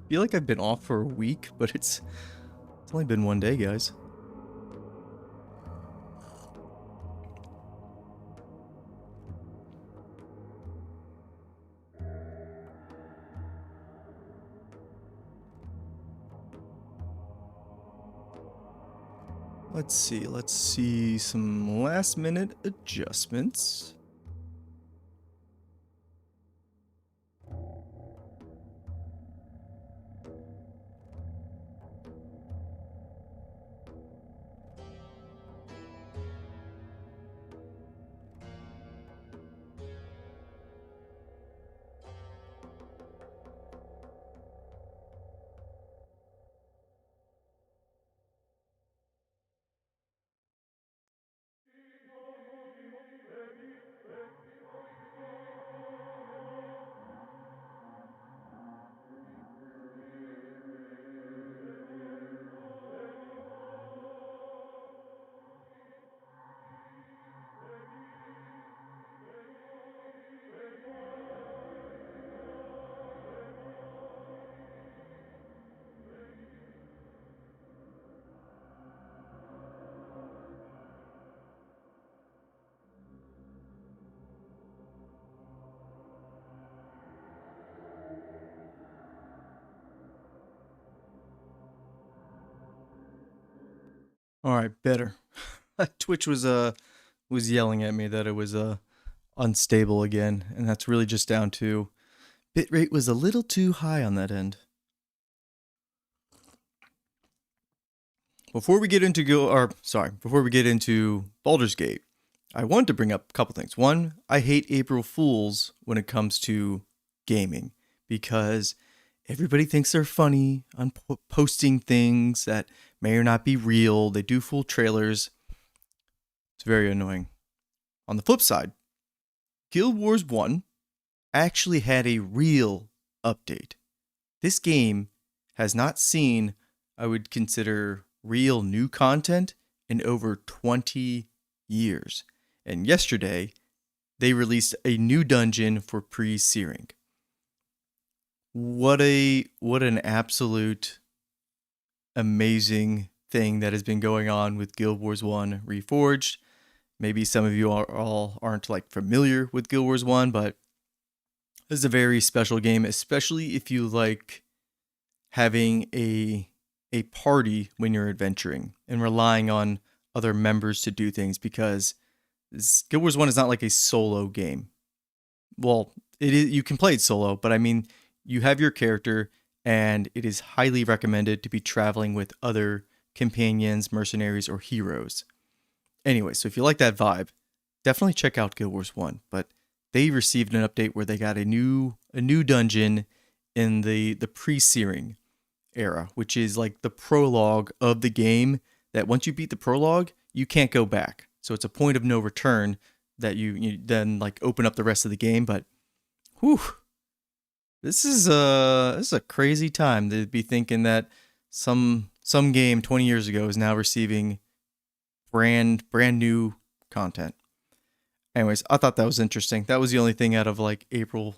feel like I've been off for a week, but it's only been one day, guys. Let's see some last minute adjustments. All right, better. Twitch was yelling at me that it was unstable again, and that's really just down to bitrate was a little too high on that end. Before we get into Baldur's Gate, I wanted to bring up a couple things. One, I hate April Fools when it comes to gaming because everybody thinks they're funny on posting things that may or not be real. They do full trailers. It's very annoying. On the flip side, Guild Wars 1 actually had a real update. This game has not seen, I would consider, real new content in over 20 years. And yesterday, they released a new dungeon for pre-searing. What an absolute amazing thing that has been going on with Guild Wars 1 Reforged. Maybe some of you aren't like familiar with Guild Wars 1, but this is a very special game, especially if you like having a party when you're adventuring and relying on other members to do things, because Guild Wars 1 is not like a solo game. Well, it is, you can play it solo, but I mean, you have your character, and it is highly recommended to be traveling with other companions, mercenaries, or heroes. Anyway, so if you like that vibe, definitely check out Guild Wars 1. But they received an update where they got a new dungeon in the pre-searing era, which is like the prologue of the game, that once you beat the prologue, you can't go back. So it's a point of no return that you then like open up the rest of the game. But whew, this is a crazy time to be thinking that some game 20 years ago is now receiving brand new content. Anyways, I thought that was interesting. That was the only thing out of like April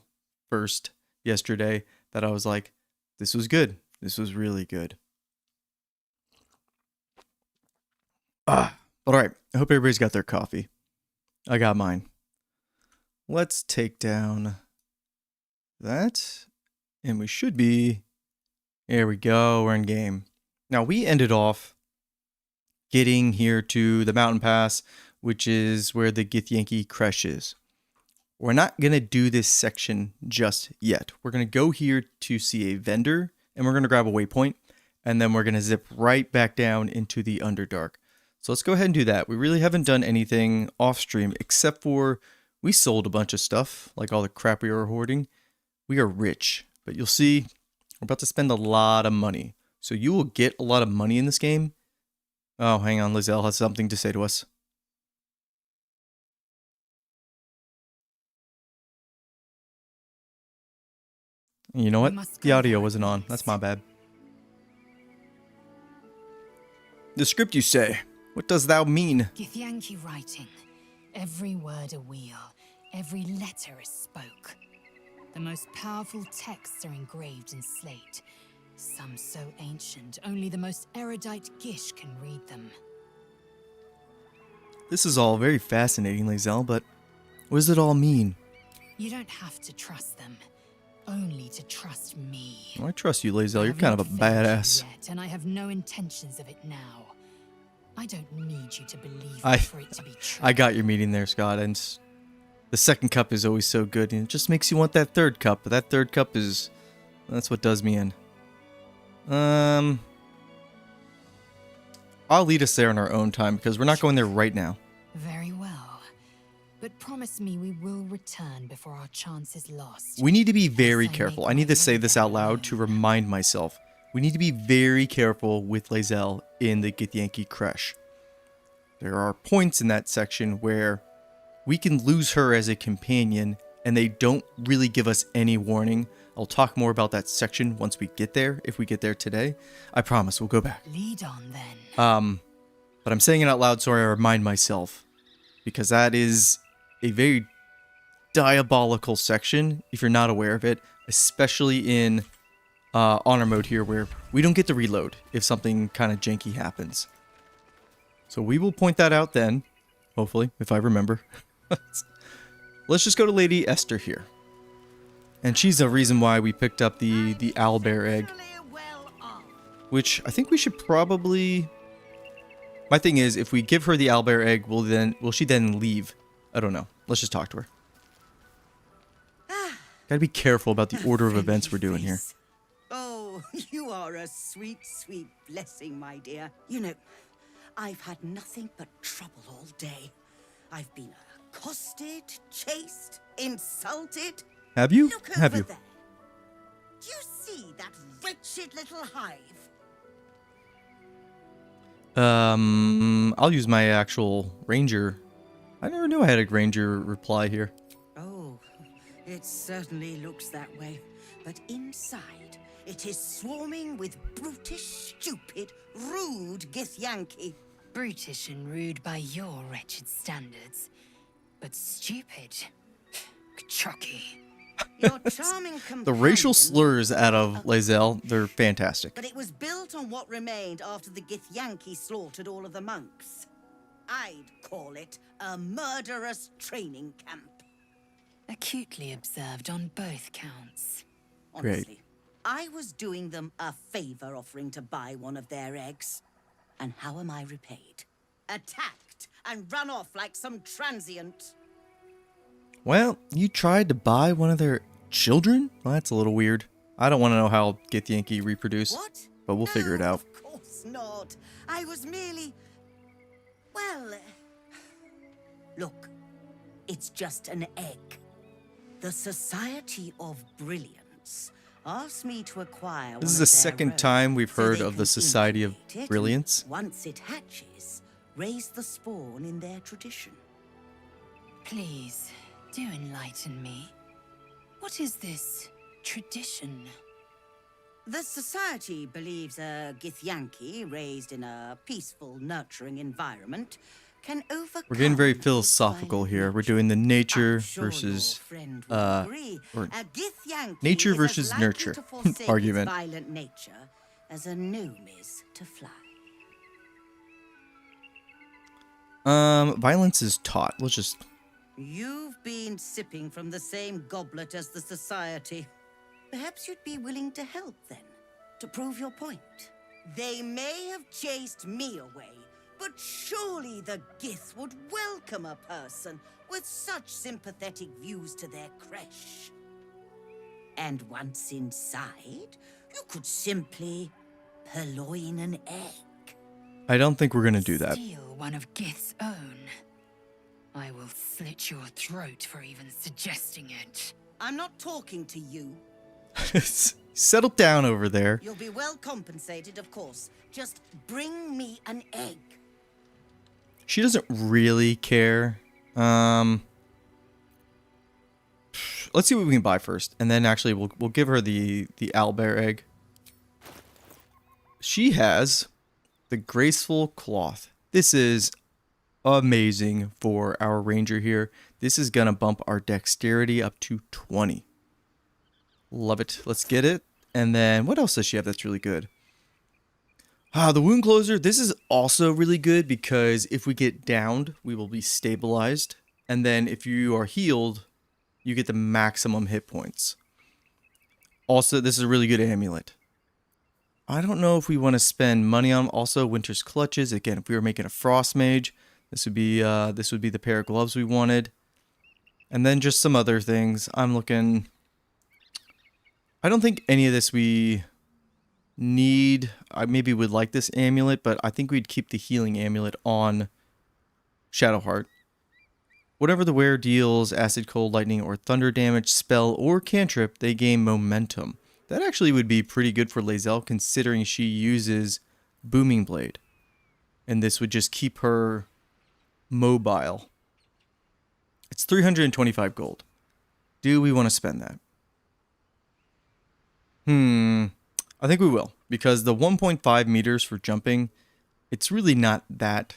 1st yesterday that I was like, this was good. This was really good. But all right. I hope everybody's got their coffee. I got mine. Let's take down that. And we should be... There we go. We're in game. Now, we ended off getting here to the mountain pass, which is where the Githyanki Creche is. We're not going to do this section just yet. We're going to go here to see a vendor, and we're going to grab a waypoint, and then we're going to zip right back down into the Underdark. So let's go ahead and do that. We really haven't done anything off stream, except for we sold a bunch of stuff, like all the crap we were hoarding. We are rich, but you'll see we're about to spend a lot of money. So you will get a lot of money in this game. Oh, hang on, Lizelle has something to say to us. You know what? The audio wasn't on. That's my bad. The script, you say? What does thou mean? Githyanki writing. Every word a wheel, every letter a spoke. The most powerful texts are engraved in slate, Some so ancient, only the most erudite Gish can read them. This is all very fascinating, Lae'zel, but what does it all mean? You don't have to trust them, only to trust me. Well, I trust you, Lae'zel. I You're have kind not of a failed you badass. yet, and I have no intentions of it now. I don't need you to believe I- me for it to be true. I got your meaning there, Scott, and the second cup is always so good, and it just makes you want that third cup, but that third cup is... that's what does me in. I'll lead us there in our own time, because we're not going there right now. Very well. But promise me we will return before our chance is lost. We need to be very Yes, I careful. make I need my to say way this there out loud to alone. remind myself. We need to be very careful with Lae'zel in the Githyanki Creche. There are points in that section where we can lose her as a companion, and they don't really give us any warning. I'll talk more about that section once we get there, if we get there today. I promise, we'll go back. Lead on then. But I'm saying it out loud so I remind myself, because that is a very diabolical section, if you're not aware of it, especially in honor mode here, where we don't get to reload if something kind of janky happens. So we will point that out then, hopefully, if I remember. Let's just go to Lady Esther here. And she's the reason why we picked up the owlbear egg, which I think we should probably... My thing is, if we give her the owlbear egg, will she then leave? I don't know. Let's just talk to her. Gotta be careful about the order of events we're doing here. Oh, you are a sweet, sweet blessing, my dear. You know, I've had nothing but trouble all day. I've been accosted, chased, insulted. Have you? Look Have over you? there. Do you see that wretched little hive? I'll use my actual ranger. I never knew I had a ranger reply here. Oh, it certainly looks that way. But inside, it is swarming with brutish, stupid, rude Githyanki. Brutish and rude by your wretched standards. But stupid. Chucky. Your charming companion, The racial slurs out of Lae'zel, they're fantastic. but it was built on what remained after the Githyanki slaughtered all of the monks. I'd call it a murderous training camp. Acutely observed on both counts. Great. Honestly, I was doing them a favor offering to buy one of their eggs. And how am I repaid? Attacked and run off like some transient. Well, you tried to buy one of their children? Well, that's a little weird. I don't want to know how Githyanki reproduce, What? but we'll figure it No, out. Of course not. I was merely... Well... Look, it's just an egg. The Society of Brilliance asked me to acquire This is one the of their second rogues time we've so heard they of the can Society of incubate it and Brilliance. Once it hatches, raise the spawn in their tradition. Please, do enlighten me. What is this tradition? The Society believes a Githyanki raised in a peaceful, nurturing environment can overcome... We're getting very its philosophical violent here. We're nature. doing the nature I'm sure your versus friend would agree. or A Githyanki nature is as versus likely nurture to forsake argument. its violent nature as a gnome is to fly. Violence is taught. Let's just... You've been sipping from the same goblet as the Society. Perhaps you'd be willing to help then, to prove your point. They may have chased me away, but surely the Gith would welcome a person with such sympathetic views to their creche. And once inside, you could simply purloin an egg. I don't think we're gonna do that. Steal one of Gith's own. I will slit your throat for even suggesting it. I'm not talking to you. Settle down over there. You'll be well compensated, of course. Just bring me an egg. She doesn't really care. Let's see what we can buy first, and then actually we'll give her the owlbear egg. She has the graceful cloth. This is amazing for our ranger here. This is gonna bump our dexterity up to 20. Love it. Let's get it. And then what else does she have that's really good? The wound closer. This is also really good because if we get downed, we will be stabilized. And then if you are healed, you get the maximum hit points. Also, this is a really good amulet. I don't know if we want to spend money on also Winter's Clutches. Again, if we were making a frost mage, this would be the pair of gloves we wanted. And then just some other things. I'm looking. I don't think any of this we need. I maybe would like this amulet, but I think we'd keep the healing amulet on Shadowheart. Whatever the wearer deals, acid, cold, lightning, or thunder damage, spell, or cantrip, they gain momentum. That actually would be pretty good for Lae'zel, considering she uses Booming Blade. And this would just keep her mobile. It's 325 gold. Do we want to spend that? I think we will. Because the 1.5 meters for jumping, it's really not that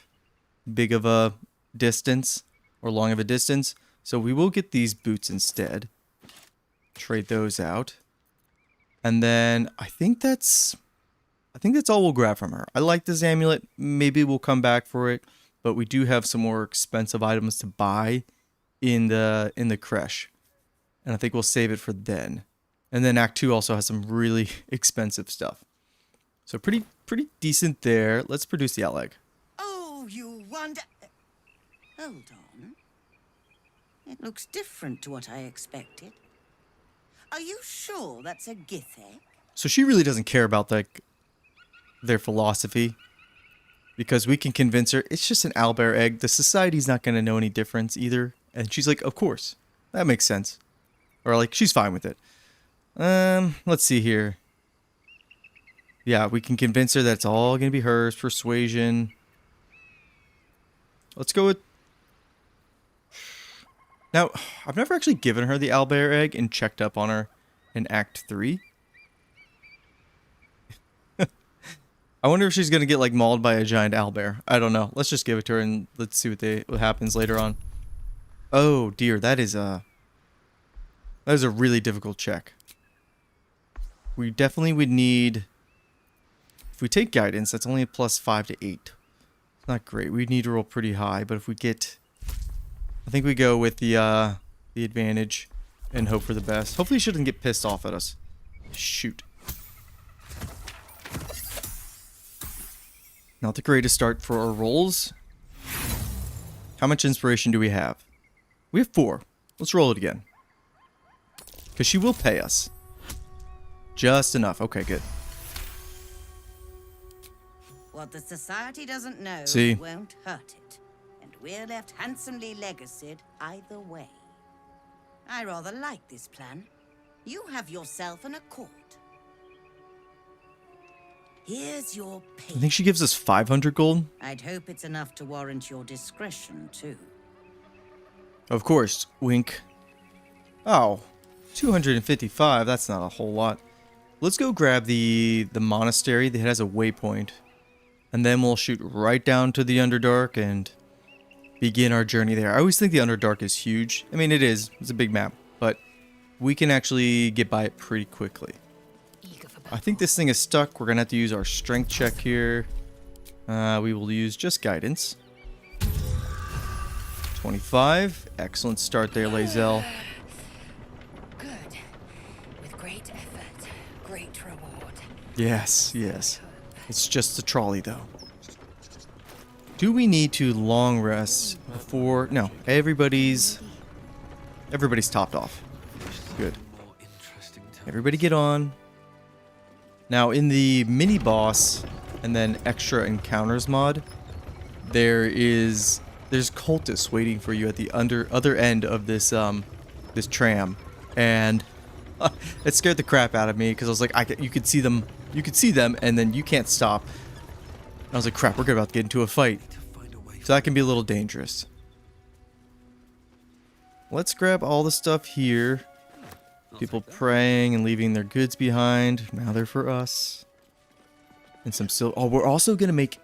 big of a distance. Or long of a distance. So we will get these boots instead. Trade those out. And then I think that's all we'll grab from her. I like this amulet. Maybe we'll come back for it. But we do have some more expensive items to buy in the creche. And I think we'll save it for then. And then Act 2 also has some really expensive stuff. So pretty decent there. Let's produce the Outleg. Oh, you wonder... Hold on. It looks different to what I expected. Are you sure that's a Githeg? So she really doesn't care about their philosophy. Because we can convince her it's just an owlbear egg. The society's not going to know any difference either. And she's like, of course. That makes sense. Or like, she's fine with it. Let's see here. Yeah, we can convince her that it's all going to be hers. Persuasion. Let's go with... Now, I've never actually given her the owlbear egg and checked up on her in Act 3. I wonder if she's going to get, like, mauled by a giant owlbear. I don't know. Let's just give it to her and let's see what happens later on. Oh, dear. That is a really difficult check. We definitely would need... If we take guidance, that's only a +5 to 8. It's not great. We'd need to roll pretty high, but if we get... I think we go with the advantage and hope for the best. Hopefully she doesn't get pissed off at us. Shoot. Not the greatest start for our rolls. How much inspiration do we have? We have 4. Let's roll it again. Because she will pay us. Just enough. Okay, good. What the society doesn't know See? won't hurt it. And we're left handsomely legacied either way. I rather like this plan. You have yourself an accord. Here's your pay. I think she gives us 500 gold. I'd hope it's enough to warrant your discretion, too. Of course. Wink. Oh. 255. That's not a whole lot. Let's go grab the monastery that has a waypoint. And then we'll shoot right down to the Underdark and begin our journey there. I always think the Underdark is huge. I mean, it is. It's a big map. But we can actually get by it pretty quickly. I think this thing is stuck. We're going to have to use our strength check here. We will use just guidance. 25. Excellent start there, Lae'zel. Good. With great effort, great reward. Yes, yes. It's just the trolley, though. Do we need to long rest before... No, everybody's topped off. Good. Everybody get on. Now, in the mini-boss and then extra encounters mod, there's cultists waiting for you at the other end of this this tram, and it scared the crap out of me because I was like, you could see them, and then you can't stop. And I was like, crap, we're about to get into a fight, so that can be a little dangerous. Let's grab all the stuff here. People praying and leaving their goods behind. Now they're for us. And some silver. Oh, we're also gonna make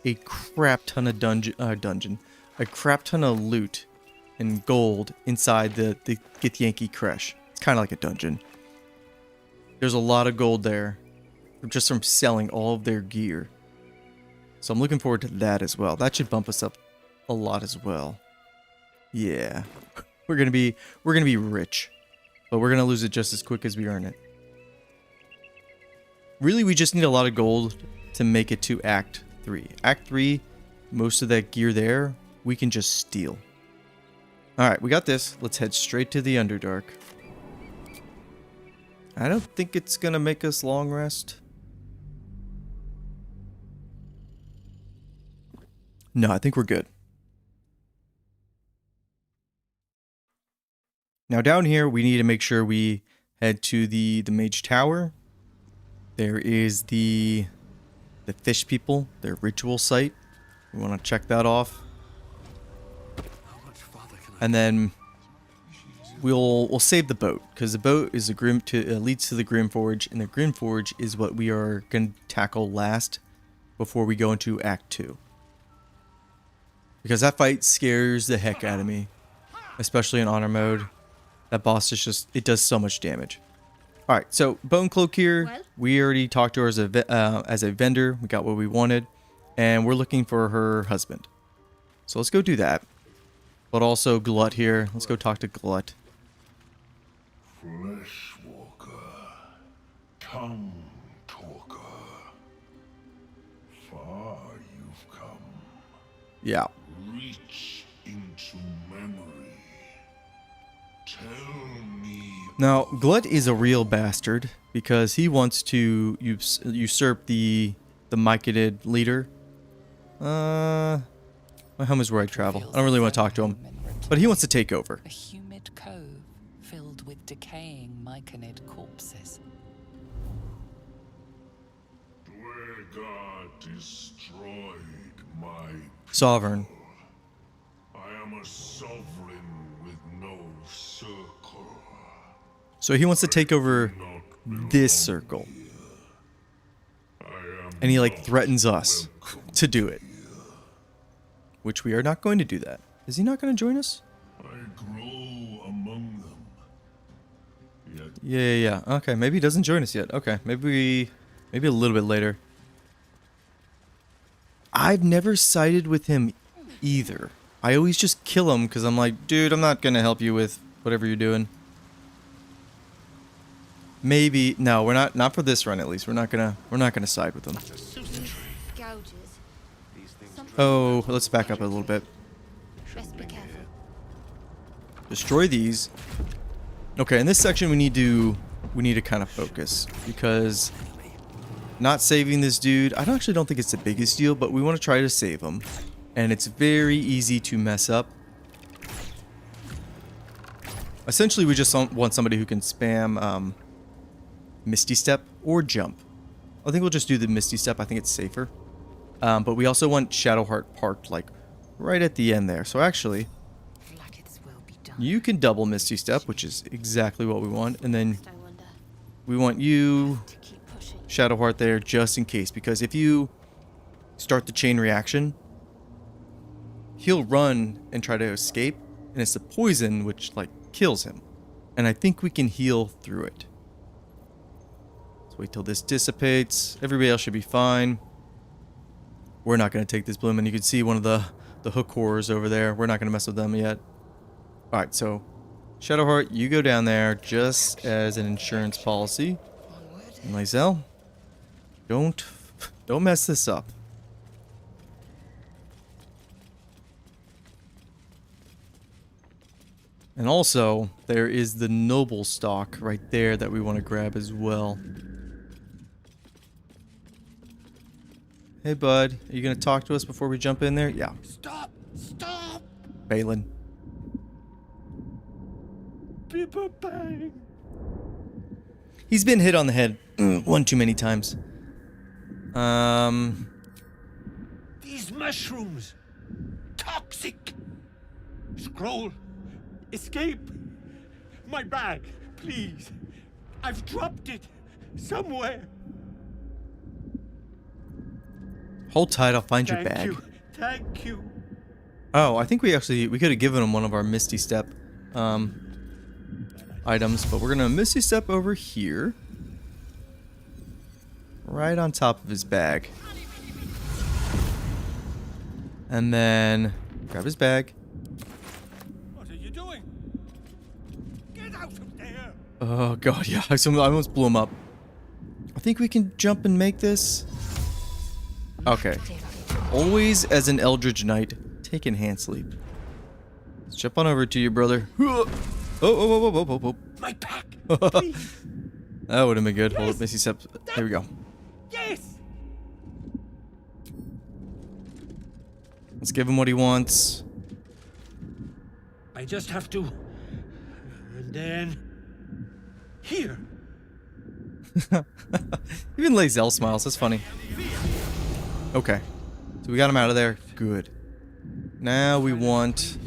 a crap ton of a crap ton of loot and gold inside the Githyanki creche. It's kind of like a dungeon. There's a lot of gold there just from selling all of their gear. So I'm looking forward to that as well. That should bump us up a lot as well. Yeah. We're gonna be rich. But we're gonna lose it just as quick as we earn it. Really, we just need a lot of gold to make it to Act 3. Act 3, most of that gear there, we can just steal. Alright, we got this. Let's head straight to the Underdark. I don't think it's gonna make us long rest. No, I think we're good. Now down here, we need to make sure we head to the Mage Tower. There is the fish people, their ritual site. We want to check that off. And then we'll save the boat, because the boat is leads to the Grymforge, and the Grymforge is what we are going to tackle last before we go into Act 2. Because that fight scares the heck out of me, especially in honor mode. That boss is just, it does so much damage. Alright, so Bone Cloak here, we already talked to her as a vendor. We got what we wanted, and we're looking for her husband. So let's go do that. But also Glut here. Let's go talk to Glut. Fleshwalker, tongue talker, far you've come. Yeah. Reach into memory. Tell me. Now, Glut is a real bastard because he wants to usurp the Myconid leader. My home is where I travel. I don't really want to talk to him, but he wants to take over. A humid cove filled with decaying Myconid corpses. Dwegar destroyed my Sovereign. I am a sovereign with no circle. So he wants to take over this circle. And he like threatens us to do it. Which we are not going to do that. Is he not going to join us? I grow among them. Yet Yeah. Okay, maybe he doesn't join us yet. Okay, maybe a little bit later. I've never sided with him either. I always just kill him because I'm like, dude, I'm not going to help you with whatever you're doing. Maybe no, we're not for this run at least. We're not gonna side with them. Oh, let's back up a little bit. Best be careful. Destroy these. Okay, in this section we need to kind of focus because not saving this dude, I actually don't think it's the biggest deal, but we want to try to save him, and it's very easy to mess up. Essentially, we just want somebody who can spam Misty Step or jump. I think we'll just do the Misty Step. I think it's safer. But we also want Shadowheart parked like right at the end there. So actually, you can double Misty Step, which is exactly what we want. And then we want you Shadowheart there just in case. Because if you start the chain reaction, he'll run and try to escape. And it's the poison which like kills him. And I think we can heal through it. Let's wait till this dissipates. Everybody else should be fine. We're not going to take this bloom, and you can see one of the hook horrors over there. We're not going to mess with them yet. Alright, so Shadowheart, you go down there just as an insurance policy. And Lysel, don't mess this up. And also, there is the noble stock right there that we want to grab as well. Hey, bud. Are you going to talk to us before we jump in there? Yeah. stop! Stop! Balin. People bang! He's been hit on the head one too many times. These mushrooms! Toxic! Scroll! Escape! My bag, please! I've dropped it somewhere! Hold tight, I'll find your bag. Thank you! Oh, I think we could have given him one of our Misty Step items, but we're gonna Misty Step over here. right on top of his bag. And then grab his bag. What are you doing? Get out of there! Oh god, yeah, I almost blew him up. I think we can jump and make this. Okay. Always as an Eldritch Knight, take enhanced sleep. Let's jump on over to you, brother. Oh. My back! Please! That would have been good. Hold Yes. up, Missy Steps. There we go. Yes! Let's give him what he wants. I just have to. And then. Here! Even Lazelle smiles. That's funny. Okay. So we got him out of there. Good. Now we want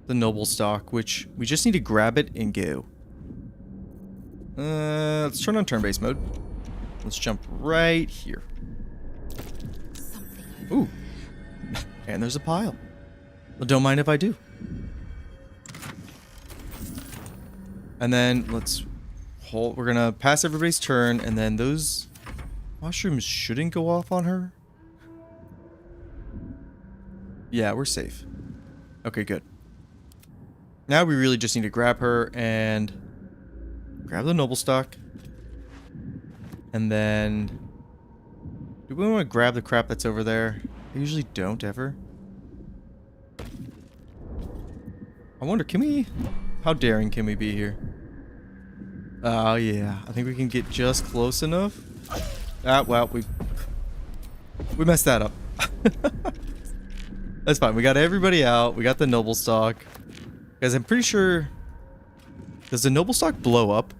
the noble stock, which we just need to grab it and go. Let's turn on turn-based mode. Let's jump right here. Ooh. And there's a pile. Well, don't mind if I do. And then let's hold. We're gonna pass everybody's turn, and then those mushrooms shouldn't go off on her. Yeah, we're safe. Okay, good. Now we really just need to grab her and grab the noble stock. And then do we want to grab the crap that's over there? I usually don't ever. I wonder, can we... How daring can we be here? Oh, yeah. I think we can get just close enough. Ah, well, we messed that up. That's fine. We got everybody out. We got the noble stock. Guys, I'm pretty sure... Does the noble stock blow up?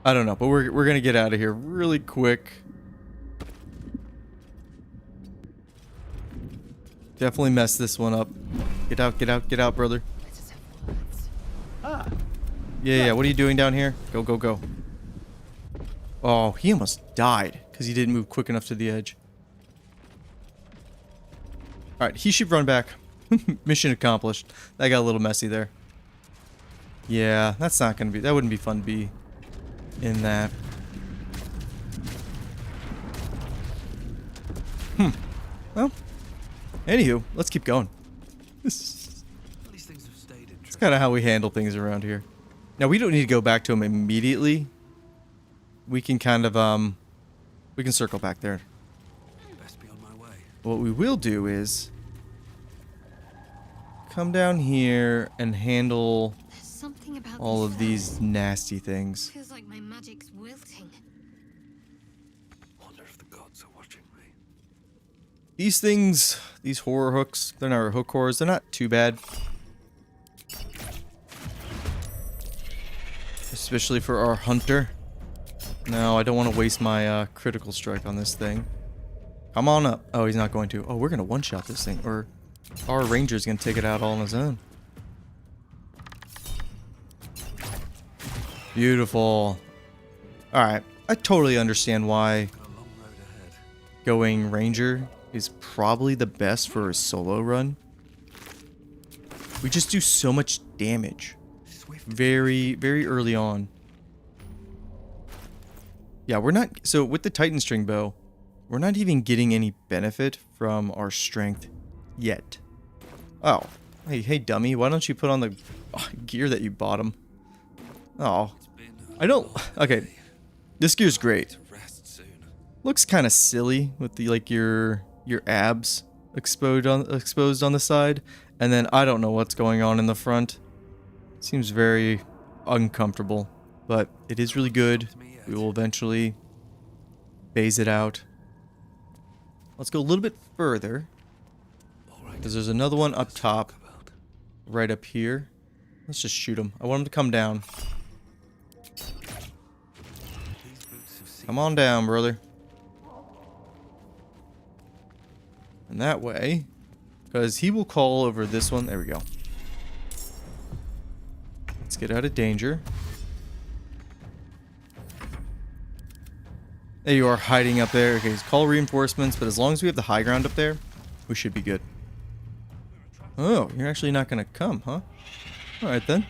I don't know, but we're gonna get out of here really quick. Definitely messed this one up. Get out, brother. Ah, Yeah, what are you doing down here? Go. Oh, he almost died because he didn't move quick enough to the edge. Alright, he should run back. Mission accomplished. That got a little messy there. Yeah, that's not gonna be... That wouldn't be fun to be in that. Well, anywho, let's keep going. It's kind of how we handle things around here. Now, we don't need to go back to him immediately. We can kind of, we can circle back there. Best be on my way. What we will do is come down here and handle There's something about all these of these cells. nasty things. Feels like my magic's wilting. Wonder if the gods are watching me. These things, these horror hooks, they're not hook horrors, they're not too bad. Especially for our hunter. No, I don't want to waste my critical strike on this thing. Come on up. Oh, he's not going to. Oh, we're going to one-shot this thing. Or our ranger's going to take it out all on his own. Beautiful. Alright. I totally understand why Got a long road ahead. going ranger is probably the best for a solo run. We just do so much damage. Swift. Very early on. Yeah, we're not... So, with the Titan string bow, we're not even getting any benefit from our strength yet. Oh. Hey, dummy, why don't you put on the gear that you bought him? Oh. It's been I don't... long Okay. day. This gear's great. To rest soon. Looks kind of silly with the, like, your abs exposed on the side. And then I don't know what's going on in the front. Seems very uncomfortable. But it is really good. We will eventually phase it out. Let's go a little bit further. All right. Because there's another one up top. Talk about. Right up here. Let's just shoot him. I want him to come down. These boots have seen Come on down, brother. And that way, because he will call over this one. There we go. Let's get out of danger. There you are, hiding up there. Okay, call reinforcements, but as long as we have the high ground up there, we should be good. Oh, you're actually not going to come, huh? Alright then.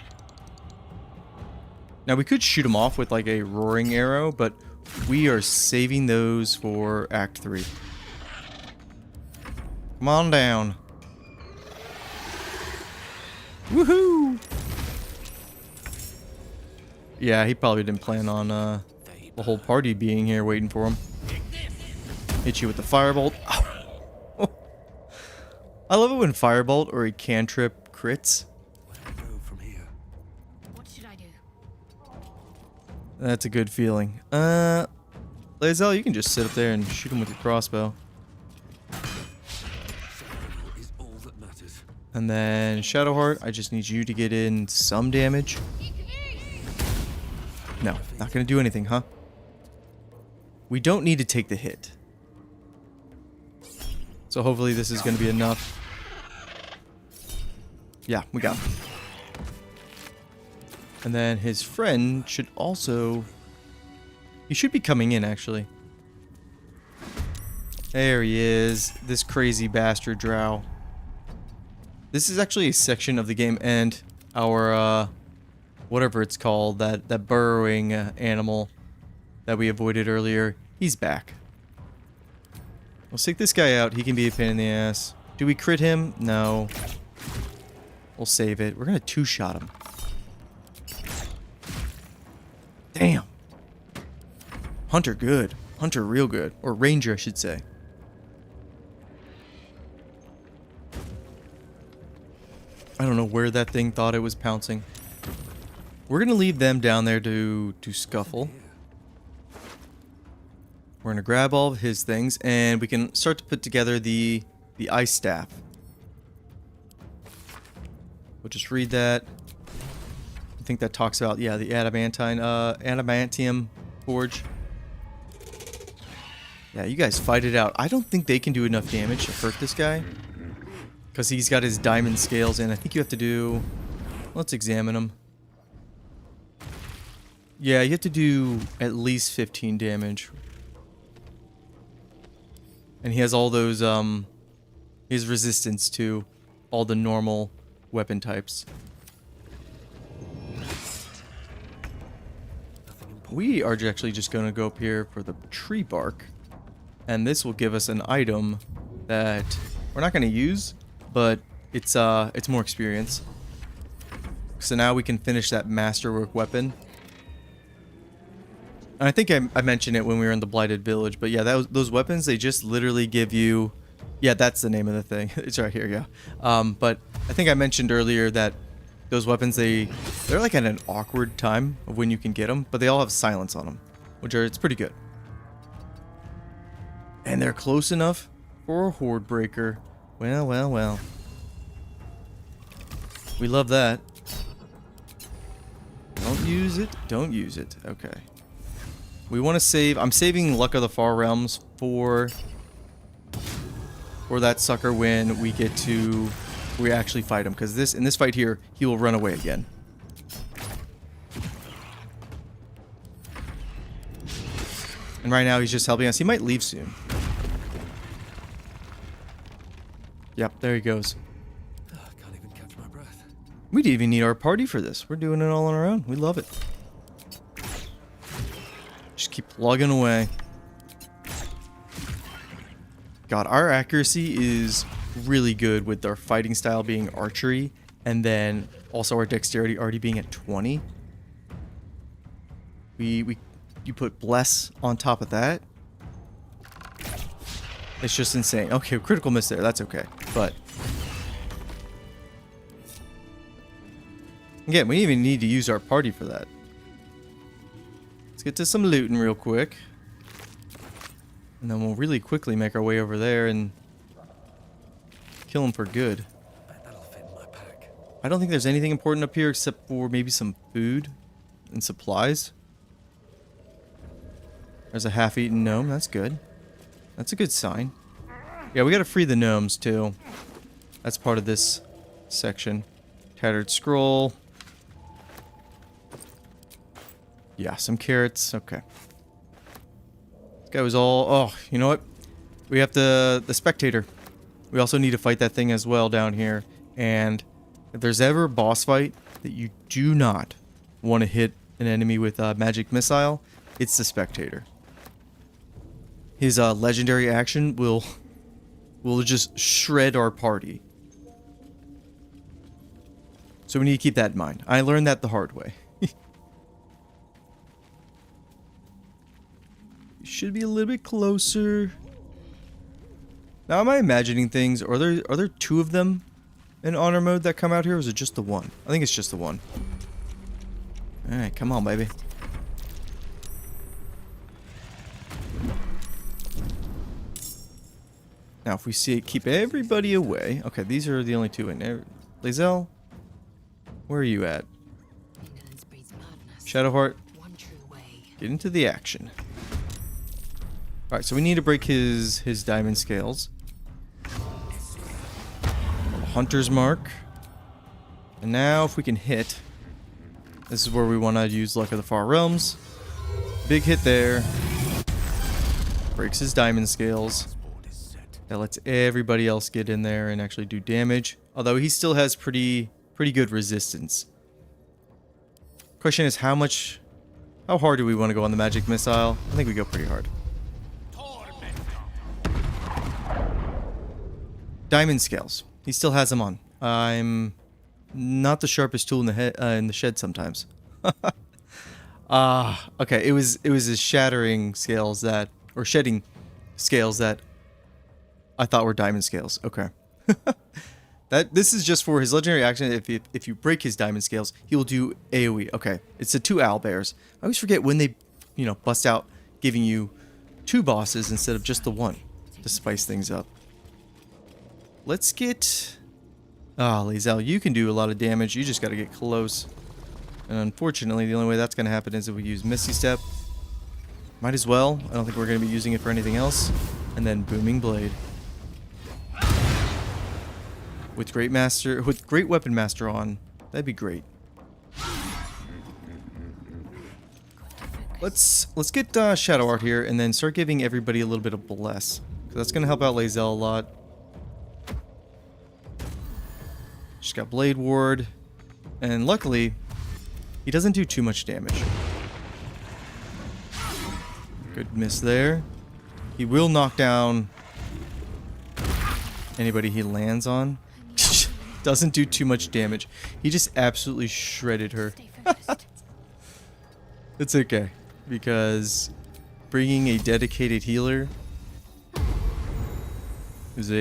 Now we could shoot him off with like a roaring arrow, but we are saving those for Act 3. Come on down. Woohoo! Yeah, he probably didn't plan on the whole party being here waiting for him. Hit you with the firebolt. Oh. I love it when firebolt or a cantrip crits. Where do I go from here? What should I do? That's a good feeling. Lae'zel, you can just sit up there and shoot him with your crossbow. Survival is all that matters. And then Shadowheart, I just need you to get in some damage. No, not gonna do anything, huh? We don't need to take the hit. So hopefully this is gonna be enough. Yeah, we got him. And then his friend should also... He should be coming in, actually. There he is. This crazy bastard drow. This is actually a section of the game, and our, whatever it's called, that burrowing animal that we avoided earlier, he's back. Let's take this guy out. He can be a pain in the ass. Do we crit him? No. We'll save it. We're gonna two-shot him. Damn. Hunter good. Hunter real good. Or Ranger, I should say. I don't know where that thing thought it was pouncing. We're gonna leave them down there to scuffle. We're gonna grab all of his things, and we can start to put together the ice staff. We'll just read that. I think that talks about, yeah, the adamantium forge. Yeah, you guys fight it out. I don't think they can do enough damage to hurt this guy, because he's got his diamond scales in. I think you have to do... Let's examine him. Yeah, you have to do at least 15 damage. And he has all those, he has resistance to all the normal weapon types. We are actually just going to go up here for the tree bark. And this will give us an item that we're not going to use, but it's more experience. So now we can finish that masterwork weapon. And I think I mentioned it when we were in the Blighted Village, but yeah, those weapons, they just literally give you... Yeah, that's the name of the thing. It's right here, yeah. But I think I mentioned earlier that those weapons, they're like at an awkward time of when you can get them, but they all have silence on them, it's pretty good. And they're close enough for a horde breaker. Well, well, well. We love that. Don't use it. Don't use it. Okay. We want to save... I'm saving Luck of the Far Realms for that sucker when we get to... We actually fight him. Because in this fight here, he will run away again. And right now, he's just helping us. He might leave soon. Yep, there he goes. I can't even catch my breath. We didn't even need our party for this. We're doing it all on our own. We love it. Just keep plugging away. God, our accuracy is really good with our fighting style being archery, and then also our dexterity already being at 20. You put bless on top of that. It's just insane. Okay, critical miss there. That's okay. But again, we didn't even need to use our party for that. Let's get to some looting real quick. And then we'll really quickly make our way over there and kill him for good. Bet that'll fit in my pack. I don't think there's anything important up here except for maybe some food and supplies. There's a half-eaten gnome. That's good. That's a good sign. Yeah, we gotta free the gnomes too. That's part of this section. Tattered scroll. Yeah, some carrots. Okay. This guy was all... Oh, you know what? We have the spectator. We also need to fight that thing as well down here. And if there's ever a boss fight that you do not want to hit an enemy with a magic missile, it's the Spectator. His legendary action will just shred our party. So we need to keep that in mind. I learned that the hard way. Should be a little bit closer. Now, am I imagining things? Are there two of them in honor mode that come out here, or is it just the one? I think it's just the one. Alright, come on, baby. Now, if we see it, keep everybody away. Okay, these are the only two in there. Lae'zel, where are you at? Indolence breeds madness. Shadowheart, One true way. get into the action. Alright, so we need to break his diamond scales. Hunter's mark. And now if we can hit, this is where we want to use Luck of the Far Realms. Big hit there. Breaks his diamond scales. That lets everybody else get in there and actually do damage. Although he still has pretty good resistance. Question is how hard do we want to go on the magic missile? I think we go pretty hard. Diamond scales. He still has them on. I'm not the sharpest tool in the shed sometimes. Okay. It was his shattering scales shedding scales that I thought were diamond scales. Okay. This is just for his legendary action. If you break his diamond scales, he will do AoE. Okay. It's the two owlbears. I always forget when they, bust out giving you two bosses instead of just the one to spice things up. Let's get... Lae'zel, you can do a lot of damage. You just got to get close. And unfortunately, the only way that's going to happen is if we use Misty Step. Might as well. I don't think we're going to be using it for anything else. And then Booming Blade. With Great Weapon Master on, that'd be great. Let's get Shadowheart here and then start giving everybody a little bit of Bless. Because that's going to help out Lae'zel a lot. She's got Blade Ward. And luckily, he doesn't do too much damage. Good miss there. He will knock down anybody he lands on. Doesn't do too much damage. He just absolutely shredded her. It's okay. Because bringing a dedicated healer is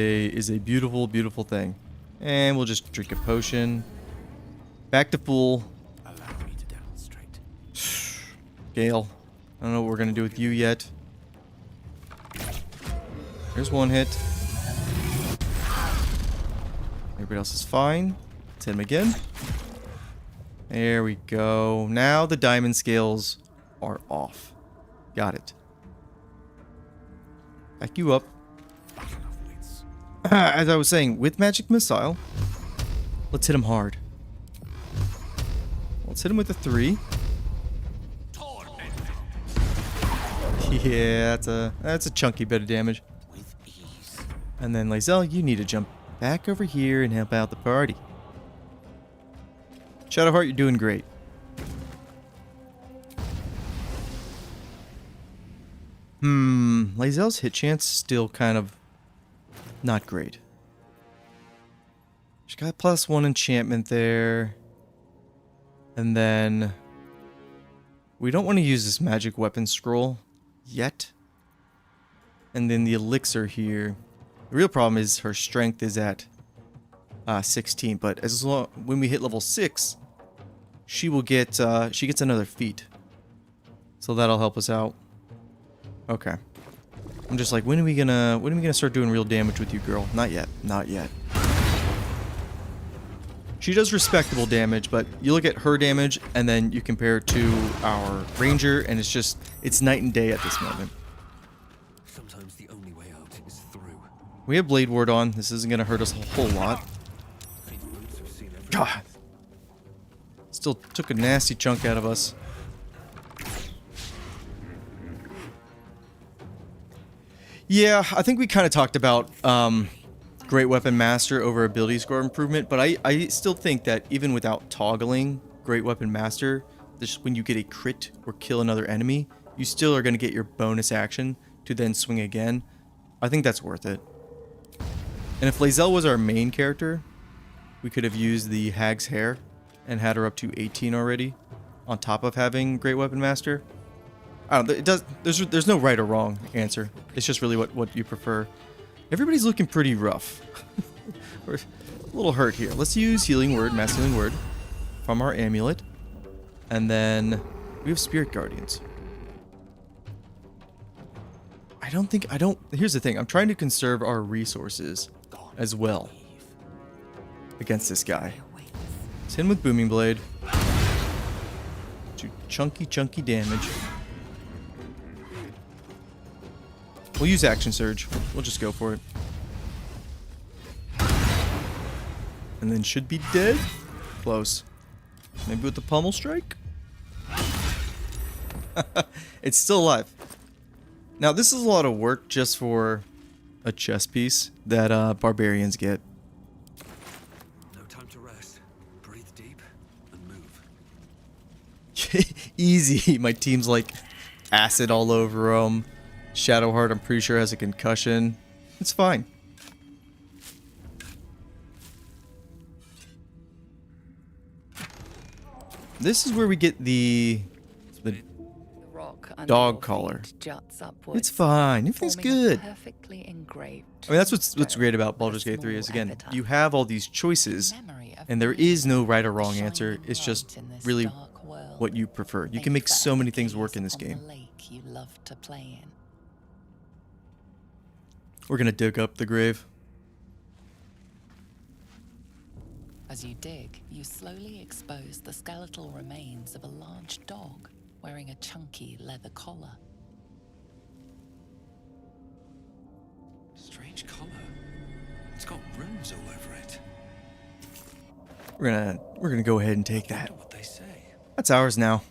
a beautiful, beautiful thing. And we'll just drink a potion. Back to full. Allow me to demonstrate. Gale. I don't know what we're going to do with you yet. Here's one hit. Everybody else is fine. Let's hit him again. There we go. Now the diamond scales are off. Got it. Back you up. As I was saying, with Magic Missile, let's hit him hard. Let's hit him with a 3. Yeah, that's a chunky bit of damage. With ease. And then Lae'zel, you need to jump back over here and help out the party. Shadowheart, you're doing great. Lae'zel's hit chance still kind of not great. She's got +1 enchantment there. And then we don't want to use this magic weapon scroll yet. And then the elixir here. The real problem is her strength is at 16, but when we hit level 6, she will get she gets another feat. So that'll help us out. Okay. I'm just like, when are we gonna start doing real damage with you, girl? Not yet. Not yet. She does respectable damage, but you look at her damage and then you compare it to our ranger, and it's night and day at this moment. Sometimes the only way out is through. We have Blade Ward on. This isn't gonna hurt us a whole lot. These boots have seen everything. God. Still took a nasty chunk out of us. Yeah, I think we kind of talked about Great Weapon Master over ability score improvement, but I still think that even without toggling Great Weapon Master, when you get a crit or kill another enemy, you still are going to get your bonus action to then swing again. I think that's worth it. And if Lae'zel was our main character, we could have used the Hag's Hair and had her up to 18 already, on top of having Great Weapon Master. I don't. It does. There's no right or wrong answer. It's just really what you prefer. Everybody's looking pretty rough. We're a little hurt here. Let's use Healing Word, Mass Healing Word, from our amulet, and then we have Spirit Guardians. I don't. Here's the thing. I'm trying to conserve our resources as well against this guy. Let's hit him with Booming Blade. Do chunky damage. We'll use Action Surge. We'll just go for it. And then should be dead. Close. Maybe with the Pummel Strike? It's still alive. Now, this is a lot of work just for a chess piece that barbarians get. No time to rest. Breathe deep and move. Easy. My team's like acid all over him. Shadowheart, I'm pretty sure, has a concussion. It's fine. This is where we get the dog collar. It's fine. Everything's good. Perfectly engraved. I mean, that's what's great about Baldur's Gate 3 is, again, you have all these choices, and there is no right or wrong answer. It's just really what you prefer. You can make so many things work in this game. We're gonna dig up the grave. As you dig, you slowly expose the skeletal remains of a large dog wearing a chunky leather collar. Strange collar. It's got runes all over it. We're gonna go ahead and take that. I wonder what they say. That's ours now.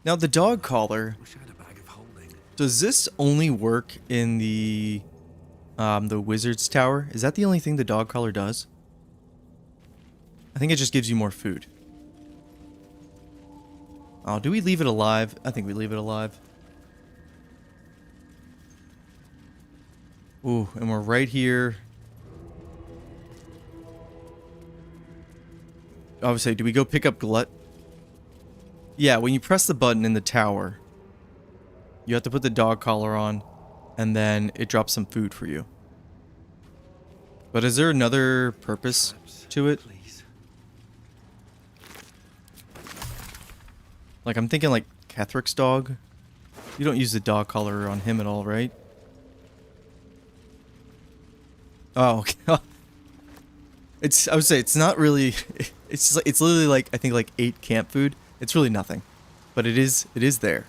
Now the dog collar. Wish I had a bag of holding. Does this only work in the wizard's tower? Is that the only thing the dog collar does? I think it just gives you more food. Oh, do we leave it alive? I think we leave it alive. Ooh, and we're right here. I would say, do we go pick up Glut? Yeah, when you press the button in the tower, you have to put the dog collar on, and then it drops some food for you. But is there another purpose to it? Please. Like, I'm thinking like Kethric's dog. You don't use the dog collar on him at all, right? Oh, okay. I would say it's not really. It's just like, it's literally like, I think like 8 camp food. It's really nothing, but it is there.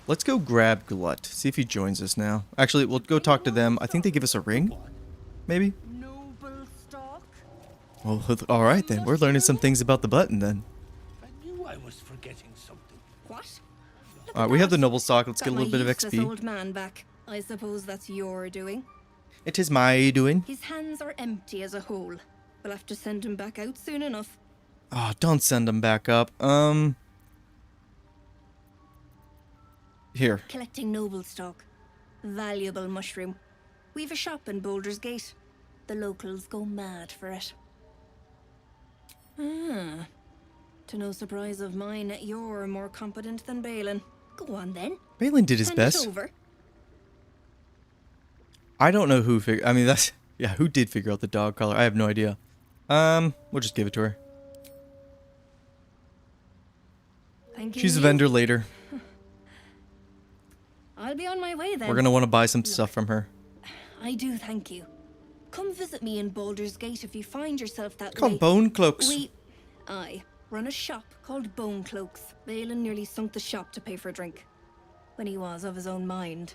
Let's go grab Glut. See if he joins us now. Actually, we'll go talk to them. I think they give us a ring, maybe. Noble stock? Well, all right then. We're learning some things about the button then. I knew I was forgetting something. What? All right, we have the noble stock. Let's get a Got little my bit of useless XP. old man back. I suppose that's your doing. It is my doing. His hands are empty as a whole. We'll have to send him back out soon enough. Oh, don't send him back up. Here. Collecting noble stock. Valuable mushroom. We've a shop in Baldur's Gate. The locals go mad for it. Ah. To no surprise of mine, you're more competent than Balin. Go on then. Balin did his Hand it best. over. I don't know who figured. I mean, that's who did figure out the dog collar? I have no idea. We'll just give it to her. Thank you. She's a vendor later. I'll be on my way then. We're gonna want to buy some stuff from her. I do thank you. Come visit me in Baldur's Gate if you find yourself that It's called way. Bone Cloaks. I run a shop called Bone Cloaks. Balin nearly sunk the shop to pay for a drink. When he was of his own mind.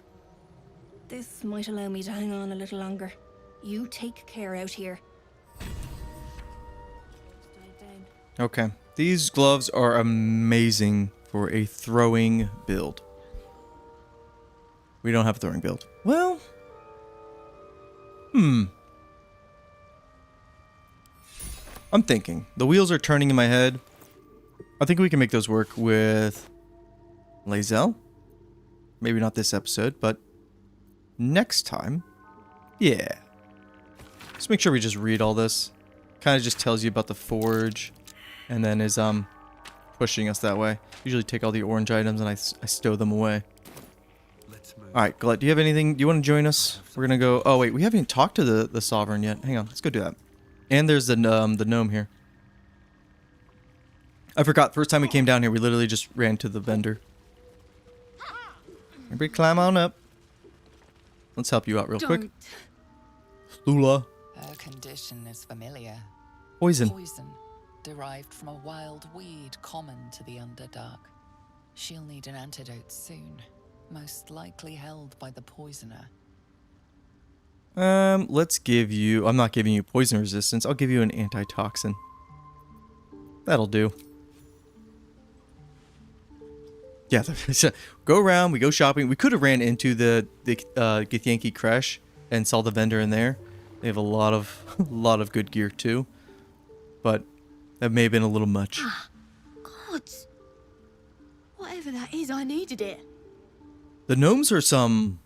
This might allow me to hang on a little longer. You take care out here. Okay. These gloves are amazing for a throwing build. We don't have a throwing build. Well. I'm thinking. The wheels are turning in my head. I think we can make those work with Lae'zel. Maybe not this episode, but next time. Yeah. Just make sure we just read all this. Kind of just tells you about the forge, and then is pushing us that way. Usually take all the orange items and I stow them away. Let's move. All right, Glut, do you have anything? Do you want to join us? We're gonna go. Oh wait, we haven't even talked to the sovereign yet. Hang on, let's go do that. And there's the gnome here. I forgot. First time we came down here, we literally just ran to the vendor. Everybody climb on up. Let's help you out real quick. Lula. Her condition is familiar. Poison. Poison, derived from a wild weed common to the Underdark. She'll need an antidote soon, most likely held by the poisoner. Let's give you... I'm not giving you poison resistance. I'll give you an antitoxin. That'll do. Yeah, go around, we go shopping. We could have ran into the Githyanki Crash and saw the vendor in there. They have a lot of good gear too. But that may have been a little much. God. Whatever that is, I needed it. The gnomes are some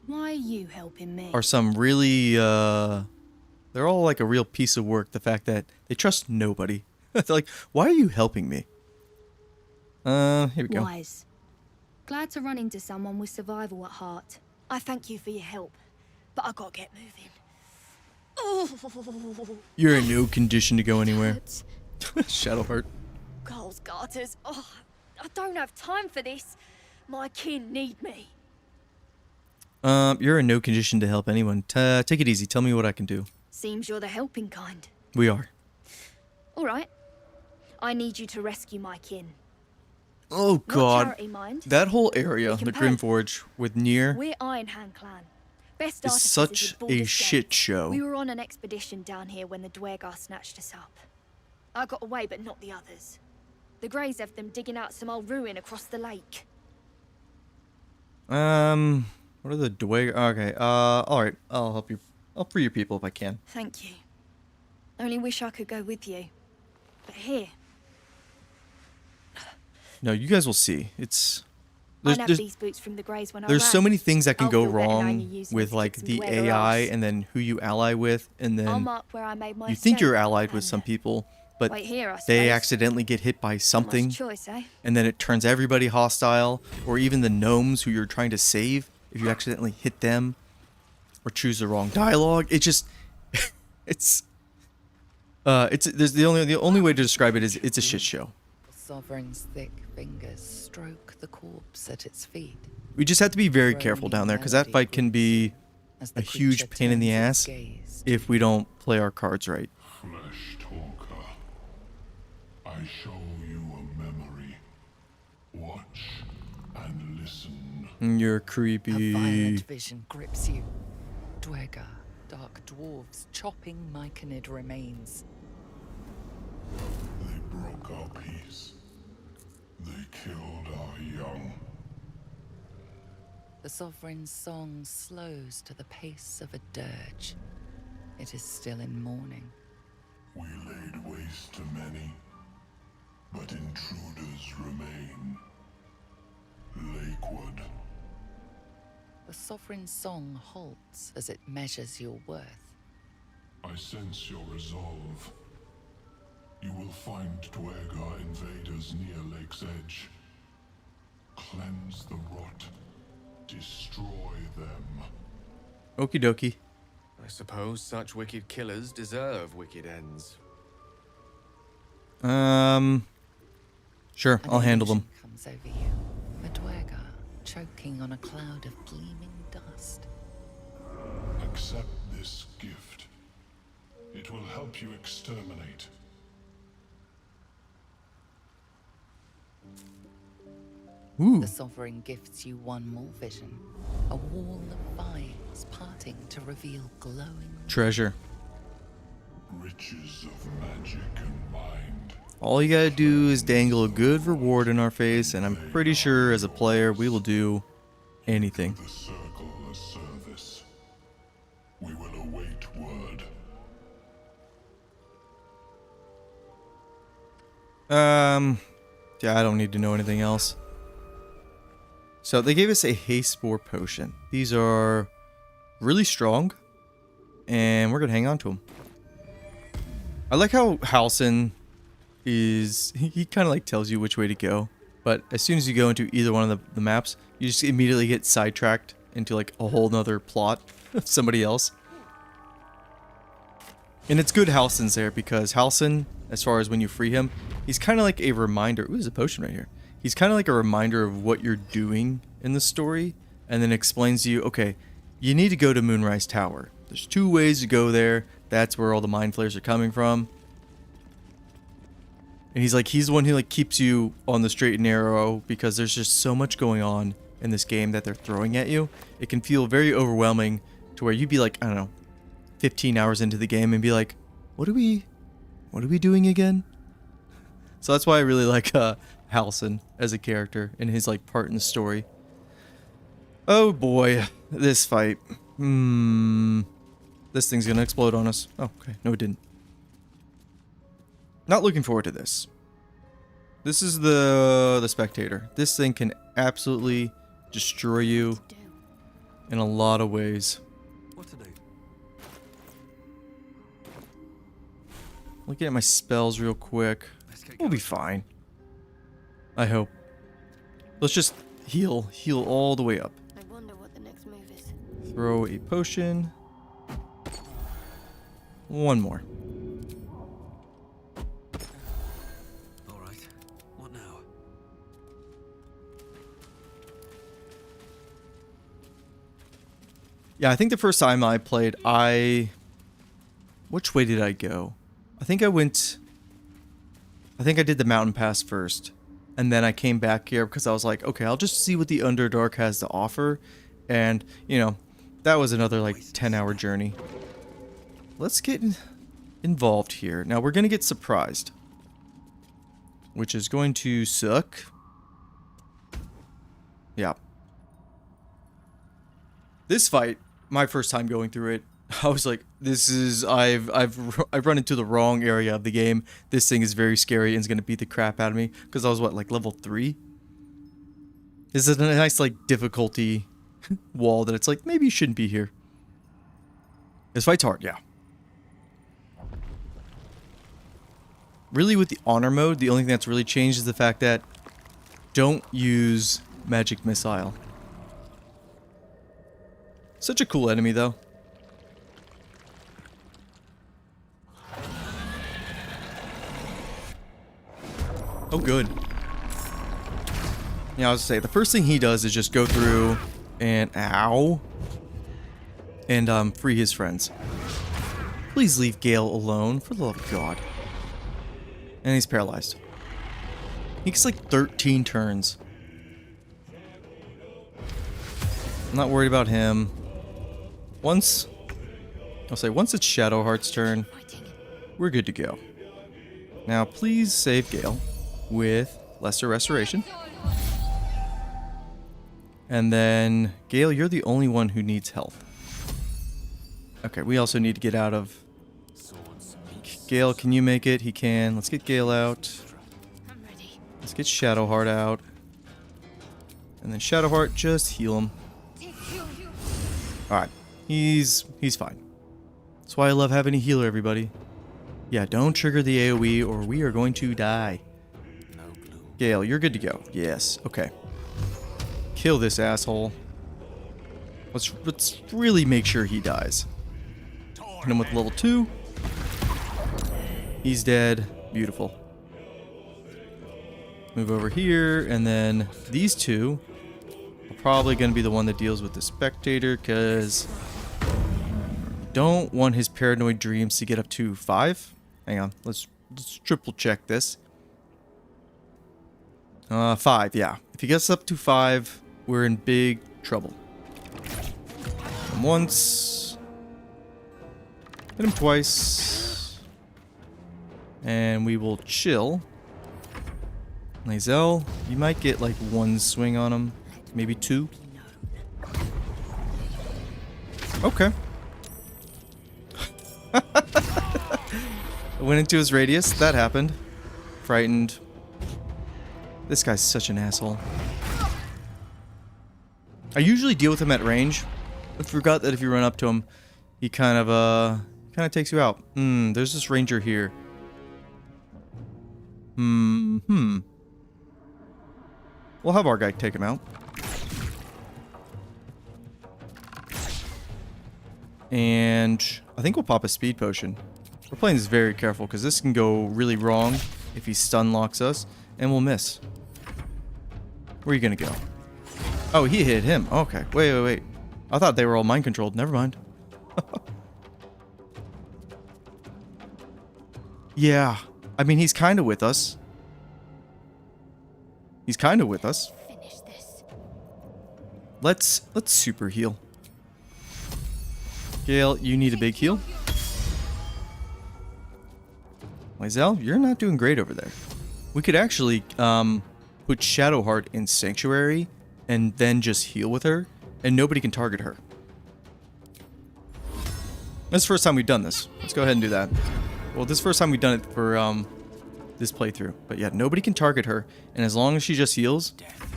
Why are you helping me? really they're all like a real piece of work. The fact that they trust nobody. They're like, why are you helping me? Here we go. Wise. Glad to run into someone with survival at heart. I thank you for your help, but I gotta get moving. Oh, You're in no condition to go anywhere. hurts. Shadowheart. Girls' garters. Oh, I don't have time for this. My kin need me. You're in no condition to help anyone. Take it easy. Tell me what I can do. Seems you're the helping kind. We are. All right. I need you to rescue my kin. Oh Not god. charity, mind. That whole area, We can the pay. Grymforge with Nier, We're Iron Hand Clan. Best is artificers such in Baldur's a Gate. shit show. We were on an expedition down here when the Dwergar snatched us up. I got away, but not the others. The Greys have them digging out some old ruin across the lake. What are the Dwayne? Okay, alright. I'll help you. I'll free your people if I can. Thank you. Only wish I could go with you. But here, No, you guys will see. It's... I nabbed these boots from the Greys when I There's ran. so many things that can I'll go feel better knowing wrong you used with them to like kick some the Dwergar AI ass. and then who you ally with, and I'll then mark where I made my you think you're escape, allied with and, some people, but wait here, I they suppose. accidentally get hit by Not something, much choice, eh? and then it turns everybody hostile, or even the gnomes who you're trying to save, if you accidentally hit them, or choose the wrong dialogue. It just... it's there's the only way to describe it is it's a shit show. The Sovereign's thick fingers stroke the corpse at its feet. We just have to be very careful down there, because that fight can be As a the huge creature pain in the turns ass its gaze if we don't play our cards right. Flesh talker, I show you a memory. Watch and listen. You're A creepy. violent vision grips you. Dwergar, dark dwarves chopping myconid remains. They broke our peace. They killed our young. The Sovereign's song slows to the pace of a dirge. It is still in mourning. We laid waste to many, but intruders remain. Lakewood. The Sovereign's song halts as it measures your worth. I sense your resolve. You will find Dwergar invaders near Lake's Edge. Cleanse the rot. Destroy them. Okie dokie. I suppose such wicked killers deserve wicked ends. Sure, An I'll handle them. illusion comes over you. A Dwergar choking on a cloud of gleaming dust. Accept this gift. It will help you exterminate. Ooh, The Sovereign gifts you one more vision. A wall of vines parting to reveal glowing... treasure. Riches of magic and mind. All you gotta do is dangle a good reward in our face, and I'm pretty sure as a player we will do anything. The circle a service. We will await word. Yeah, I don't need to know anything else. So they gave us a haste spore potion. These are really strong, and we're gonna hang on to them. I like how Halsin is, he kind of like tells you which way to go, but as soon as you go into either one of the maps, you just immediately get sidetracked into like a whole nother plot of somebody else. And it's good Halsin's there, because Halsin, as far as when you free him, he's kind of like a reminder. Ooh, there's a potion right here. He's kind of like a reminder of what you're doing in the story, and then explains to you, okay, you need to go to Moonrise Tower. There's 2 ways to go there. That's where all the mind flayers are coming from. And he's the one who like keeps you on the straight and narrow, because there's just so much going on in this game that they're throwing at you. It can feel very overwhelming to where you'd be like, I don't know, 15 hours into the game and be like, what are we doing again? So that's why I really like Halsin as a character and his like part in the story. Oh boy, this fight. This thing's gonna explode on us. Oh, okay. No, it didn't. Not looking forward to this. This is the spectator. This thing can absolutely destroy you in a lot of ways. What to do? Looking at my spells real quick. We'll be fine. I hope. Let's just heal all the way up. I wonder what the next move is. Throw a potion. One more. All right. What now? Yeah, I think the first time I played, which way did I go? I think I did the mountain pass first, and then I came back here because I was like, okay, I'll just see what the Underdark has to offer, and, you know, that was another, like, 10-hour journey. Let's get involved here. Now, we're going to get surprised, which is going to suck. Yeah. This fight, my first time going through it, I was like, I've run into the wrong area of the game. This thing is very scary and is going to beat the crap out of me, because I was, what, like level 3? This is a nice, like, difficulty wall that it's like, maybe you shouldn't be here. This fight's hard, yeah. Really, with the honor mode, the only thing that's really changed is the fact that don't use magic missile. Such a cool enemy, though. Oh, good. Yeah, I was gonna say, the first thing he does is just go through and, ow, and free his friends. Please leave Gale alone, for the love of God. And he's paralyzed. He gets like 13 turns. I'm not worried about him. Once it's Shadowheart's turn, we're good to go. Now, please save Gale with Lesser Restoration. And then, Gale, you're the only one who needs help. Okay, we also need to get out of... Gale, can you make it? He can. Let's get Gale out. Let's get Shadowheart out. And then Shadowheart, just heal him. Alright, he's fine. That's why I love having a healer, everybody. Yeah, don't trigger the AoE or we are going to die. Gale, you're good to go. Yes, okay. Kill this asshole. Let's really make sure he dies. Hit him with level 2. He's dead. Beautiful. Move over here, and then these two are probably going to be the one that deals with the spectator, because don't want his paranoid dreams to get up to 5. Hang on, let's triple check this. 5, yeah. If he gets up to 5, we're in big trouble. Hit him once. Hit him twice. And we will chill. Lae'zel, you might get like 1 swing on him. Maybe 2. Okay. Went into his radius. That happened. Frightened. This guy's such an asshole. I usually deal with him at range. I forgot that if you run up to him, he kind of takes you out. There's this ranger here. We'll have our guy take him out. And I think we'll pop a speed potion. We're playing this very careful because this can go really wrong if he stun locks us, and we'll miss. Where are you gonna go? Oh, he hit him. Okay. Wait. I thought they were all mind controlled. Never mind. Yeah. I mean, he's kind of with us. He's kind of with us. Finish this. Let's super heal. Gale, you need a big heal. Lizelle, you're not doing great over there. We could actually put Shadowheart in Sanctuary and then just heal with her, and nobody can target her. This is the first time we've done this. Let's go ahead and do that. Well, this is the first time we've done it for this playthrough. But yeah, nobody can target her, and as long as she just heals,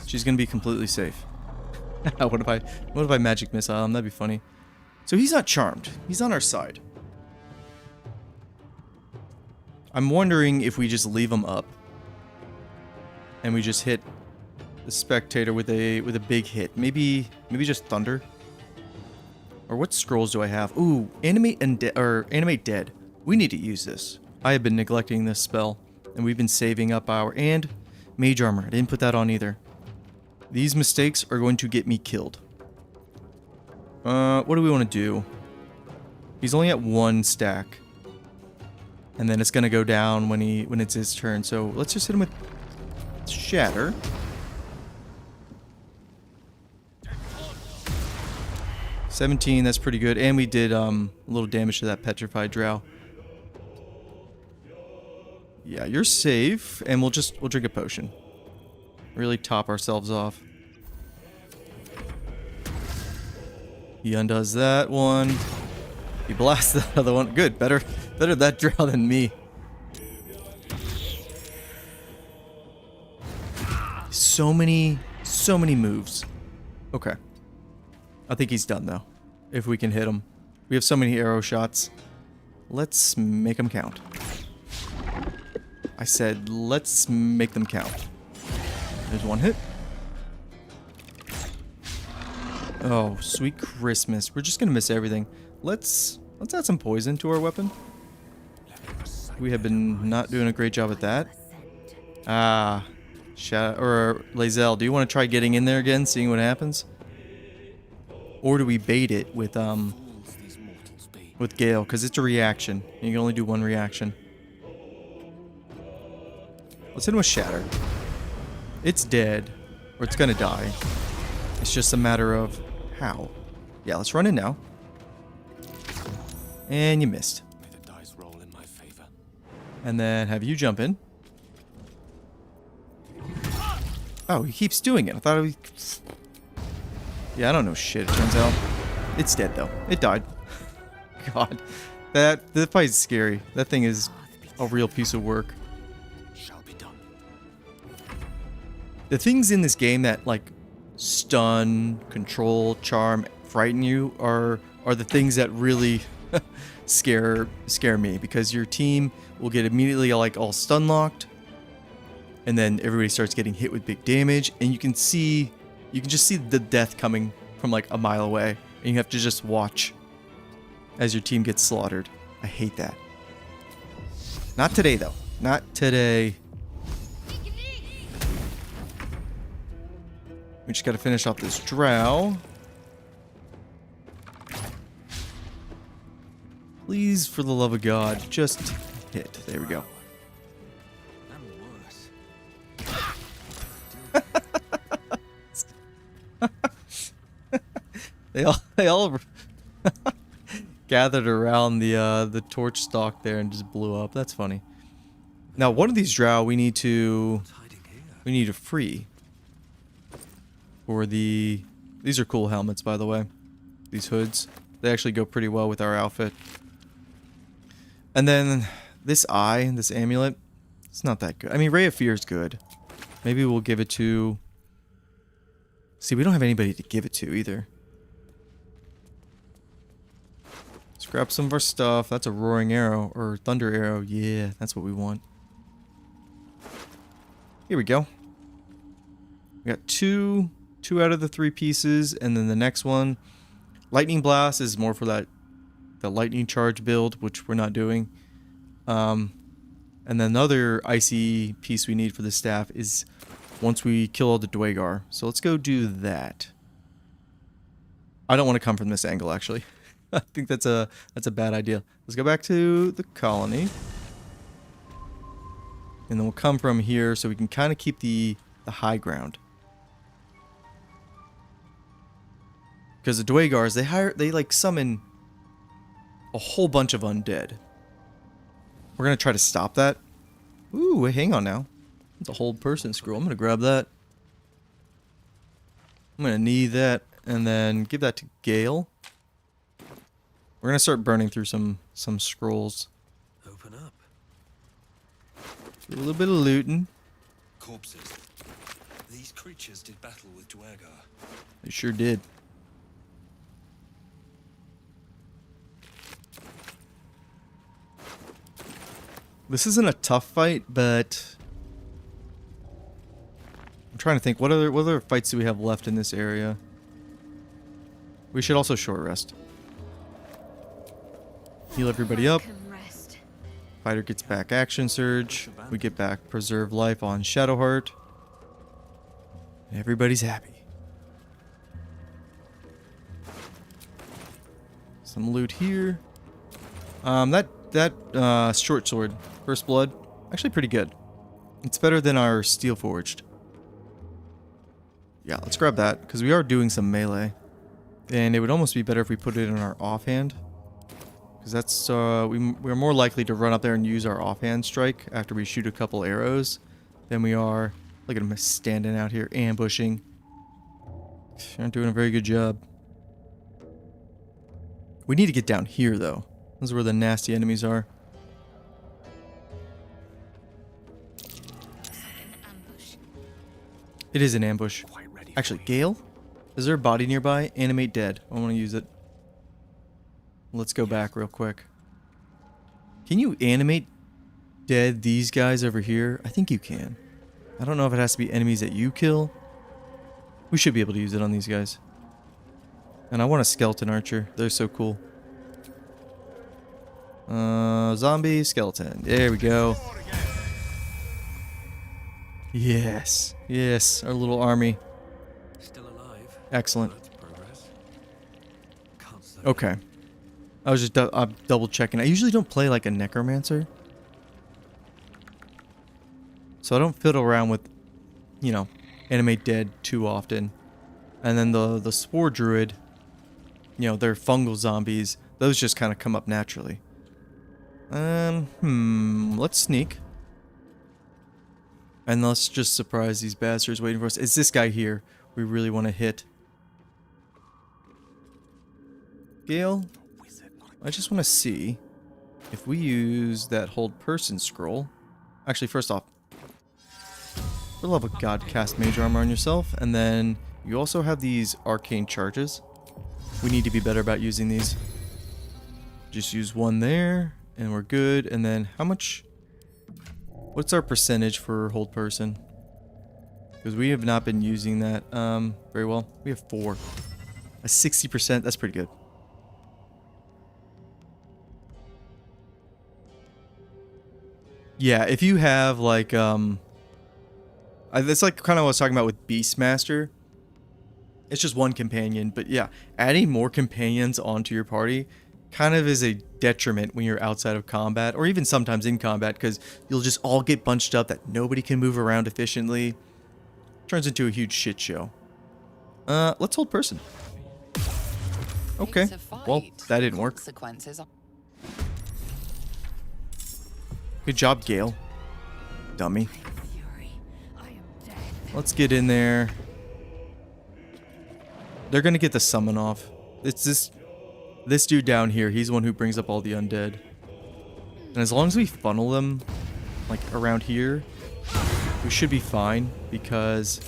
she's gonna be completely safe. What if I magic missile him? That'd be funny. So he's not charmed. He's on our side. I'm wondering if we just leave him up and we just hit the spectator with a big hit. Maybe just thunder. Or what scrolls do I have? Ooh, animate dead. We need to use this. I have been neglecting this spell, and we've been saving up and mage armor. I didn't put that on either. These mistakes are going to get me killed. What do we want to do? He's only at 1 stack. And then it's gonna go down when it's his turn. So let's just hit him with Shatter. $17, that's pretty good. And we did a little damage to that petrified drow. Yeah, you're safe, and we'll drink a potion. Really top ourselves off. He undoes that one. He blasts the other one. Good, better that drow than me. So many moves. Okay. I think he's done though. If we can hit him. We have so many arrow shots. Let's make them count. I said, let's make them count. There's 1 hit. Oh, sweet Christmas. We're just gonna miss everything. Let's add some poison to our weapon. We have been not doing a great job at that. Lizelle, do you want to try getting in there again, seeing what happens? Or do we bait it with Gale, because it's a reaction. You can only do 1 reaction. Let's hit him with Shatter. It's dead, or it's gonna die. It's just a matter of how. Yeah, let's run in now. And you missed. May the dice roll in my favor. And then have you jump in. Oh, he keeps doing it. I thought he... Yeah, I don't know shit, it turns out. It's dead, though. It died. God. That fight is scary. That thing is a real piece of work. Shall be done. The things in this game that, like, stun, control, charm, frighten you are the things that really scare me, because your team will get immediately like all stun locked, and then everybody starts getting hit with big damage, and you can just see the death coming from like a mile away, and you have to just watch as your team gets slaughtered. I hate that. Not today though. Not today. We just gotta finish off this drow. Please, for the love of God, just hit. There we go. They all gathered around the torch stalk there and just blew up. That's funny. Now, one of these drow we need to free. For these are cool helmets, by the way. These hoods, they actually go pretty well with our outfit. And then this amulet, it's not that good. I mean, Ray of Fear is good, Maybe we'll give it to... See, we don't have anybody to give it to either. Let's grab some of our stuff. That's a roaring arrow or thunder arrow. Yeah, that's what we want. Here we go. We got two out of the 3 pieces, and then the next one, lightning blast, is more for the lightning charge build, which we're not doing. And then the other icy piece we need for the staff is once we kill all the Dwagar. So let's go do that. I don't want to come from this angle, actually. I think that's a bad idea. Let's go back to the colony. And then we'll come from here so we can kind of keep the high ground. Because the Dwagars, they like summon a whole bunch of undead. We're going to try to stop that. Ooh, wait, hang on now. It's a hold person scroll. I'm going to grab that. I'm going to need that and then give that to Gale. We're going to start burning through some scrolls. Open up. Do a little bit of looting. Corpses. These creatures did battle with Dwagar. They sure did. This isn't a tough fight, but I'm trying to think what other fights do we have left in this area. We should also short rest. Heal everybody up. Fighter gets back action surge. We get back preserve life on Shadowheart. Everybody's happy. Some loot here. That short sword, First Blood, actually pretty good. It's better than our Steel Forged. Yeah, let's grab that because we are doing some melee, and it would almost be better if we put it in our offhand, because that's we're more likely to run up there and use our offhand strike after we shoot a couple arrows than we are. Look at him standing out here ambushing. Aren't doing a very good job. We need to get down here though. This is where the nasty enemies are. It is an ambush. Actually, Gale? Is there a body nearby? Animate dead. I want to use it. Let's go back real quick. Can you animate dead these guys over here? I think you can. I don't know if it has to be enemies that you kill. We should be able to use it on these guys. And I want a skeleton archer. They're so cool. Zombie, skeleton. There we go. Yes. Yes, our little army. Still alive. Excellent. Progress. Okay. I was just double checking. I usually don't play like a necromancer. So I don't fiddle around with, you know, animate dead too often. And then the spore druid, you know, they're fungal zombies. Those just kind of come up naturally. Let's sneak. And let's just surprise these bastards waiting for us. It's this guy here we really want to hit. Gale, I just want to see if we use that hold person scroll. Actually, first off, for the love of God, cast mage armor on yourself. And then you also have these arcane charges. We need to be better about using these. Just use one there and we're good. And then how much... What's our percentage for hold person? Because we have not been using that very well. We have 4. A 60%, that's pretty good. Yeah, if you have like that's like kind of what I was talking about with Beastmaster. It's just one companion, but yeah, adding more companions onto your party kind of is a detriment when you're outside of combat, or even sometimes in combat, because you'll just all get bunched up that nobody can move around efficiently. Turns into a huge shit show. Let's hold person. Okay, well, that didn't work. Good job, Gale. Dummy. Let's get in there. They're gonna get the summon off. It's this dude down here. He's the one who brings up all the undead. And as long as we funnel them, like, around here, we should be fine because,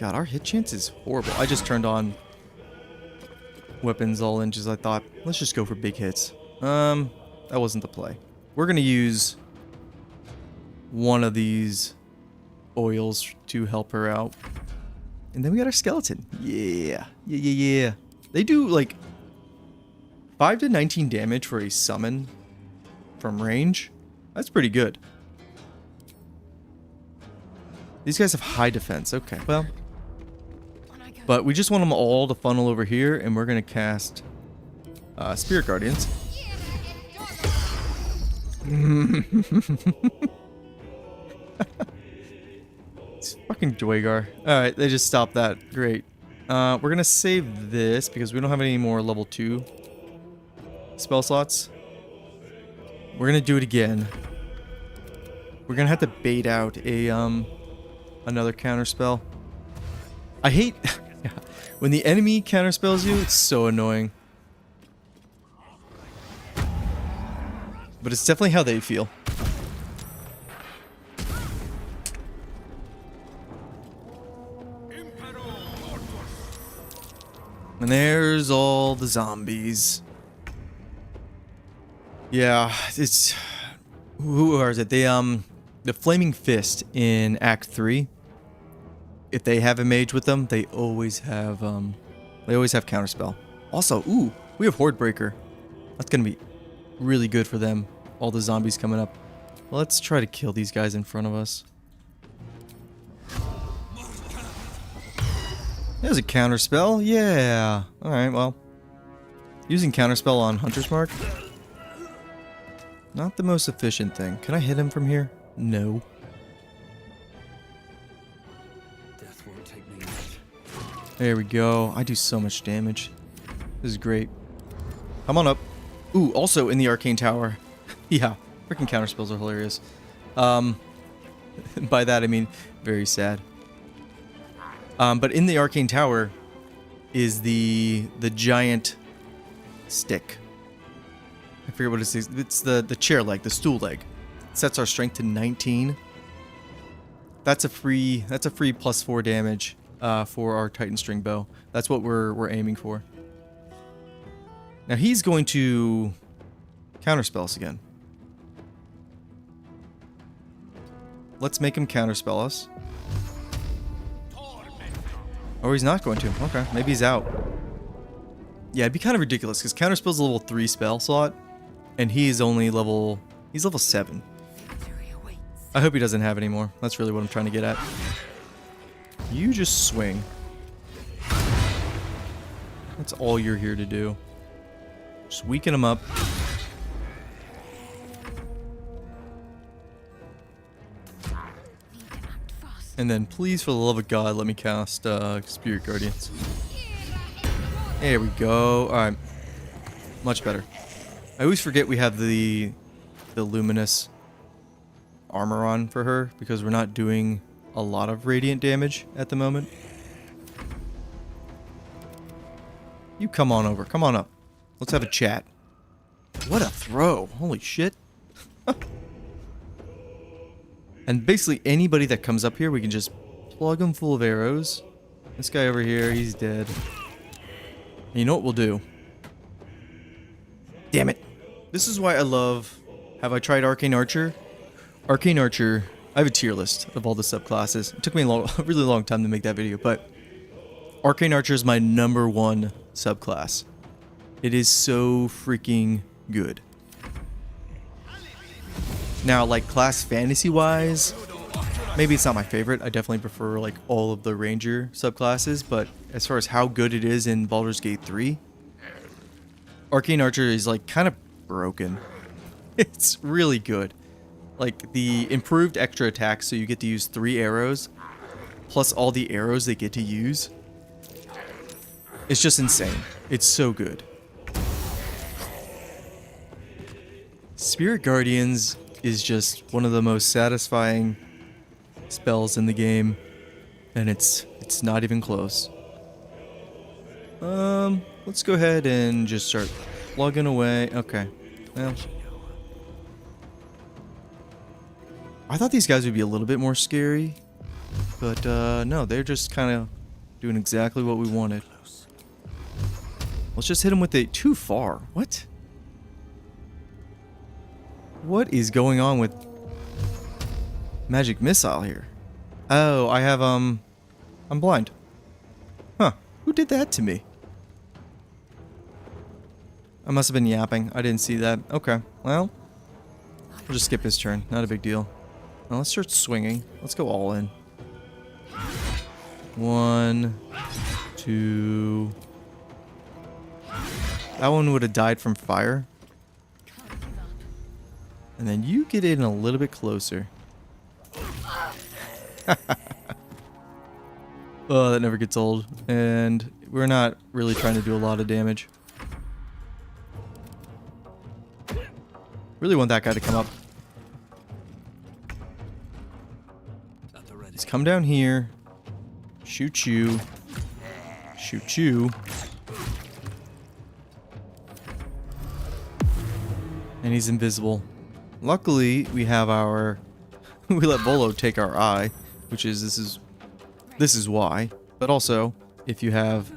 God, our hit chance is horrible. I just turned on weapons all inches. I thought, let's just go for big hits. That wasn't the play. We're gonna use one of these oils to help her out. And then we got our skeleton. Yeah. Yeah. They do like 5 to 19 damage for a summon from range. That's pretty good. These guys have high defense. Okay, well. But we just want them all to funnel over here, and we're going to cast Spirit Guardians. It's fucking Dwagar. Alright, they just stopped that. Great. We're going to save this because we don't have any more level 2 spell slots. We're going to do it again. We're going to have to bait out a another counter spell. I hate when the enemy counterspells you. It's so annoying. But it's definitely how they feel. And there's all the zombies. Yeah, it's... Who are it? They, the Flaming Fist in Act 3. If they have a mage with them, they always have counterspell. Also, ooh, we have Horde Breaker. That's gonna be really good for them. All the zombies coming up. Let's try to kill these guys in front of us. There's a counterspell. Yeah. Alright, well. Using counterspell on Hunter's Mark. Not the most efficient thing. Can I hit him from here? No. Death won't take me out. There we go. I do so much damage. This is great. Come on up. Ooh, also in the Arcane Tower. Yeah, freaking counterspells are hilarious. By that I mean very sad. But in the Arcane Tower is the giant stick. I forget what it is. It's the chair leg, the stool leg. It sets our strength to 19. That's a free +4 damage for our Titan String Bow. That's what we're aiming for. Now he's going to counterspell us again. Let's make him counterspell us. Or he's not going to. Okay, maybe he's out. Yeah, it'd be kind of ridiculous because counterspell's a level 3 spell slot, and he's only level 7. I hope he doesn't have any more. That's really what I'm trying to get at. You just swing. That's all you're here to do. Just weaken him up. And then please, for the love of God, let me cast Spirit Guardians. There we go. Alright. Much better. I always forget we have the luminous armor on for her because we're not doing a lot of radiant damage at the moment. You come on over. Come on up. Let's have a chat. What a throw. Holy shit. And basically anybody that comes up here, we can just plug them full of arrows. This guy over here, he's dead. And you know what we'll do? Damn it. This is why I love... Have I tried Arcane Archer? Arcane Archer, I have a tier list of all the subclasses. It took me a really long time to make that video, but Arcane Archer is my #1 subclass. It is so freaking good. Now, like, class fantasy-wise, maybe it's not my favorite. I definitely prefer, like, all of the Ranger subclasses, but as far as how good it is in Baldur's Gate 3, Arcane Archer is, like, kind of broken. It's really good. Like, the improved extra attack, so you get to use 3 arrows, plus all the arrows they get to use. It's just insane. It's so good. Spirit Guardians is just one of the most satisfying spells in the game, and it's not even close. Let's go ahead and just start plugging away. Okay. Well, I thought these guys would be a little bit more scary, But no, they're just kind of doing exactly what we wanted. Let's just hit him with a too far. What? What is going on with magic missile here? Oh, I have I'm blind. Huh? Who did that to me? I must have been yapping. I didn't see that. Okay. Well, we'll just skip his turn. Not a big deal. Now let's start swinging. Let's go all in. 1, 2. That one would have died from fire. And then you get in a little bit closer. Oh, that never gets old. And we're not really trying to do a lot of damage. Really want that guy to come up. Let's come down here. Shoot you. Shoot you. And he's invisible. Luckily, we have our... we let Volo take our eye, which is... This is why. But also, if you have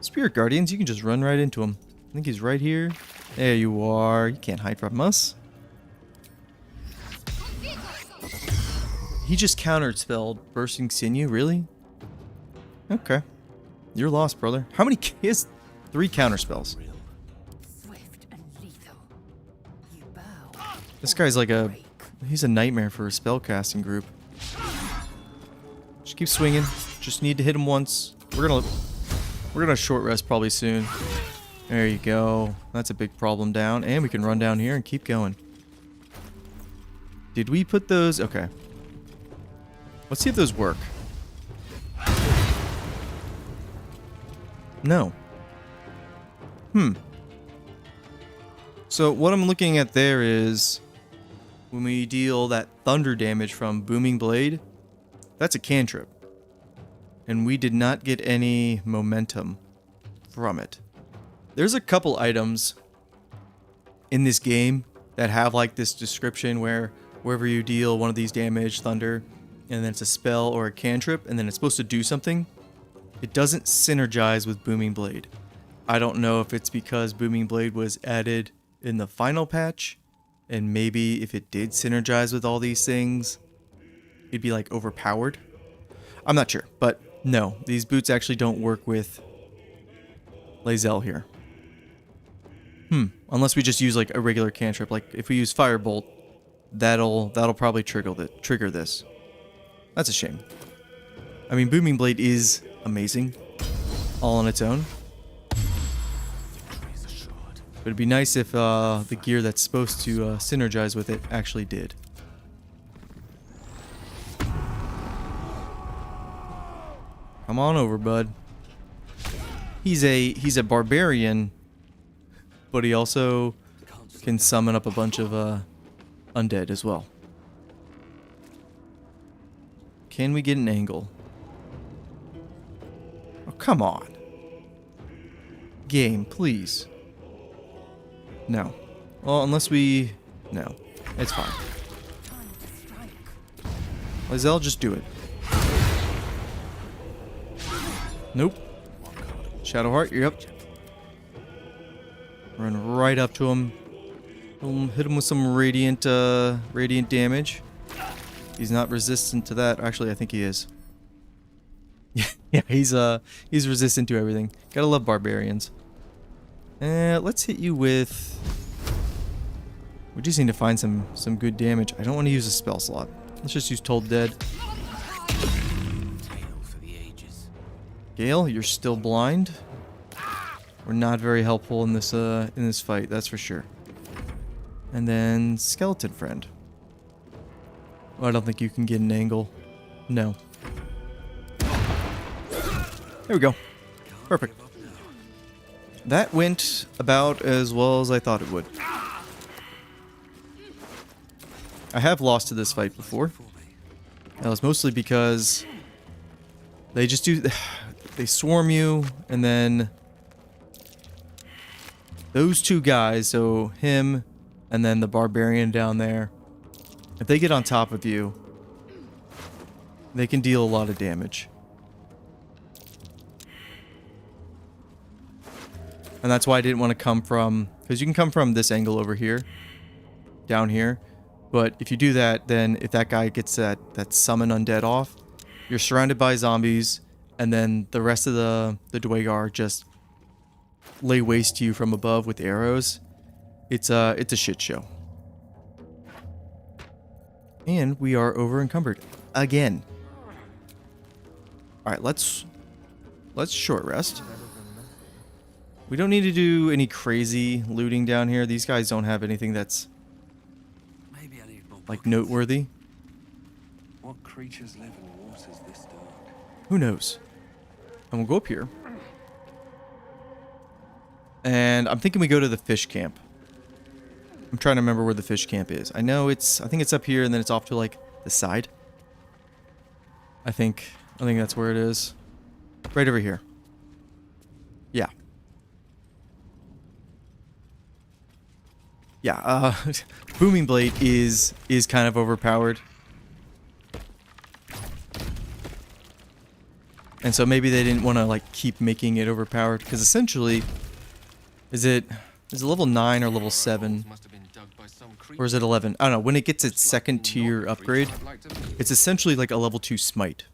Spirit Guardians, you can just run right into him. I think he's right here. There you are. You can't hide from us. He just counterspelled Bursting Sinew, really? Okay. You're lost, brother. How many... He has 3 counterspells. This guy's like a... He's a nightmare for a spellcasting group. Just keep swinging. Just need to hit him once. We're gonna short rest probably soon. There you go. That's a big problem down. And we can run down here and keep going. Did we put those... Okay. Let's see if those work. No. So what I'm looking at there is... When we deal that thunder damage from Booming Blade, that's a cantrip. And we did not get any momentum from it. There's a couple items in this game that have like this description where wherever you deal one of these damage, thunder, and then it's a spell or a cantrip, and then it's supposed to do something. It doesn't synergize with Booming Blade. I don't know if it's because Booming Blade was added in the final patch, and maybe if it did synergize with all these things, it'd be like overpowered. I'm not sure, but no, these boots actually don't work with Lae'zel here. Unless we just use like a regular cantrip, like if we use Firebolt, that'll probably trigger this. That's a shame. I mean, Booming Blade is amazing, all on its own. But it'd be nice if the gear that's supposed to synergize with it actually did. Come on over, bud. He's a barbarian, but he also can summon up a bunch of undead as well. Can we get an angle? Oh, come on. Game, please. No. Well, unless we... No. It's fine. Lae'zel, just do it. Nope. Shadowheart, you're up. Run right up to him. Hit him with some radiant damage. He's not resistant to that. Actually, I think he is. Yeah, he's resistant to everything. Gotta love barbarians. Let's hit you with... We just need to find some good damage. I don't want to use a spell slot. Let's just use Toll Dead. Gale, you're still blind. We're not very helpful in this fight, that's for sure. And then Skeleton Friend. Oh, I don't think you can get an angle. No. There we go. Perfect. That went about as well as I thought it would. I have lost to this fight before. That was mostly because they just do... They swarm you, and then those two guys, so him and then the barbarian down there, if they get on top of you, They can deal a lot of damage. And that's why I didn't want to come from... Because you can come from this angle over here. Down here. But if you do that, then if that guy gets that summon undead off, you're surrounded by zombies, and then the rest of the Dwagar just lay waste to you from above with arrows. It's a shit show. And we are over encumbered again. All right, let's short rest. We don't need to do any crazy looting down here. These guys don't have anything that's Maybe I need more like buckets. noteworthy. What creatures live in waters this dark? Who knows? And we'll go up here. And I'm thinking we go to the fish camp. I'm trying to remember where the fish camp is. I think it's up here and then it's off to like the side. I think that's where it is. Right over here. Yeah. Yeah, Booming Blade is kind of overpowered. And so maybe they didn't want to like keep making it overpowered because essentially is it level 9 or level 7 or is it 11? I don't know. When it gets its second tier upgrade, it's essentially like a level 2 smite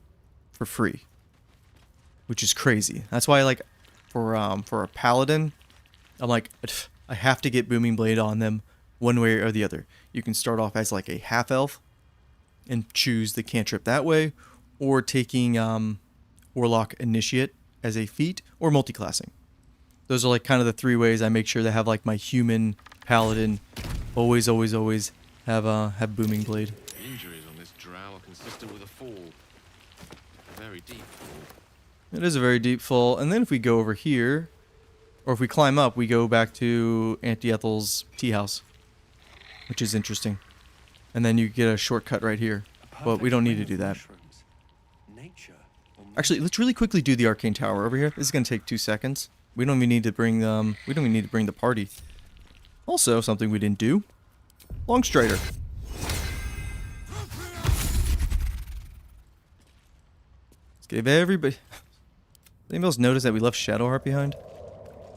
for free, which is crazy. That's why like for a paladin, I'm like I have to get Booming Blade on them one way or the other. You can start off as like a half elf and choose the cantrip that way, or taking Warlock Initiate as a feat, or multiclassing. Those are like kind of the 3 ways I make sure to have like my human paladin always have Booming Blade. Injuries on this drow are consistent with a fall. A very deep fall. It is a very deep fall. And then if we go over here, or if we climb up, we go back to Auntie Ethel's tea house, which is interesting. And then you get a shortcut right here, but we don't need to do that. Actually, let's really quickly do the arcane tower over here. This is gonna take 2 seconds. We don't even need to bring the party. Also, something we didn't do: Longstrider. Let's give everybody. Anybody else notice that we left Shadowheart behind?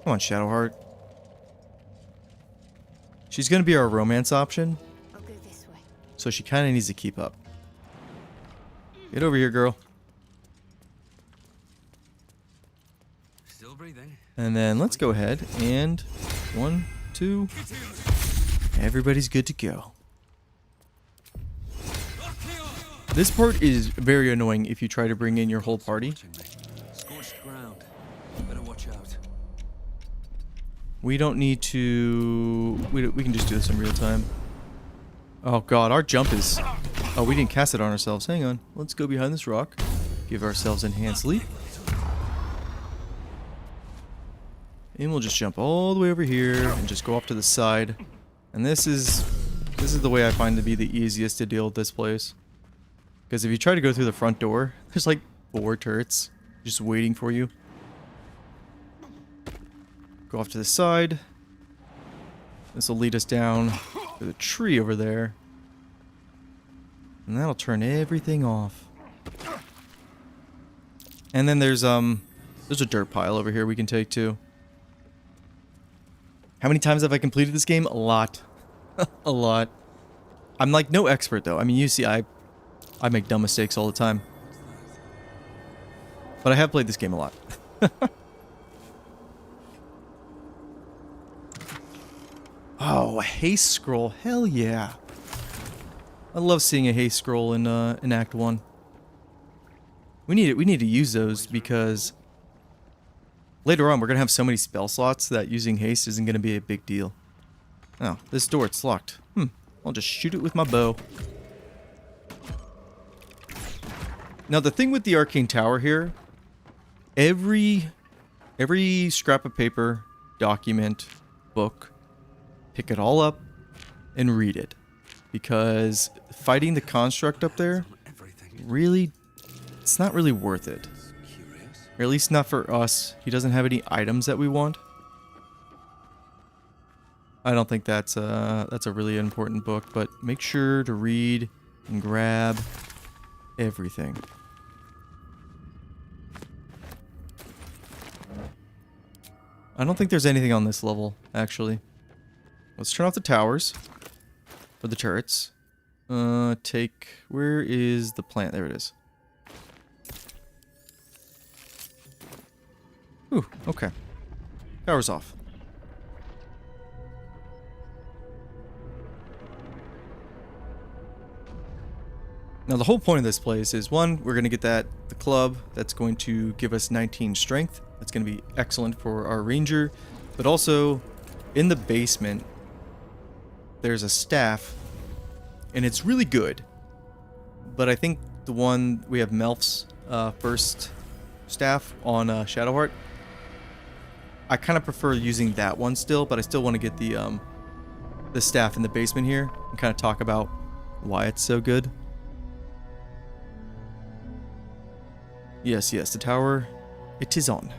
Come on, Shadowheart. She's gonna be our romance option, I'll go this way. so she kind of needs to keep up. Get over here, girl. Still breathing. And then let's go ahead and 1, 2. Everybody's good to go. This part is very annoying if you try to bring in your whole party. Scorched ground. Better watch out. We don't need to... We can just do this in real time. Oh god, our jump is... Oh, we didn't cast it on ourselves. Hang on. Let's go behind this rock. Give ourselves enhanced leap. And we'll just jump all the way over here and just go off to the side. And this is the way I find to be the easiest to deal with this place. Because if you try to go through the front door, there's like 4 turrets just waiting for you. Go off to the side. This will lead us down to the tree over there. And that'll turn everything off. And then there's a dirt pile over here we can take too. How many times have I completed this game? A lot. A lot. I'm like no expert though. I mean, you see, I make dumb mistakes all the time. But I have played this game a lot. Oh, a haste scroll. Hell yeah. I love seeing a haste scroll in Act 1. We need to use those because later on we're going to have so many spell slots that using haste isn't going to be a big deal. Oh, this door, it's locked. I'll just shoot it with my bow. Now the thing with the arcane tower here, every scrap of paper, document, book, pick it all up and read it. Because fighting the construct up there, really, it's not really worth it. Or at least not for us. He doesn't have any items that we want. I don't think that's a really important book, but make sure to read and grab everything. I don't think there's anything on this level, actually. Let's turn off the towers. For the turrets. Where is the plant? There it is. Ooh, okay. Power's off. Now the whole point of this place is, one, we're going to get the club that's going to give us 19 strength. That's going to be excellent for our ranger. But also, in the basement, there's a staff, and it's really good. But I think the one, we have Melf's first staff on Shadowheart. I kind of prefer using that one still, but I still want to get the staff in the basement here and kind of talk about why it's so good. Yes, the tower, it is on.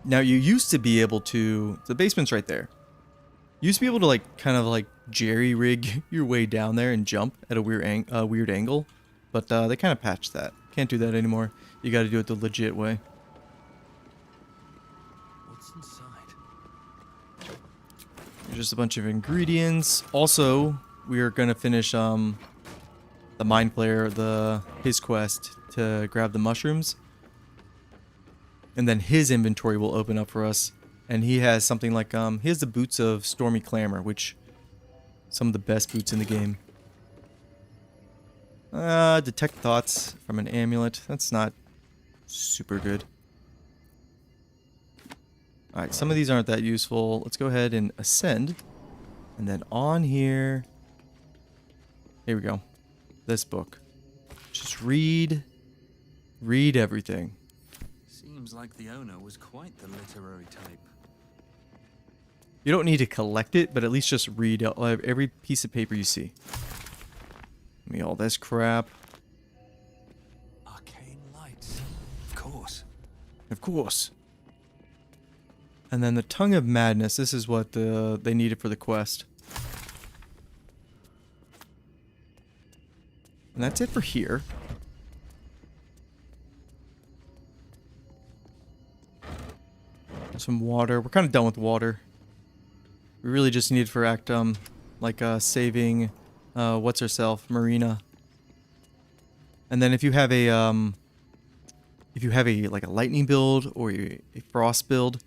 Now you used to be able to, the basement's right there. You used to be able to like kind of like jerry-rig your way down there and jump at a weird angle, but they kind of patched that. Can't do that anymore. You got to do it the legit way. What's inside? There's just a bunch of ingredients. Also, we are gonna finish the mind player his quest to grab the mushrooms, and then his inventory will open up for us. And he has something like he has the boots of Stormy Clamor, which some of the best boots in the game. Detect thoughts from an amulet. That's not super good. Alright, some of these aren't that useful. Let's go ahead and ascend. And then on here... Here we go. This book. Just read everything. Seems like the owner was quite the literary type. You don't need to collect it, but at least just read every piece of paper you see. Give me all this crap. Arcane lights. Of course. Of course. And then the Tongue of Madness. This is what they needed for the quest. And that's it for here. Some water. We're kind of done with water. We really just need for act saving what's herself, Marina. And then if you have a like a lightning build or a frost build,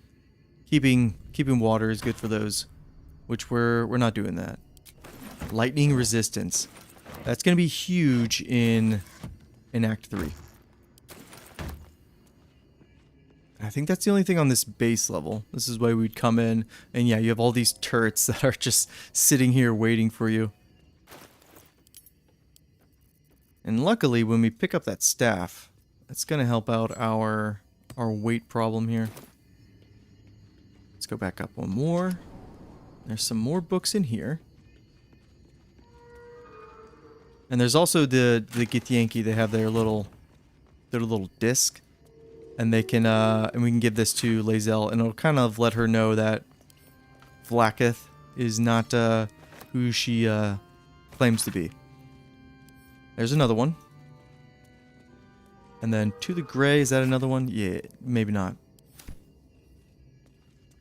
keeping water is good for those, which we're not doing that. Lightning resistance. That's going to be huge in Act 3. I think that's the only thing on this base level. This is why we'd come in, and yeah, you have all these turrets that are just sitting here waiting for you. And luckily, when we pick up that staff, that's going to help out our weight problem here. Let's go back up one more. There's some more books in here. And there's also the Githyanki. They have their little disc. And they can, and we can give this to Lae'zel, and it'll kind of let her know that Vlaakith is not who she claims to be. There's another one. And then To the Grey, is that another one? Yeah, maybe not.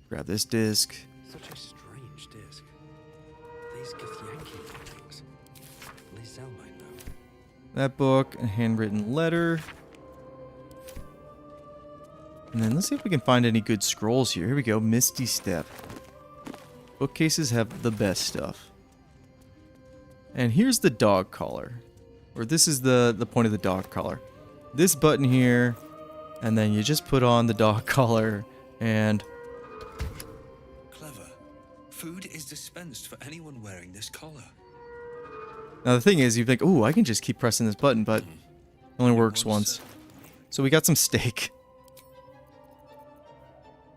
Grab this disc. Such a strange disc. These Githyanki things. Lae'zel might know. That book, a handwritten letter. And then let's see if we can find any good scrolls here. Here we go, Misty Step. Bookcases have the best stuff. And here's the dog collar. Or this is the point of the dog collar. This button here, and then you just put on the dog collar, and... Clever. Food is dispensed for anyone wearing this collar. Now the thing is, you think, ooh, I can just keep pressing this button, but it only works once. So we got some steak.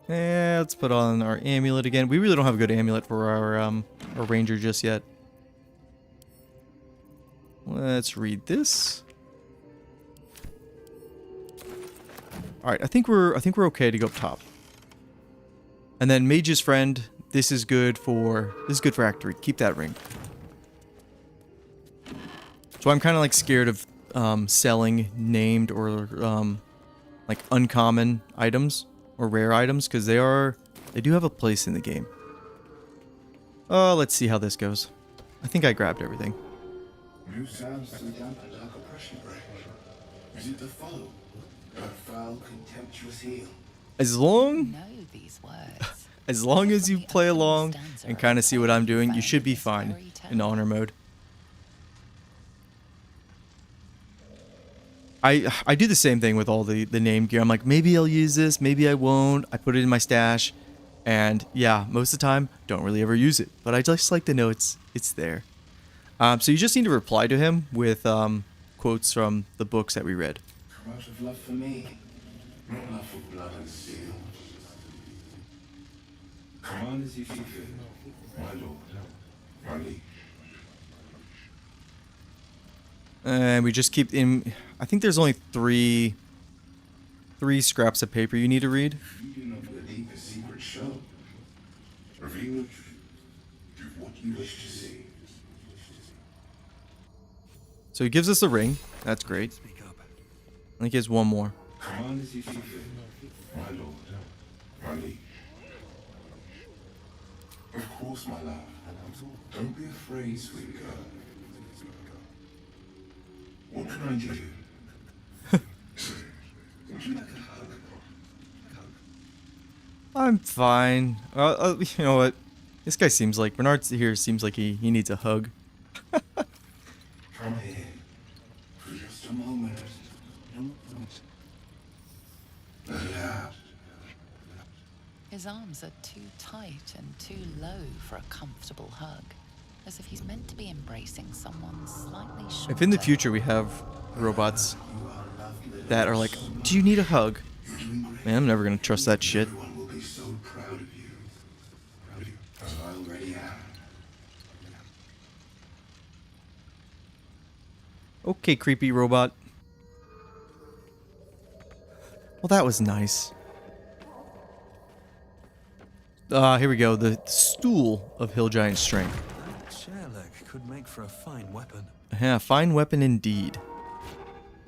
Yeah, let's put on our amulet again. We really don't have a good amulet for our ranger just yet. Let's read this. All right, I think we're okay to go up top. And then Mage's Friend. This is good for Act 3. Keep that ring. So I'm kind of like scared of selling named or like uncommon items or rare items because they do have a place in the game. Oh, let's see how this goes. I think I grabbed everything. New sounds to the damper dark oppression break. Is it the foe? That foul, contemptuous heel? As long Know these words. as long as you play along and kind of see what I'm doing, you should be fine in honor mode. I do the same thing with all the name gear. I'm like, maybe I'll use this, maybe I won't. I put it in my stash, and yeah, most of the time, don't really ever use it. But I just like to know it's there. So you just need to reply to him with quotes from the books that we read. Come out of love for me, not love for blood and steel. Command as you see fit, my lord, my liege. And we just keep in. I think there's only three scraps of paper you need to read. You do not believe a secret show. Reveal the truth. Do what you wish to see. So he gives us a ring. That's great. Speak up. I think he has one more. Command as you see fit, my lord, my liege. Of course, my love. Don't be afraid, sweet girl. What can I do? Would you like a hug? I'm fine. You know what? This guy seems like Bernard here seems like he needs a hug. Come here. For just a moment. Yeah. His arms are too tight and too low for a comfortable hug, as if he's meant to be embracing someone slightly shorter. If in the future we have robots that are like, do you need a hug? Man, I'm never gonna trust that shit. Everyone will be so proud of you. As I already am. Okay, creepy robot. Well, that was nice. Here we go. The stool of Hill Giant Strength. That chair leg could make for a fine weapon. Yeah, fine weapon indeed.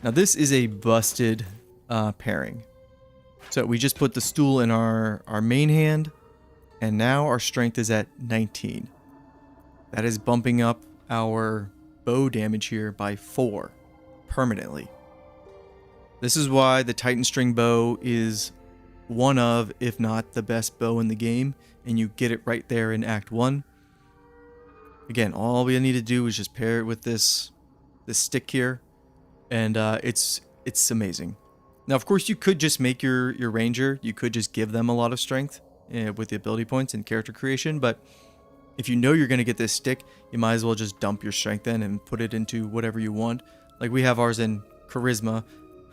Now this is a busted pairing. So we just put the stool in our main hand, and now our strength is at 19. That is bumping up our bow damage here by 4 permanently. This is why the Titan String bow is one of, if not the best bow in the game, and you get it right there in Act 1. Again, all we need to do is just pair it with this stick here, and it's amazing. Now, of course, you could just make your ranger. You could just give them a lot of strength with the ability points and character creation, but if you know you're going to get this stick, you might as well just dump your strength in and put it into whatever you want. Like we have ours in charisma.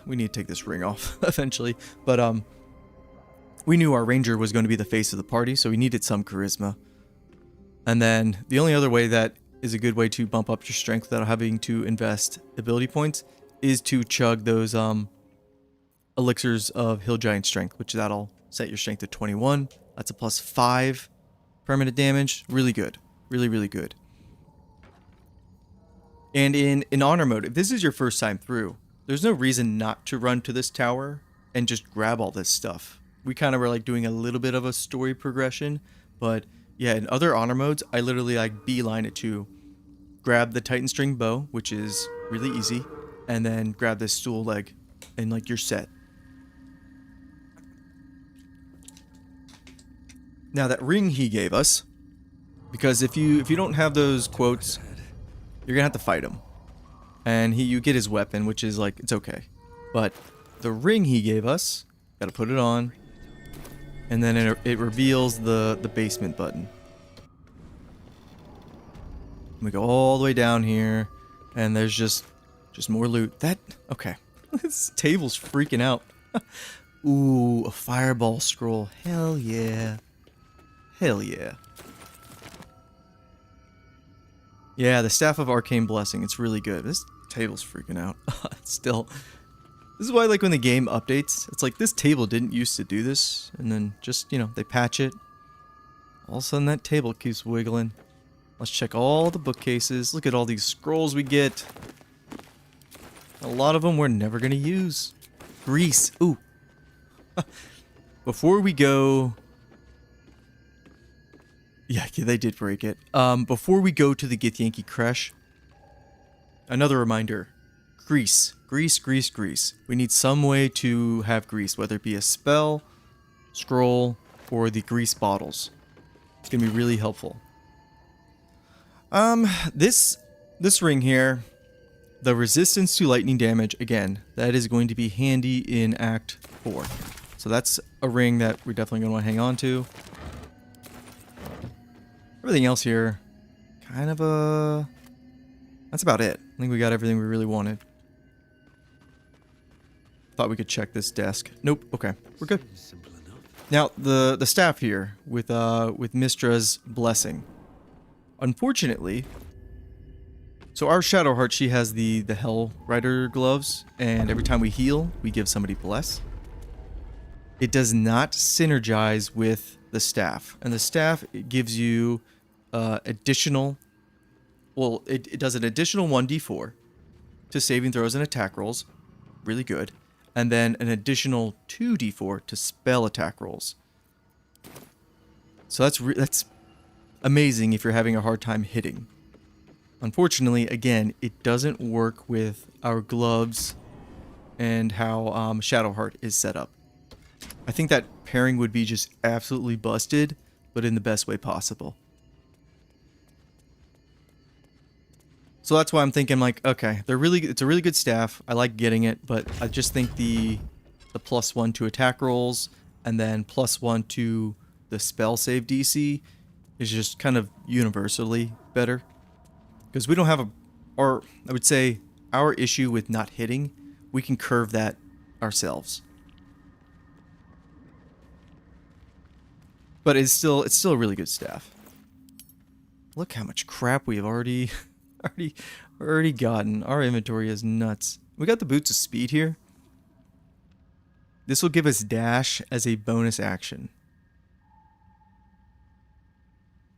We need to take this ring off eventually, but we knew our ranger was going to be the face of the party, so we needed some charisma. And then the only other way that is a good way to bump up your strength without having to invest ability points is to chug those elixirs of Hill Giant Strength, which that'll set your strength to 21. That's a plus 5 permanent damage. Really good. Really, really good. And in honor mode, if this is your first time through, there's no reason not to run to this tower and just grab all this stuff. We kind of were like doing a little bit of a story progression, but yeah, in other honor modes, I literally like beeline it to grab the Titan String bow, which is really easy, and then grab this stool leg, and like you're set. Now that ring he gave us, because if you don't have those quotes, you're gonna have to fight him, and you get his weapon, which is like it's okay, but the ring he gave us, gotta put it on. And then it reveals the basement button. We go all the way down here, and there's just more loot. Okay. This table's freaking out. Ooh, a fireball scroll. Hell yeah. Hell yeah. Yeah, the Staff of Arcane Blessing. It's really good. This table's freaking out. Still. This is why, like, when the game updates, it's like, this table didn't used to do this, and then just, they patch it. All of a sudden, that table keeps wiggling. Let's check all the bookcases. Look at all these scrolls we get. A lot of them we're never going to use. Grease. Ooh. Before we go... Yeah, they did break it. Before we go to the Githyanki Creche, another reminder. Grease. Grease, grease, grease. We need some way to have grease, whether it be a spell, scroll, or the grease bottles. It's going to be really helpful. This ring here, the resistance to lightning damage, again, that is going to be handy in Act 4. So that's a ring that we're definitely going to want to hang on to. Everything else here, kind of a... That's about it. I think we got everything we really wanted. Thought we could check this desk. Nope. Okay, we're good. Now, the staff here with Mistra's blessing. Unfortunately, so our Shadowheart, she has the Hell Rider gloves, and every time we heal, we give somebody bless. It does not synergize with the staff, and the staff gives you additional. Well, it does an additional 1d4 to saving throws and attack rolls, really good, and then an additional 2d4 to spell attack rolls. So that's amazing if you're having a hard time hitting. Unfortunately, again, it doesn't work with our gloves and how Shadowheart is set up. I think that pairing would be just absolutely busted, but in the best way possible. So that's why I'm thinking, like, okay, it's a really good staff. I like getting it, but I just think the +1 to attack rolls and then +1 to the spell save DC is just kind of universally better. Because we don't have I would say our issue with not hitting, we can curve that ourselves. But it's still a really good staff. Look how much crap we have already gotten. Our inventory is nuts. We got the Boots of Speed here. This will give us dash as a bonus action.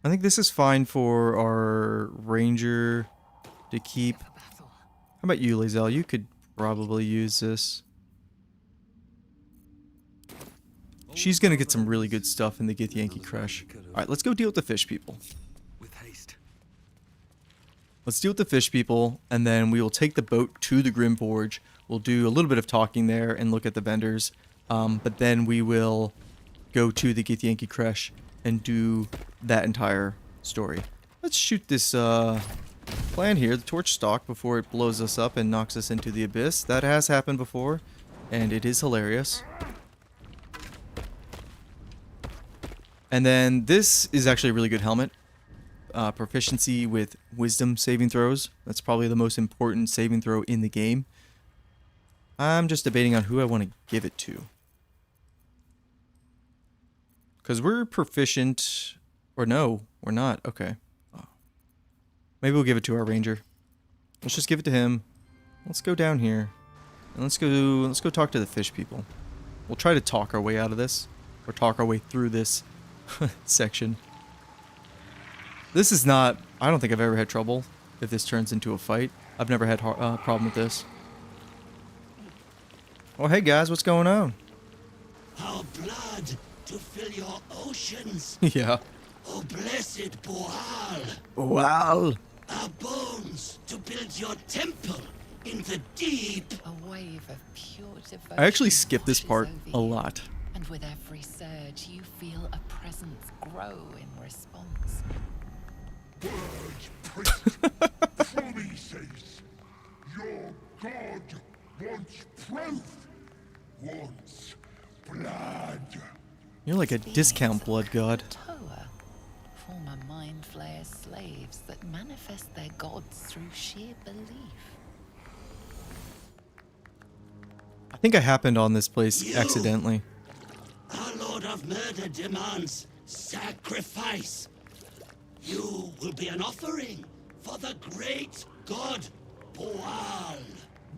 I think this is fine for our ranger to keep. How about you, Lae'zel? You could probably use this. She's gonna get some really good stuff in the Githyanki Creche. Alright, let's go deal with the fish people. With haste. Let's deal with the fish people, and then we will take the boat to the Grymforge. We'll do a little bit of talking there and look at the vendors. But then we will go to the Githyanki Creche and do that entire story. Let's shoot this plan here, the torch stalk, before it blows us up and knocks us into the abyss. That has happened before, and it is hilarious. And then this is actually a really good helmet. Proficiency with wisdom saving throws. That's probably the most important saving throw in the game. I'm just debating on who I want to give it to. Because we're proficient, or no, we're not. Okay. Oh. Maybe we'll give it to our ranger. Let's just give it to him. Let's go down here. And let's go talk to the fish people. We'll try to talk our way out of this. Or talk our way through this section. This is not... I don't think I've ever had trouble if this turns into a fight. I've never had a problem with this. Oh, hey guys, what's going on? Our blood to fill your oceans. Yeah. Oh, blessed Boal. Wow. Our bones to build your temple in the deep. A wave of pure devotion. I actually skip this part washes a over you, lot. And with every surge, you feel a presence grow in response. Words, priest. Truly says, your god wants proof. Wants blood. You're like a discount blood god. Toa, former mind flayer slaves that manifest their gods through sheer belief. I think I happened on this place accidentally. Our Lord of Murder demands sacrifice. You will be an offering for the great god Boal.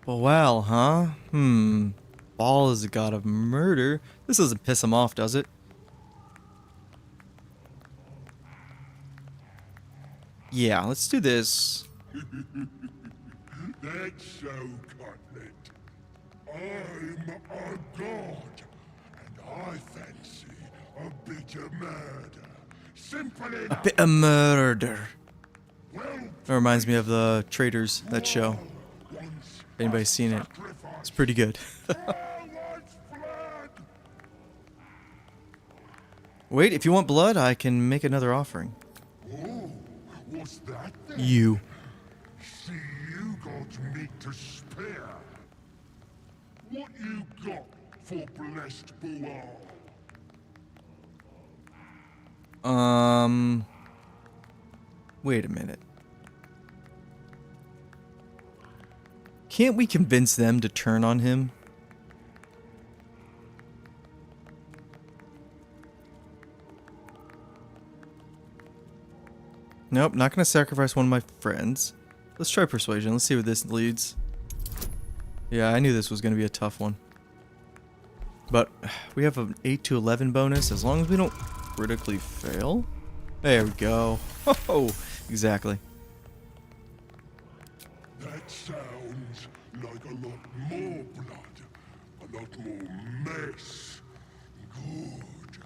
Boal, huh? Baal is the god of murder. This doesn't piss him off, does it? Yeah, let's do this. That's so, Cutlet. I'm a god, and I fancy a bit of murder. Simple A enough. bit of murder. Well, That reminds me of the Traitors, that show. If anybody's seen it, it's pretty good. Wait, if you want blood, I can make another offering. Oh, what's that then? You. See, you got meat to spare. What you got for blessed Boar? Wait a minute. Can't we convince them to turn on him? Nope, not gonna sacrifice one of my friends. Let's try persuasion. Let's see where this leads. Yeah, I knew this was gonna be a tough one. But we have an 8 to 11 bonus as long as we don't critically fail. There we go. Oh, exactly. That sounds like a lot more blood, a lot more mess. Good.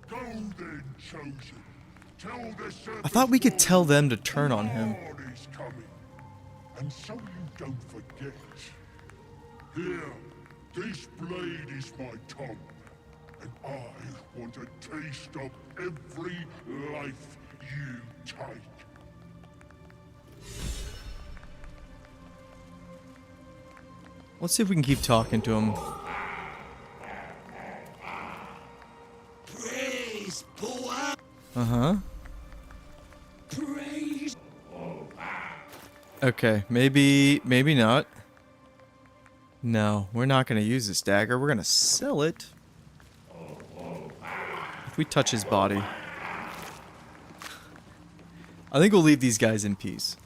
Go then, Chosen. Tell the serpent I thought we could tell them to turn on him. Lord is coming. And so you don't forget. Here, this blade is my tongue, and I want a taste of every life you take. Let's see if we can keep talking to him. Praise Boar! Uh-huh. Praise! Okay, maybe not. No, we're not going to use this dagger. We're going to sell it. If we touch his body. I think we'll leave these guys in peace.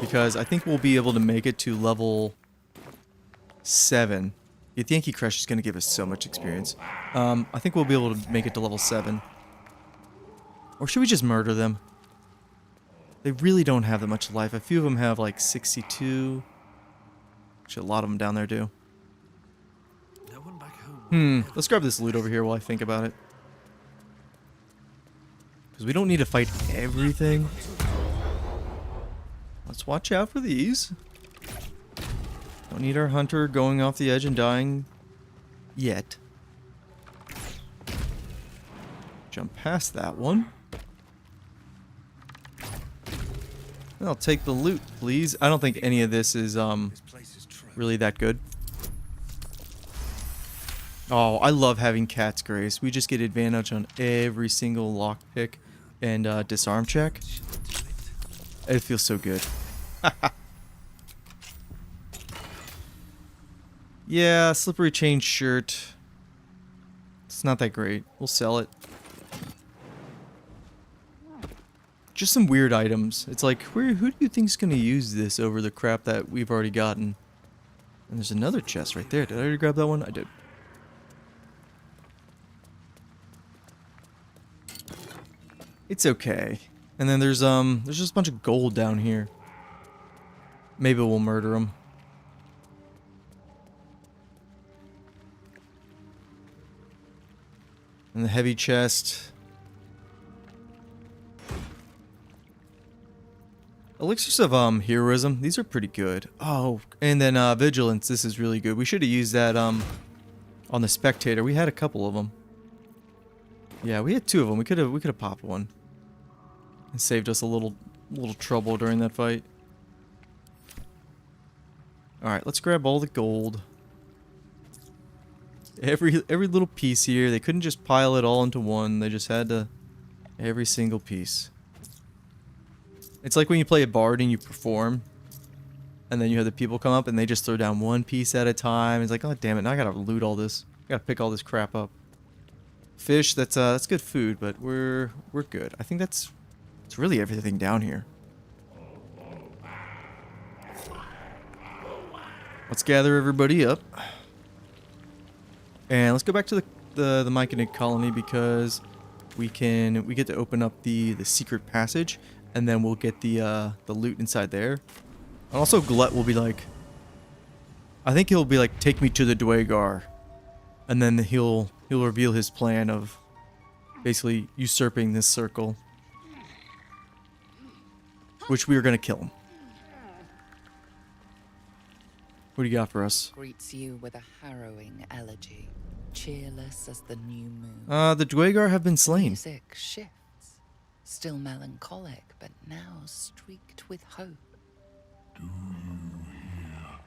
Because I think we'll be able to make it to level 7. The Yankee Crush is going to give us so much experience. I think we'll be able to make it to level 7. Or should we just murder them? They really don't have that much life. A few of them have like 62. Actually, a lot of them down there do. No one back home. Let's grab this loot over here while I think about it. Because we don't need to fight everything. Let's watch out for these. Don't need our hunter going off the edge and dying yet. Jump past that one. And I'll take the loot, please. I don't think any of this is really that good. Oh, I love having Cat's Grace. We just get advantage on every single lockpick and disarm check. It feels so good. Yeah, slippery chain shirt. It's not that great. We'll sell it. Just some weird items. It's like, who do you think's gonna use this over the crap that we've already gotten? And there's another chest right there. Did I already grab that one? I did. It's okay. And then there's just a bunch of gold down here. Maybe we'll murder them. And the heavy chest. Elixirs of heroism. These are pretty good. Oh, and then vigilance. This is really good. We should have used that on the spectator. We had a couple of them. Yeah, we had 2 of them. We could have popped one. It saved us a little trouble during that fight. Alright, let's grab all the gold. Every little piece here. They couldn't just pile it all into one. They just had to... Every single piece. It's like when you play a bard and you perform. And then you have the people come up and they just throw down one piece at a time. It's like, oh damn it, now I gotta loot all this. I gotta pick all this crap up. Fish, that's good food, but we're good. I think it's really everything down here. Let's gather everybody up. And let's go back to the Myconid colony because we get to open up the secret passage. and then we'll get the loot inside there. And also Glut will be like, I think he'll be like, take me to the Dwagar, and then he'll reveal his plan of basically usurping this circle, which we are gonna kill him. What do you got for us? Greets you with a harrowing elegy, cheerless as the new moon. The Dwagar have been slain. Music shifts, still melancholic, but now streaked with hope. Do you hear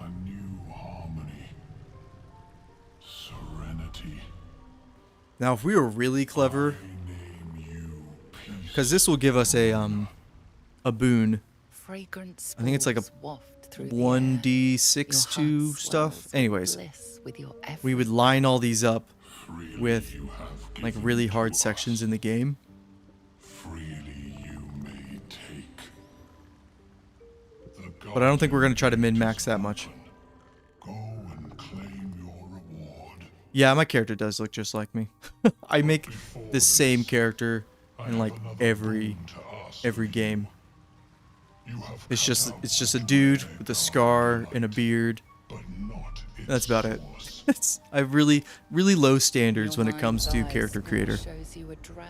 a new harmony? Serenity. Now, if we were really clever, because this will give us a boon. Fragrant I think it's like a waft through 1d6 to stuff. Anyways, we would line all these up with like really hard sections in the game. Freely you may take. But I don't think we're going to try to min-max that much. Go and claim your reward. Yeah, my character does look just like me. I make the same character in like every game. It's just a dude with a scar and a beard. That's about it. I have really low standards when it comes to character creator. Shows you a drow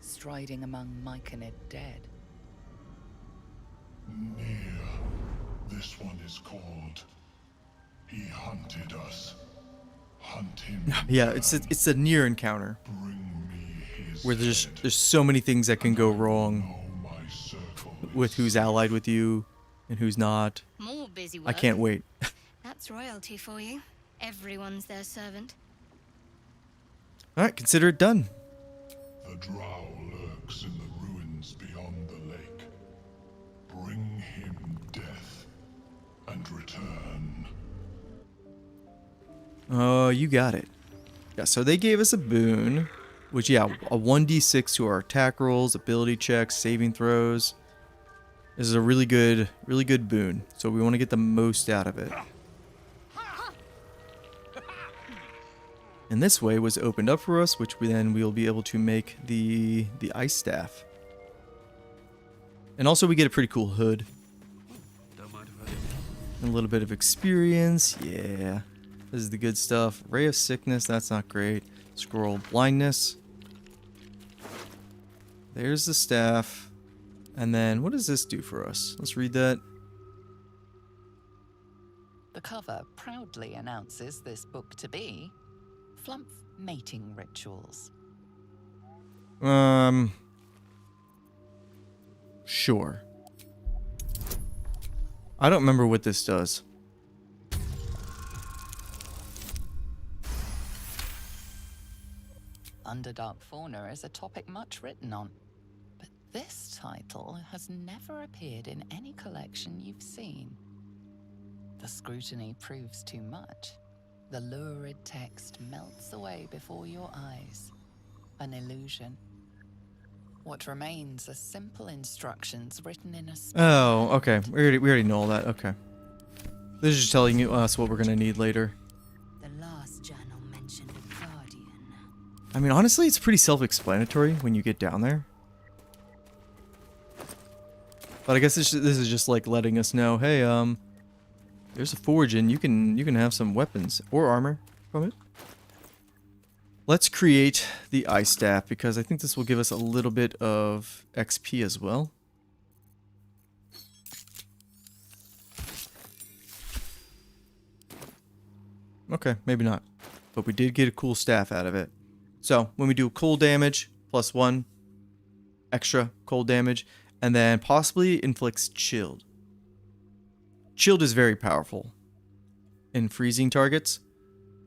striding among Myconid dead. Near. This one is called. He hunted us. Hunt him. Yeah, it's a near encounter where there's so many things that can go wrong with who's allied with you and who's not. More busy work. I can't wait. That's royalty for you. Everyone's their servant. All right, consider it done. The drow lurks in the ruins beyond the lake. Bring him death and return. Oh, you got it. Yeah, so they gave us a boon, which, yeah, a 1d6 to our attack rolls, ability checks, saving throws. This is a really good boon. So we want to get the most out of it. And this way was opened up for us, which we'll be able to make the ice staff. And also we get a pretty cool hood. And a little bit of experience. Yeah. This is the good stuff. Ray of Sickness, that's not great. Scroll of Blindness. There's the staff. And then what does this do for us? Let's read that. The cover proudly announces this book to be Flumph Mating Rituals. Sure. I don't remember what this does. Underdark fauna is a topic much written on, but this title has never appeared in any collection you've seen. The scrutiny proves too much. The lurid text melts away before your eyes. An illusion. What remains are simple instructions written in a Oh, okay. We already know all that. Okay. This is just telling us what we're gonna need later. The last journal mentioned a guardian. I mean, honestly, it's pretty self-explanatory when you get down there. But I guess this is just like letting us know, hey, there's a forge and you can have some weapons or armor from it. Let's create the ice staff because I think this will give us a little bit of XP as well. Okay, maybe not. But we did get a cool staff out of it. So when we do cold damage, +1 extra cold damage, and then possibly inflicts chilled. Chilled is very powerful in freezing targets.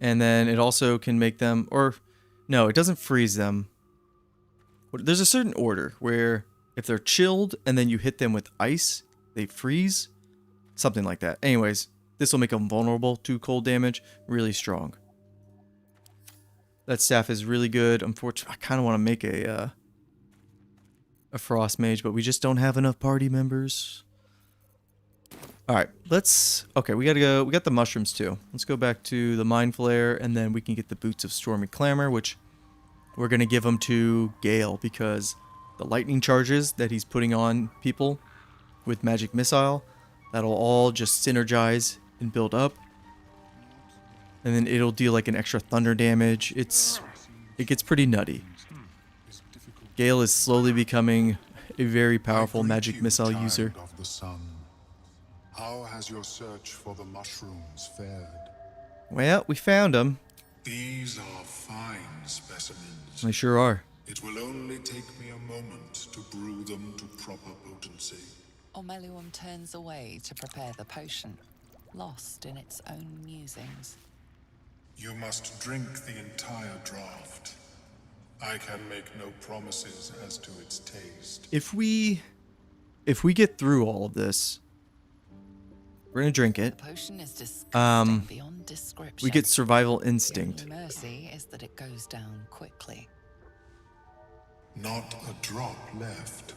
And then it also can make them, or no, it doesn't freeze them. There's a certain order where if they're chilled and then you hit them with ice, they freeze. Something like that. Anyways, this will make them vulnerable to cold damage. Really strong. That staff is really good. Unfortunately, I kind of want to make a frost mage, but we just don't have enough party members. All right, okay, we gotta go. We got the mushrooms too. Let's go back to the Mind Flare, and then we can get the Boots of Stormy Clamor, which we're gonna give them to Gale because the lightning charges that he's putting on people with magic missile. That'll all just synergize and build up. And then it'll deal like an extra thunder damage. It gets pretty nutty. Gale is slowly becoming a very powerful magic missile user. Of the sun. How has your search for the mushrooms fared? Well, we found them. These are fine specimens. They sure are. It will only take me a moment to brew them to proper potency. Omeluum turns away to prepare the potion, lost in its own musings. You must drink the entire draught. I can make no promises as to its taste. If we get through all of this, we're gonna drink it. The potion is disgusting beyond description. We get survival The instinct. only mercy is that it goes down quickly. Not a drop left.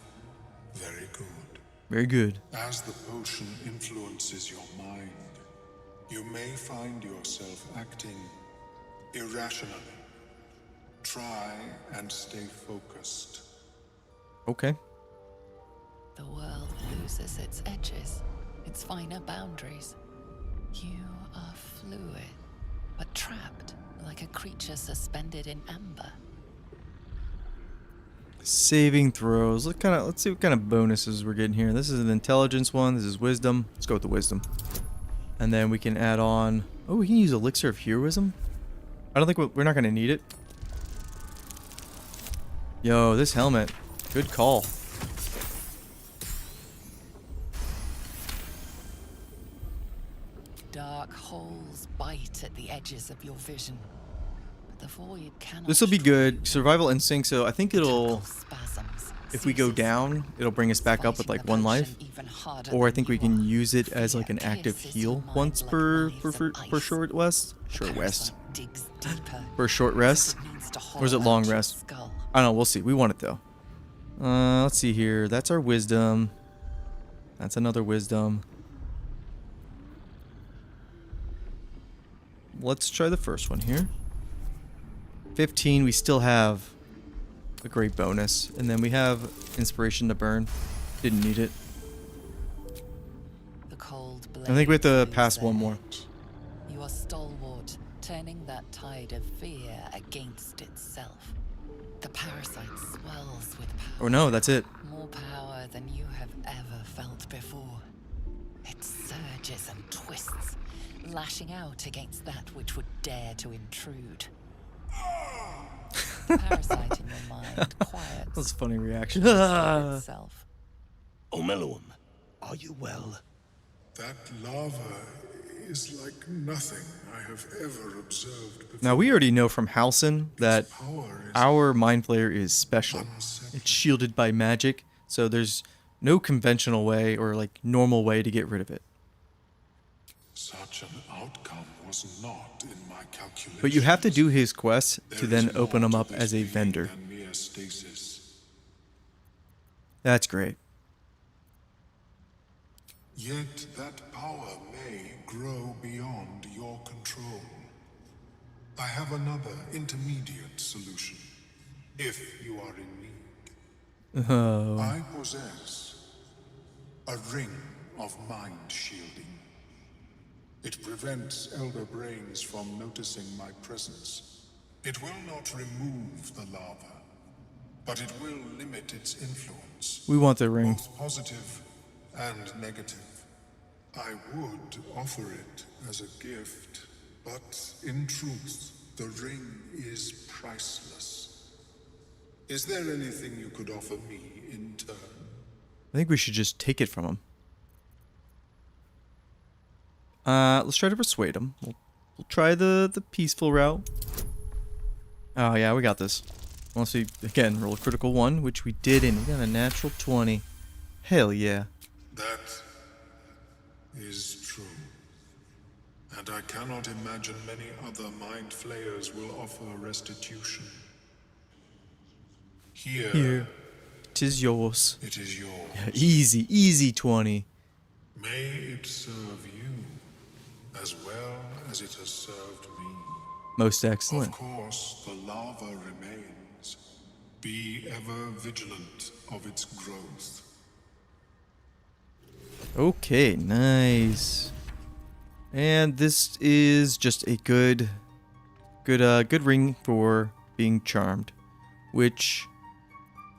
Very good. Very good. As the potion influences your mind, you may find yourself acting irrationally. Try and stay focused. Okay. The world loses its edges, its finer boundaries. You are fluid, but trapped like a creature suspended in amber. Saving throws. Let's see what kind of bonuses we're getting here. This is an intelligence one. This is wisdom. Let's go with the wisdom. And then we can add on. Oh, we can use elixir of heroism. I don't think we're not gonna need it. Yo, this helmet. Good call. Dark holes bite at the edges of your vision. But the void cannot. This will be good. Survival instinct. So I think it'll. Spasms, If we go down, it'll bring us back up with like one life. Or I think we can use it as like an active heal once per short rest. Short rest. For a short rest. Or is it long rest? I don't know. We'll see. We want it though. Let's see here. That's our wisdom. That's another wisdom. Let's try the first one here. 15. We still have a great bonus. And then we have inspiration to burn. Didn't need it. The cold I think we have to pass one more. You are stalwart, turning that tide of fear against itself. The parasite swells with power. Oh no, that's it. More power than you have ever felt before. It surges and twists, lashing out against that which would dare to intrude. The parasite in your mind quiets. That's a funny reaction. itself. Omeluum, are you well? That lava is like nothing I have ever observed before. Now we already know from Halcyon that our Mind Flayer is special. It's shielded by magic, so there's no conventional way or like normal way to get rid of it. Such an outcome was not in my calculations. But you have to do his quest to then open them up as a vendor. That's great. Yet that power may grow beyond your control. I have another intermediate solution, if you are in need. Oh. I possess a ring of mind shielding. It prevents elder brains from noticing my presence. It will not remove the lava, but it will limit its influence. We want the ring. Both positive and negative. I would offer it as a gift, but in truth, the ring is priceless. Is there anything you could offer me in turn? I think we should just take it from him. Let's try to persuade him. We'll try the peaceful route. Oh yeah, we got this. Unless we, again, roll a critical 1, which we did, and we got a natural 20. Hell yeah. That is true. And I cannot imagine many other mind flayers will offer restitution. Here. 'Tis yours. It is yours. Yeah, easy 20. May it serve you as well as it has served me. Most excellent. Of course, the lava remains. Be ever vigilant of its growth. Okay, nice. And this is just a good ring for being charmed, which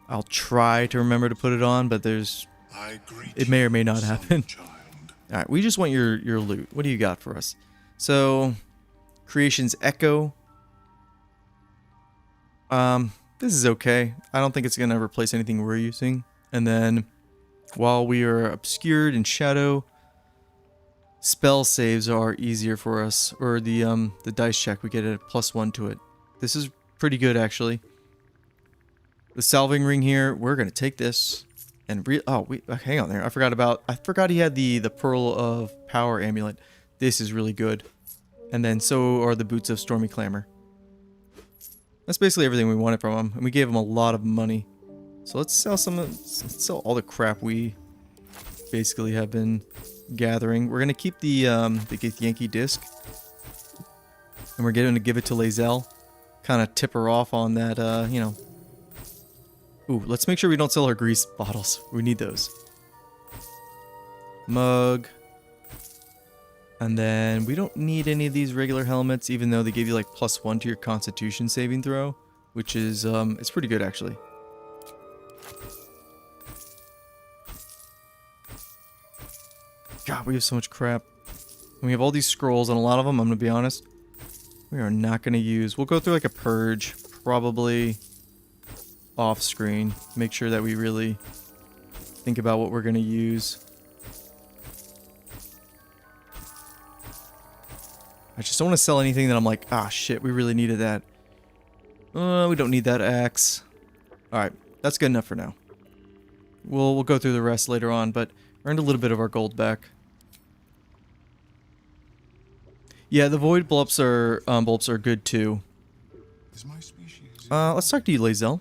I'll try to remember to put it on, but it may or may not happen. All right, we just want your loot. What do you got for us? So, Creation's Echo. This is okay. I don't think it's gonna replace anything we're using. And then, while we are obscured in shadow, spell saves are easier for us, or the dice check, we get a +1 to it. This is pretty good, actually. The salving ring here, we're gonna take this and hang on there. I forgot he had the Pearl of Power amulet. This is really good. And then so are the boots of Stormy Clamor. That's basically everything we wanted from him, and we gave him a lot of money. So let's sell all the crap we basically have been gathering. We're gonna keep the Githyanki disc, and we're going to give it to Lae'zel. Kind of tip her off on that, you know. Ooh, let's make sure we don't sell her grease bottles. We need those. Mug. And then we don't need any of these regular helmets, even though they give you like +1 to your Constitution saving throw, which is it's pretty good actually. God, we have so much crap. And we have all these scrolls, and a lot of them, I'm gonna be honest, we are not gonna use. We'll go through like a purge, probably off screen. Make sure that we really think about what we're gonna use. I just don't want to sell anything that I'm like, ah, shit, we really needed that. We don't need that axe. Alright, that's good enough for now. We'll go through the rest later on, but earned a little bit of our gold back. Yeah, the void bulbs are good too. Let's talk to you, Lae'zel.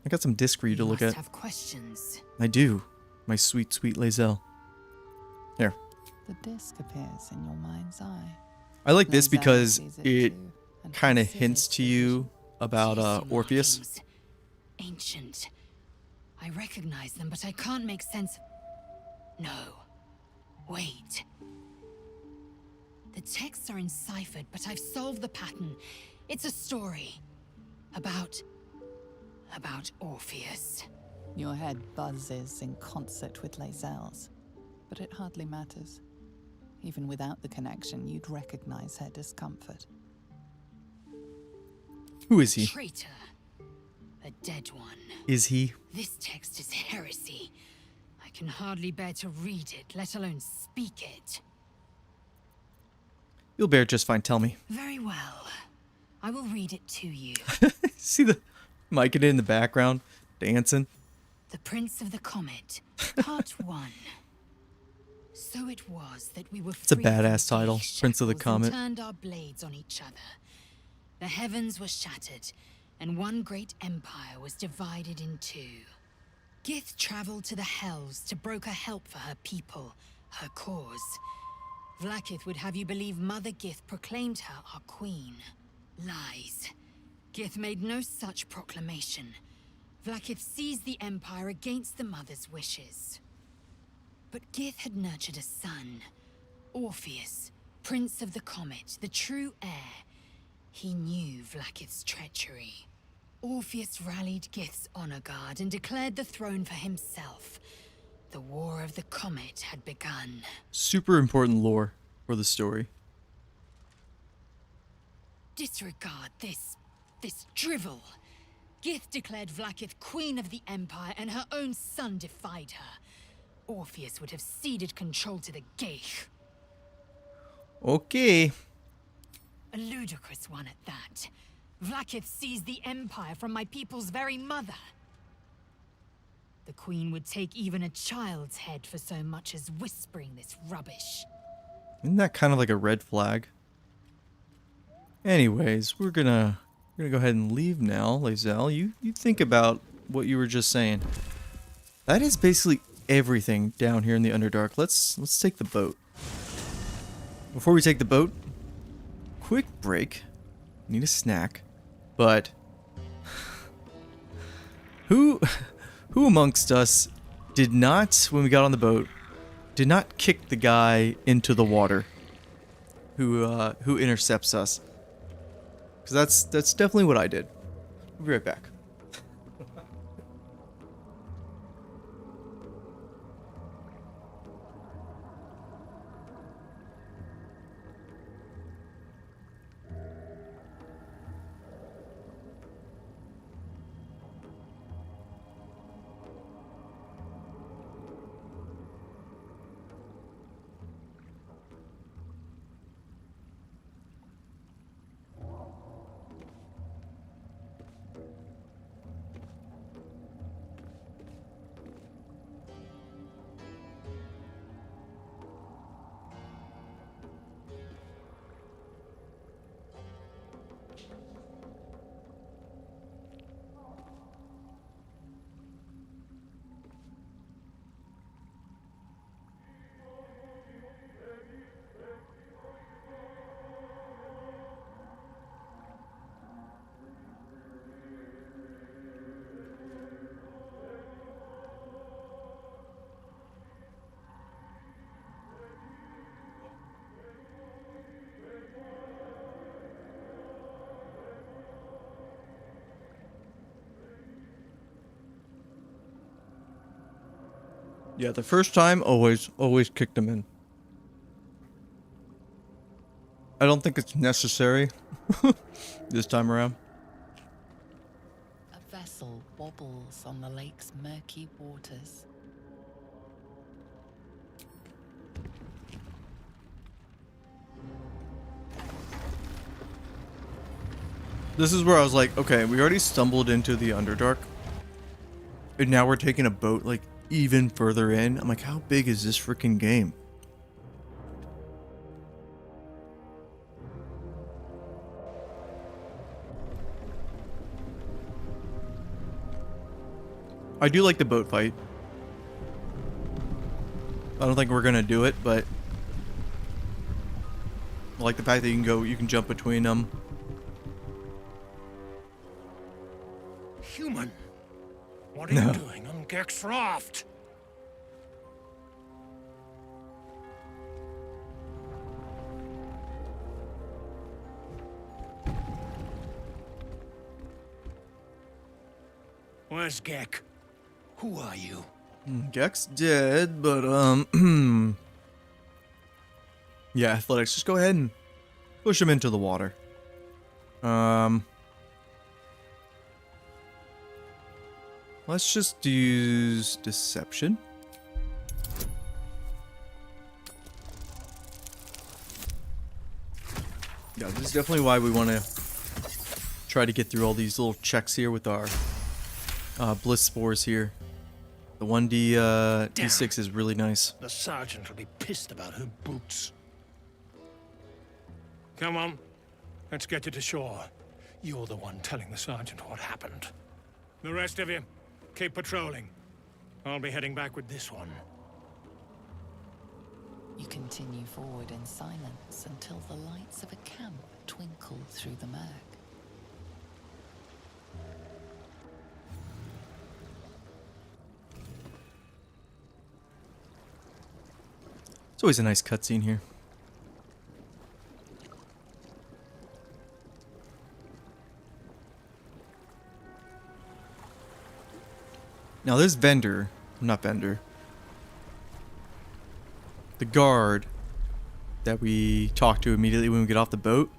I got some disc for you to look at. Have questions. I do, my sweet, sweet Lae'zel. Here. The disc appears in your mind's eye. I like this because it kind of hints to you about Orpheus. Ancient. I recognize them, but I can't make sense of... No. Wait. The texts are enciphered, but I've solved the pattern. It's a story. About Orpheus. Your head buzzes in concert with Lae'zel's, but it hardly matters. Even without the connection, you'd recognize her discomfort. Who is he? Traitor. A dead one. Is he? This text is heresy. I can hardly bear to read it, let alone speak it. You'll bear it just fine, tell me. Very well. I will read it to you. See the mic in the background, dancing? The Prince of the Comet, Part 1. So it was that we were It's a free badass from title, these Prince of the shackles Comet. and turned our blades on each other. The heavens were shattered, and one great empire was divided in two. Gith traveled to the Hells to broker help for her people, her cause. Vlaakith would have you believe Mother Gith proclaimed her our queen. Lies. Gith made no such proclamation. Vlaakith seized the empire against the mother's wishes. But Gith had nurtured a son, Orpheus, Prince of the Comet, the true heir. He knew Vlaakith's treachery. Orpheus rallied Gith's honor guard and declared the throne for himself. The War of the Comet had begun. Super important lore for the story. Disregard this drivel. Gith declared Vlaakith queen of the empire, and her own son defied her. Orpheus would have ceded control to the Geich. Okay. A ludicrous one at that. Vlaakith seized the empire from my people's very mother. The queen would take even a child's head for so much as whispering this rubbish. Isn't that kind of like a red flag? Anyways, we're gonna go ahead and leave now, Lae'zel. You think about what you were just saying. That is basically everything down here in the Underdark. Let's take the boat. Before we take the boat, quick break. Need a snack, but Who amongst us did not, when we got on the boat, did not kick the guy into the water who intercepts us? Because that's definitely what I did. We'll be right back. Yeah, the first time, always kicked them in. I don't think it's necessary this time around. A vessel wobbles on the lake's murky waters. This is where I was like, okay, we already stumbled into the Underdark. And now we're taking a boat, like, even further in. I'm like, how big is this freaking game? I do like the boat fight. I don't think we're gonna do it, but I like the fact that you can jump between them. Human, what are you doing on Gek's raft? Where's Gek? Who are you? Gek's dead, but yeah, athletics. Just go ahead and push him into the water. Let's just use deception. Yeah, this is definitely why we want to try to get through all these little checks here with our bliss spores here. The 1d6 is really nice. The sergeant will be pissed about her boots. Come on, let's get you to shore. You're the one telling the sergeant what happened. The rest of you, keep patrolling. I'll be heading back with this one. You continue forward in silence until the lights of a camp twinkle through the murk. It's always a nice cutscene here. Now this vendor, not vendor, the guard that we talk to immediately when we get off the boat,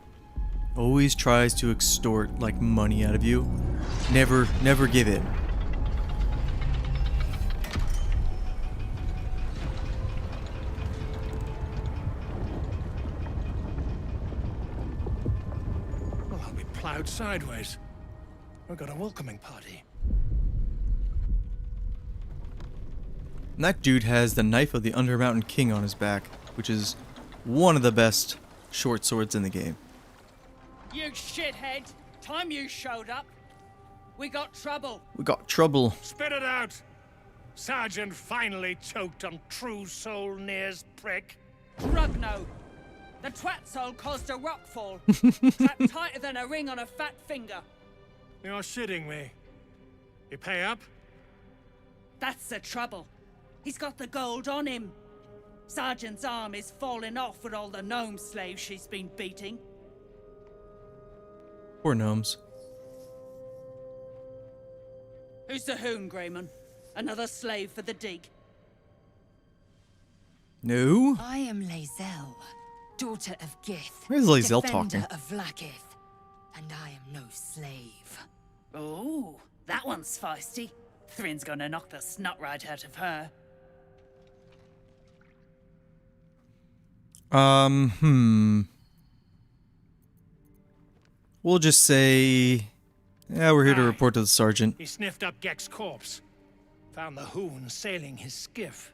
always tries to extort like money out of you. Never give in. Well, I'll be plowed sideways. We've got a welcoming party. And that dude has the knife of the Undermountain King on his back, which is one of the best short swords in the game. You shithead! Time you showed up. We got trouble. We got trouble. Spit it out! Sergeant finally choked on True Soul Near's prick. Rugno. The twat soul caused a rockfall. Trapped tighter than a ring on a fat finger. You're shitting me. You pay up? That's the trouble. He's got the gold on him. Sergeant's arm is falling off with all the gnome slaves she's been beating. Poor gnomes. Who's the hoon, Grayman? Another slave for the dig? No. I am Lae'zel, daughter of Gith. Where's Lae'zel defender talking? of Vlaakith, and I am no slave. Oh, that one's feisty. Thrin's gonna knock the snot right out of her. We'll just say, yeah, we're here to report to the sergeant. He sniffed up Gek's corpse. Found the hoon sailing his skiff.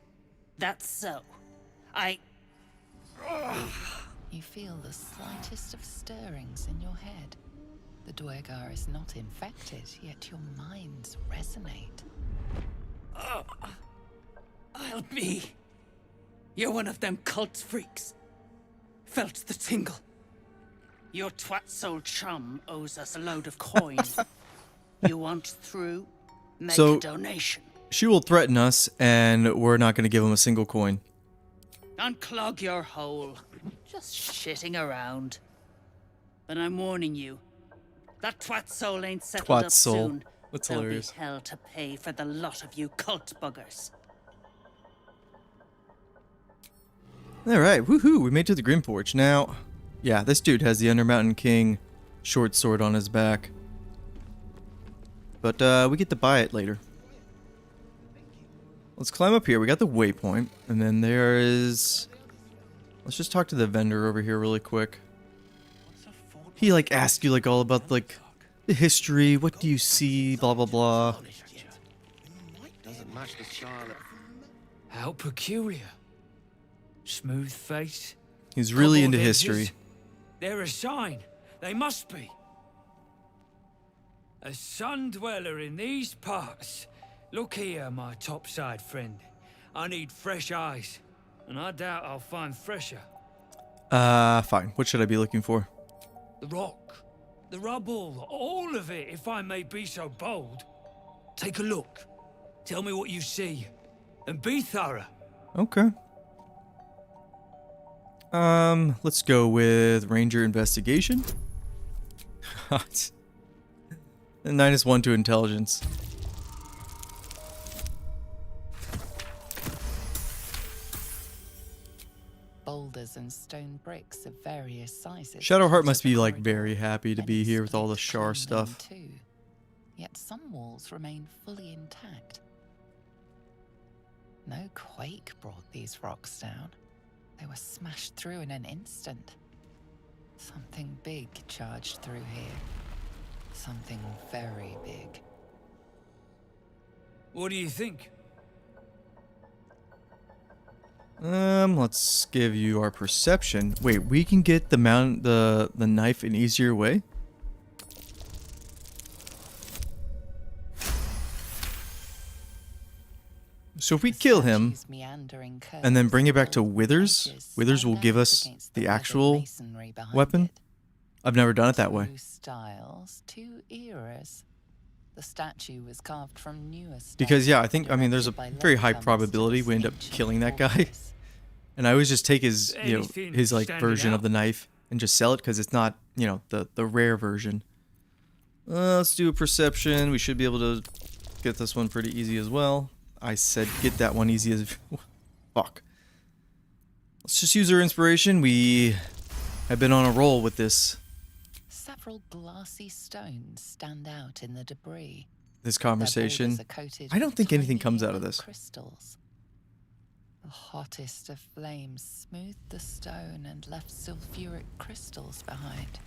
That's so. You feel the slightest of stirrings in your head. The Dwegar is not infected, yet your minds resonate. I'll be. You're one of them cult freaks. Felt the tingle. Your twat-soul chum owes us a load of coin. You want through? Make a donation. She will threaten us, and we're not going to give him a single coin. Unclog your hole. Just shitting around. But I'm warning you. That twat-soul ain't settled up Twat-soul. soon. That's There'll hilarious. be hell to pay for the lot of you cult buggers. Alright, woohoo, we made it to the Grymforge. Now, yeah, this dude has the Undermountain King short sword on his back. But we get to buy it later. Let's climb up here. We got the waypoint, and then there is... Let's just talk to the vendor over here really quick. He like asks you like all about like the history, what do you see, blah blah blah. Doesn't match the style of... How peculiar. Smooth face. He's really cobbled into edges. history. They're a sign. They must be. A sun dweller in these parts. Look here, my topside friend. I need fresh eyes, and I doubt I'll find fresher. Fine. What should I be looking for? The rock, the rubble, all of it, if I may be so bold. Take a look. Tell me what you see, and be thorough. Okay. Let's go with Ranger Investigation. -1 to Intelligence. Boulders and stone bricks of various sizes. Shadowheart must be like very happy to be here with all the Shar stuff. Too. Yet some walls remain fully intact. No quake brought these rocks down. They were smashed through in an instant. Something big charged through here. Something very big. What do you think? Let's give you our perception. Wait, we can get the knife an easier way? So if we kill him and then bring it back to Withers, Withers will give us the actual weapon. I've never done it that way. Two styles, two eras. The statue was carved from newer stone. Because yeah, I mean there's a very high probability we end up killing that guy. And I always just take his, his like version of the knife and just sell it because it's not, the rare version. Let's do a perception. We should be able to get this one pretty easy as well. I said get that one easy as fuck. Let's just use our inspiration. We have been on a roll with this. Several glassy stones stand out in the debris. This conversation. I don't think anything comes out of this. Crystals. The hottest of flames smoothed the stone and left sulfuric crystals behind.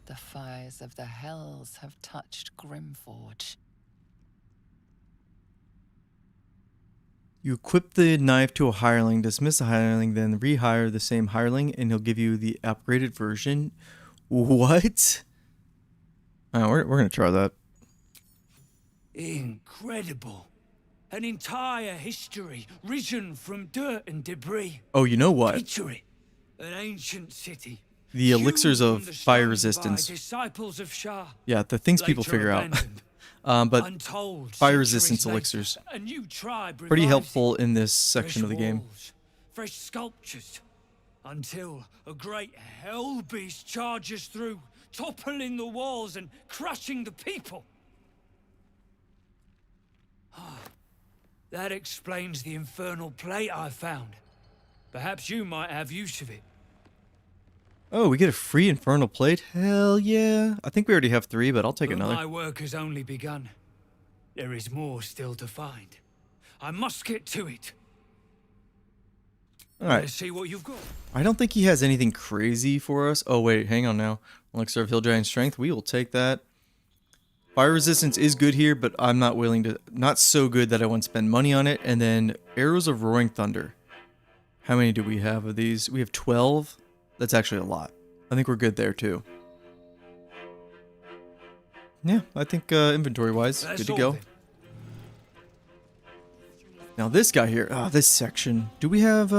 The fires of the hells have touched Grymforge. You equip the knife to a hireling, dismiss the hireling, then rehire the same hireling, and he'll give you the upgraded version. What? We're gonna try that. Incredible. An entire history risen from dirt and debris. Oh, you know what? Picture it. An ancient city. The elixirs hewn of from the fire stone resistance. by disciples of Shah. Yeah, the things people Later figure out. abandoned But Untold fire centuries resistance later, elixirs. a new tribe Pretty revives helpful it. in this section Fresh of the game. walls, fresh sculptures, until a great hell beast charges through, toppling the walls and crushing the people. That explains the infernal plate I found. Perhaps you might have use of it. Oh, we get a free infernal plate? Hell yeah. I think we already have 3, but I'll take But another. my work has only begun. There is more still to find. I must get to it. Alright. Let's see what you've got. I don't think he has anything crazy for us. Oh, wait, hang on now. Elixir of Hill Giant Strength. We will take that. Fire resistance is good here, but I'm not willing to... Not so good that I want to spend money on it. And then Arrows of Roaring Thunder. How many do we have of these? We have 12. That's actually a lot. I think we're good there, too. Yeah, I think inventory-wise, good to go. Now this guy here, this section. Do we have,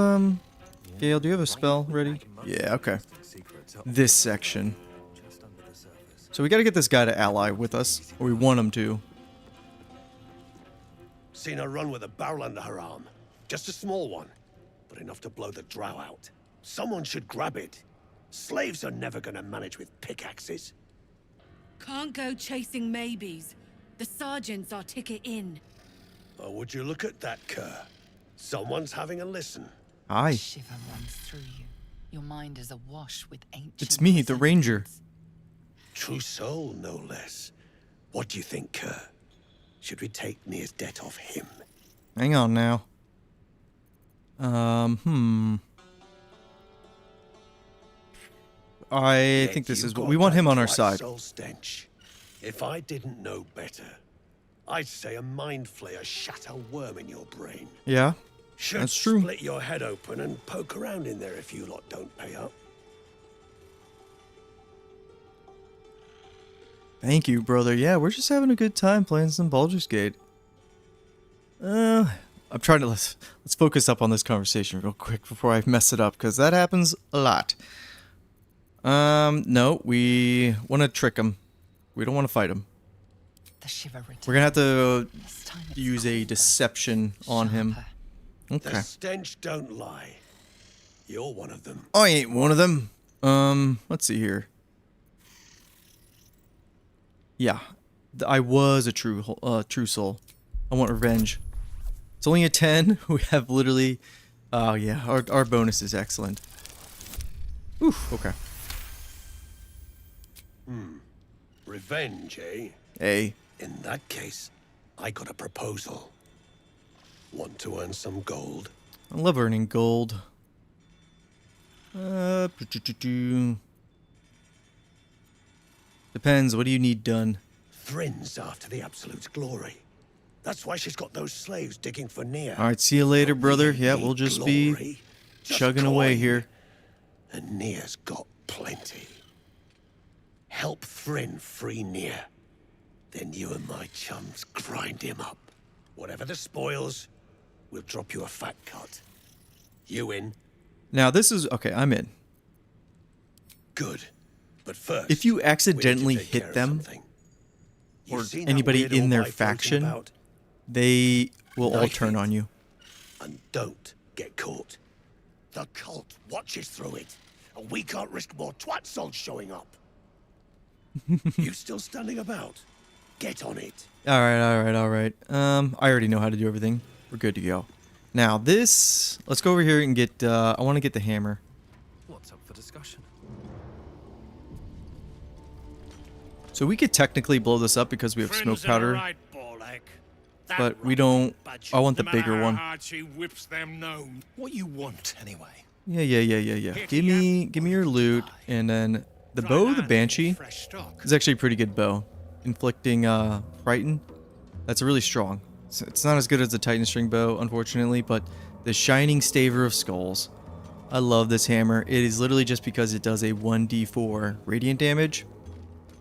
Gale, do you have a spell ready? Yeah, okay. This section. So we gotta get this guy to ally with us, or we want him to. Seen her run with a barrel under her arm. Just a small one, but enough to blow the drow out. Someone should grab it. Slaves are never gonna manage with pickaxes. Can't go chasing maybes. The sergeant's our ticket in. Oh, would you look at that, Kerr? Someone's having a listen. Aye. A shiver runs through you. Your mind is awash with ancient... It's me, the ranger. True soul, no less. What do you think, Kerr? Should we take Nia's debt off him? Hang on now. I think this is what we want him on our side. Soul stench. If I didn't know better, I'd say a mind flayer shat a worm in your brain. Yeah, Should that's true. Split your head open and poke around in there if you lot don't pay up. Thank you, brother. Yeah, we're just having a good time playing some Baldur's Gate. I'm trying to let's focus up on this conversation real quick before I mess it up, because that happens a lot. No, we want to trick him. We don't want to fight him. The shiver returns. We're gonna have to use a deception on him. Okay. The stench don't lie. You're one of them. I ain't one of them. Let's see here. Yeah, I was a true soul. I want revenge. It's only a 10. We have literally... Oh, yeah. Our bonus is excellent. Oof, okay. Revenge, eh? Hey. In that case, I got a proposal. Want to earn some gold? I love earning gold. Depends. What do you need done? Thrin's after the absolute glory. That's why she's got those slaves digging for Nia. Alright, see you later, brother. Yeah, we'll just be chugging away here. And Nia's got plenty. Help Thrin free Nia. Then you and my chums grind him up. Whatever the spoils, we'll drop you a fat cut. You in? Now, this is... Okay, I'm in. Good. But first... If you accidentally hit them, or anybody in their faction, they will all turn on you. And don't get caught. The cult watches through it, and we can't risk more twat souls showing up. You still standing about? Get on it. Alright. I already know how to do everything. We're good to go. Now, this... Let's go over here and get... I want to get the hammer. What's up for discussion? So we could technically blow this up because we have smoke powder. Right, but we don't... I want the bigger one. She whips them gnome. What you want, anyway? Yeah. Give me your loot, and then the bow, the Banshee, is actually a pretty good bow. Inflicting frighten. That's really strong. It's not as good as the Titan string bow, unfortunately, but the Shining Staver of Skulls. I love this hammer. It is literally just because it does a 1d4 radiant damage.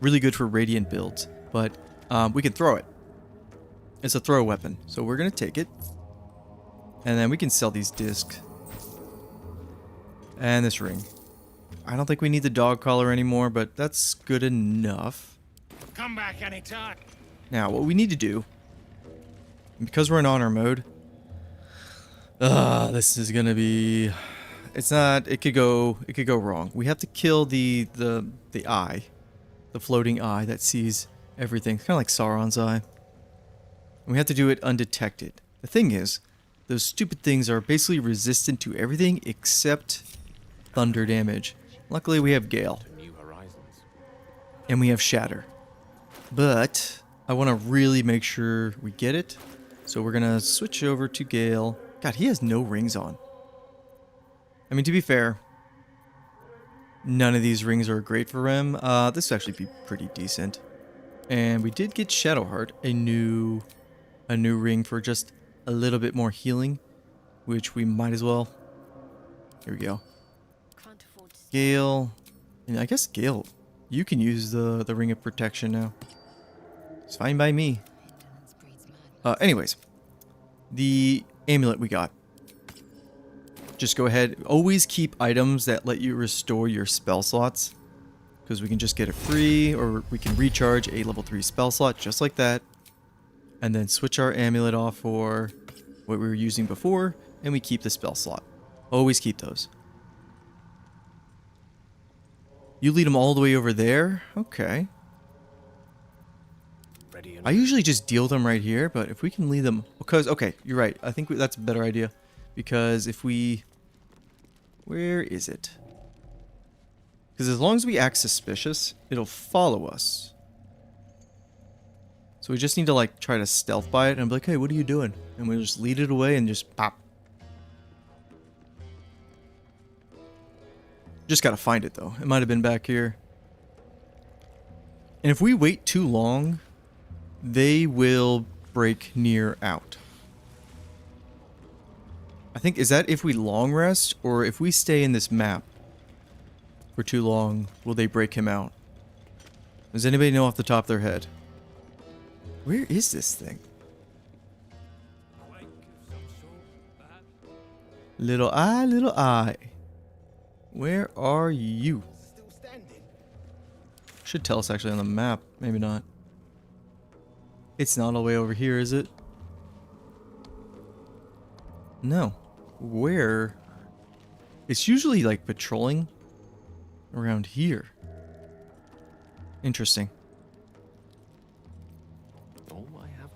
Really good for radiant builds, but we can throw it. It's a throw weapon, so we're gonna take it, and then we can sell these discs and this ring. I don't think we need the dog collar anymore, but that's good enough. Come back anytime. Now, what we need to do, because we're in honor mode, this is gonna be, it's not, it could go wrong. We have to kill the eye, the floating eye that sees everything, kind of like Sauron's eye. And we have to do it undetected. The thing is, those stupid things are basically resistant to everything except thunder damage. Luckily, we have Gale. And we have Shatter. But I want to really make sure we get it. So we're going to switch over to Gale. God, he has no rings on. I mean, to be fair, none of these rings are great for him. This would actually be pretty decent. And we did get Shadowheart, a new ring for just a little bit more healing, which we might as well. Here we go. Gale, and I guess Gale, you can use the ring of protection now. It's fine by me. Anyways, the amulet we got. Just go ahead. Always keep items that let you restore your spell slots, because we can just get it free, or we can recharge a level 3 spell slot just like that. And then switch our amulet off for what we were using before, and we keep the spell slot. Always keep those. You lead them all the way over there? Okay. I usually just deal them right here, but if we can lead them... Because, okay, you're right. I think that's a better idea. Because if we... Where is it? Because as long as we act suspicious, it'll follow us. So we just need to like try to stealth by it and be like, hey, what are you doing? And we'll just lead it away and just pop. Just gotta find it though. It might have been back here. And if we wait too long, they will break near out. I think, is that if we long rest or if we stay in this map for too long, will they break him out? Does anybody know off the top of their head? Where is this thing? Little eye, little eye. Where are you? Should tell us actually on the map. Maybe not. It's not all the way over here, is it? No. Where? It's usually like patrolling around here. Interesting.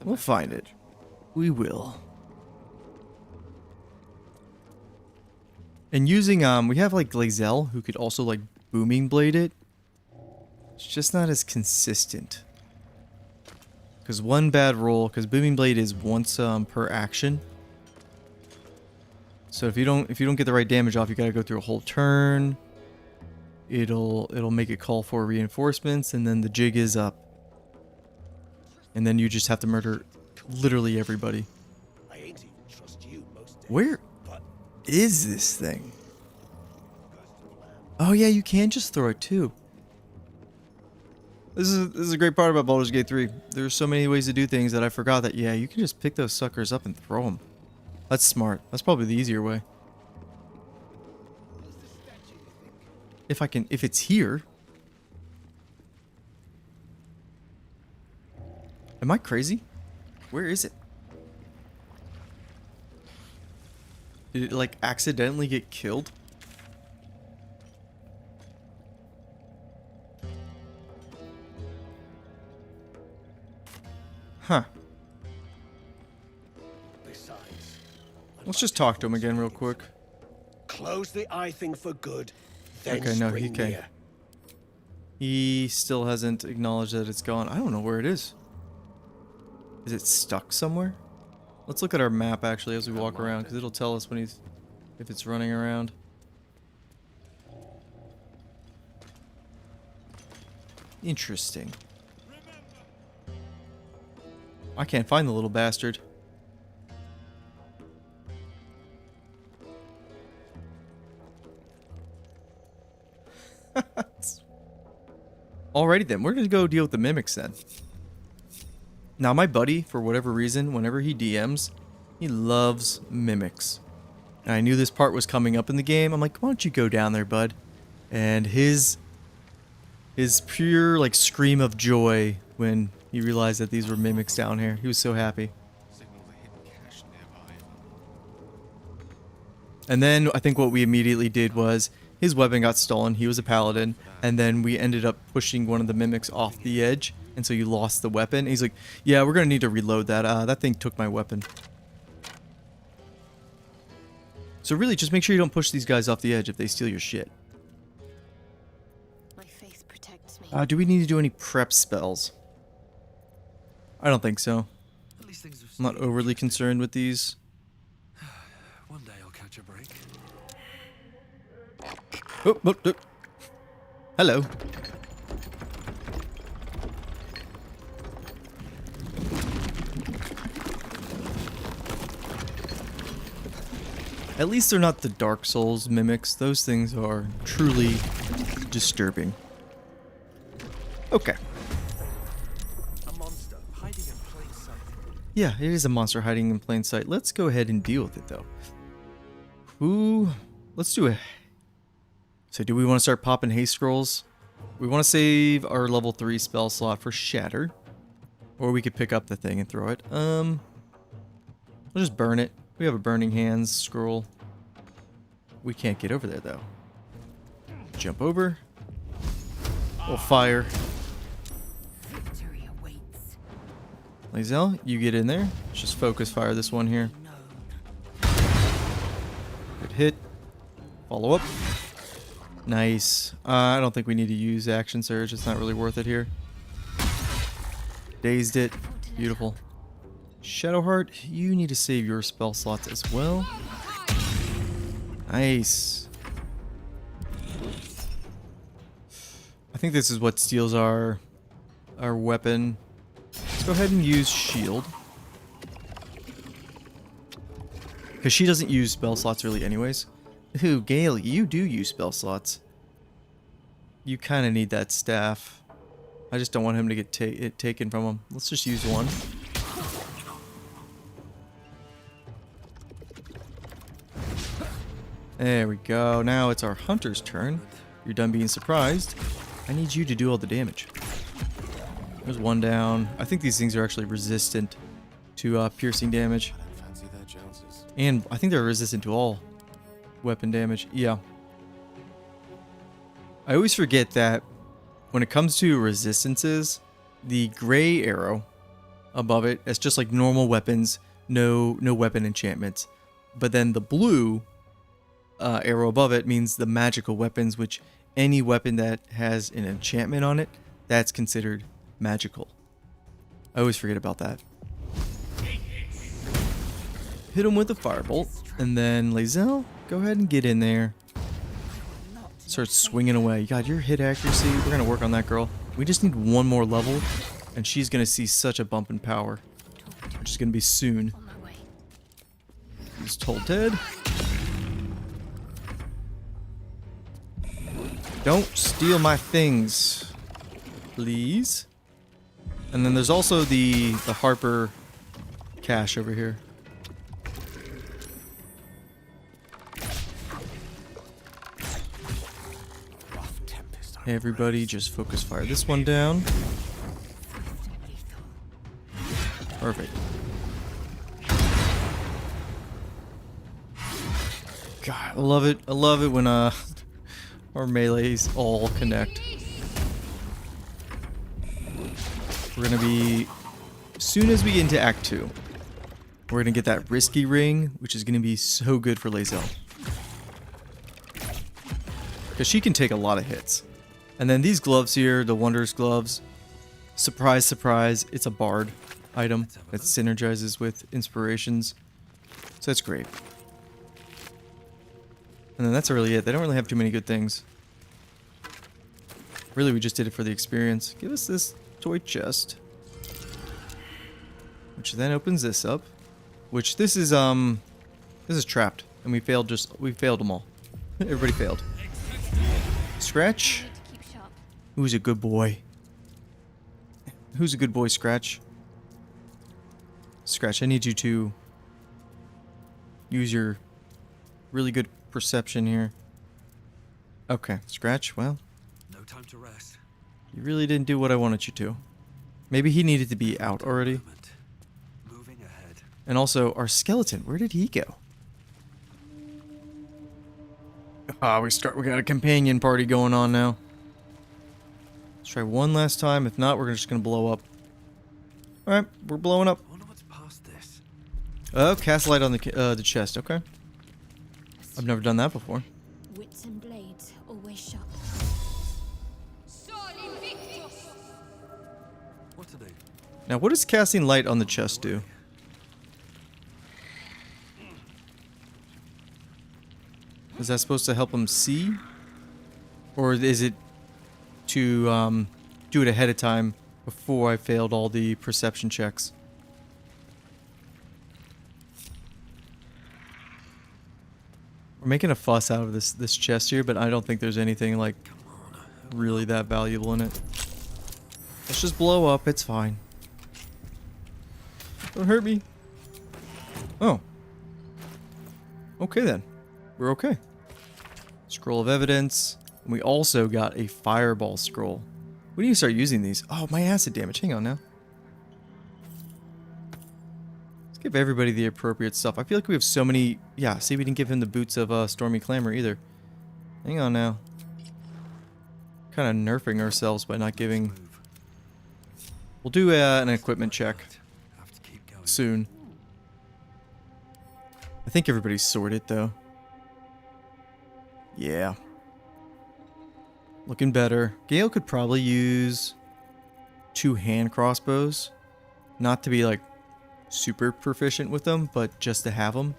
We'll find it. We will. And using, we have like Glazel, who could also like booming blade it. It's just not as consistent. Because one bad roll, because booming blade is once per action. So if you don't get the right damage off, you gotta go through a whole turn. It'll make it call for reinforcements, and then the jig is up. And then you just have to murder literally everybody. Where is this thing? Oh yeah, you can just throw it too. This is a great part about Baldur's Gate 3. There's so many ways to do things that I forgot that, yeah, you can just pick those suckers up and throw them. That's smart. That's probably the easier way. If it's here. Am I crazy? Where is it? Did it like accidentally get killed? Huh. Let's just talk to him again real quick. Close the eye thing for good. Then Okay, no, he spring can't. near. He still hasn't acknowledged that it's gone. I don't know where it is. Is it stuck somewhere? Let's look at our map actually as we walk around, because it'll tell us when if it's running around. Interesting. I can't find the little bastard. Alrighty then, we're gonna go deal with the mimics then. Now my buddy, for whatever reason, whenever he DMs, he loves mimics. And I knew this part was coming up in the game. I'm like, why don't you go down there, bud? And his pure like scream of joy when He realized that these were mimics down here. He was so happy. Signal the hidden cache nearby. And then I think what we immediately did was his weapon got stolen. He was a paladin. And then we ended up pushing one of the mimics off the edge. And so you lost the weapon. And he's like, yeah, we're going to need to reload that. That thing took my weapon. So really, just make sure you don't push these guys off the edge if they steal your shit. My faith protects me. Do we need to do any prep spells? I don't think so. At least things have I'm not overly concerned with these. One day I'll catch a break. Oh, oh, oh. Hello. At least they're not the Dark Souls mimics. Those things are truly disturbing. Okay. A monster hiding in plain sight. Yeah, it is a monster hiding in plain sight. Let's go ahead and deal with it, though. Ooh, let's do it. So do we want to start popping haste scrolls? We want to save our level 3 spell slot for Shatter. Or we could pick up the thing and throw it. We'll just burn it. We have a Burning Hands scroll. We can't get over there, though. Jump over. We'll fire. Victory awaits. Lae'zel, you get in there. Let's just focus fire this one here. Good hit. Follow up. Nice. I don't think we need to use Action Surge. It's not really worth it here. Dazed it. Beautiful. Shadowheart, you need to save your spell slots as well. Nice. I think this is what steals our weapon. Let's go ahead and use shield. Because she doesn't use spell slots really anyways. Ooh, Gale, you do use spell slots. You kind of need that staff. I just don't want him to get it taken from him. Let's just use one. There we go. Now it's our hunter's turn. You're done being surprised. I need you to do all the damage. There's one down. I think these things are actually resistant to piercing damage. I don't fancy their chances. And I think they're resistant to all weapon damage. Yeah. I always forget that when it comes to resistances, the gray arrow above it, it's just like normal weapons, no weapon enchantments. But then the blue arrow above it means the magical weapons, which any weapon that has an enchantment on it, that's considered magical. I always forget about that. Hit him with a firebolt, and then Lae'zel, go ahead and get in there. Start swinging away. God, your hit accuracy, we're going to work on that, girl. We just need one more level, and she's going to see such a bump in power. Which is going to be soon. He's told Ted. Don't steal my things, please. And then there's also the Harper cache over here. Hey everybody, just focus fire this one down. Perfect. God, I love it. I love it when our melees all connect. We're gonna be, as soon as we get into Act 2, we're gonna get that risky ring, which is gonna be so good for Lae'zel. Because she can take a lot of hits. And then these gloves here, the Wondrous Gloves, surprise, surprise, it's a bard item that synergizes with inspirations. So that's great. And then that's really it. They don't really have too many good things. Really, we just did it for the experience. Give us this toy chest. Which then opens this up. Which this is trapped. And we failed them all. Everybody failed. Scratch. Who's a good boy? Who's a good boy, Scratch? Scratch, I need you to use your really good perception here. Okay, Scratch, well. No time to rest. You really didn't do what I wanted you to. Maybe he needed to be out already. Moving ahead. And also, our skeleton, where did he go? Ah, we got a companion party going on now. Let's try one last time. If not, we're just gonna blow up. Alright, we're blowing up. I wonder what's past this. Oh, cast light on the chest, okay. I've never done that before. Wits and blades always sharp. What to do? Now, what does casting light on the chest do? Is that supposed to help him see? Or is it to do it ahead of time before I failed all the perception checks? We're making a fuss out of this chest here, but I don't think there's anything like really that valuable in it. Let's just blow up, it's fine. Don't hurt me. Oh. Okay then. We're okay. Scroll of evidence. And we also got a fireball scroll. When do you start using these? Oh, my acid damage. Hang on now. Let's give everybody the appropriate stuff. I feel like we have so many... Yeah, see, we didn't give him the boots of Stormy Clamor either. Hang on now. Kind of nerfing ourselves by not giving... We'll do an equipment check soon. I think everybody's sorted, though. Yeah. Looking better. Gale could probably use 2 hand crossbows. Not to be, like, super proficient with them, but just to have them.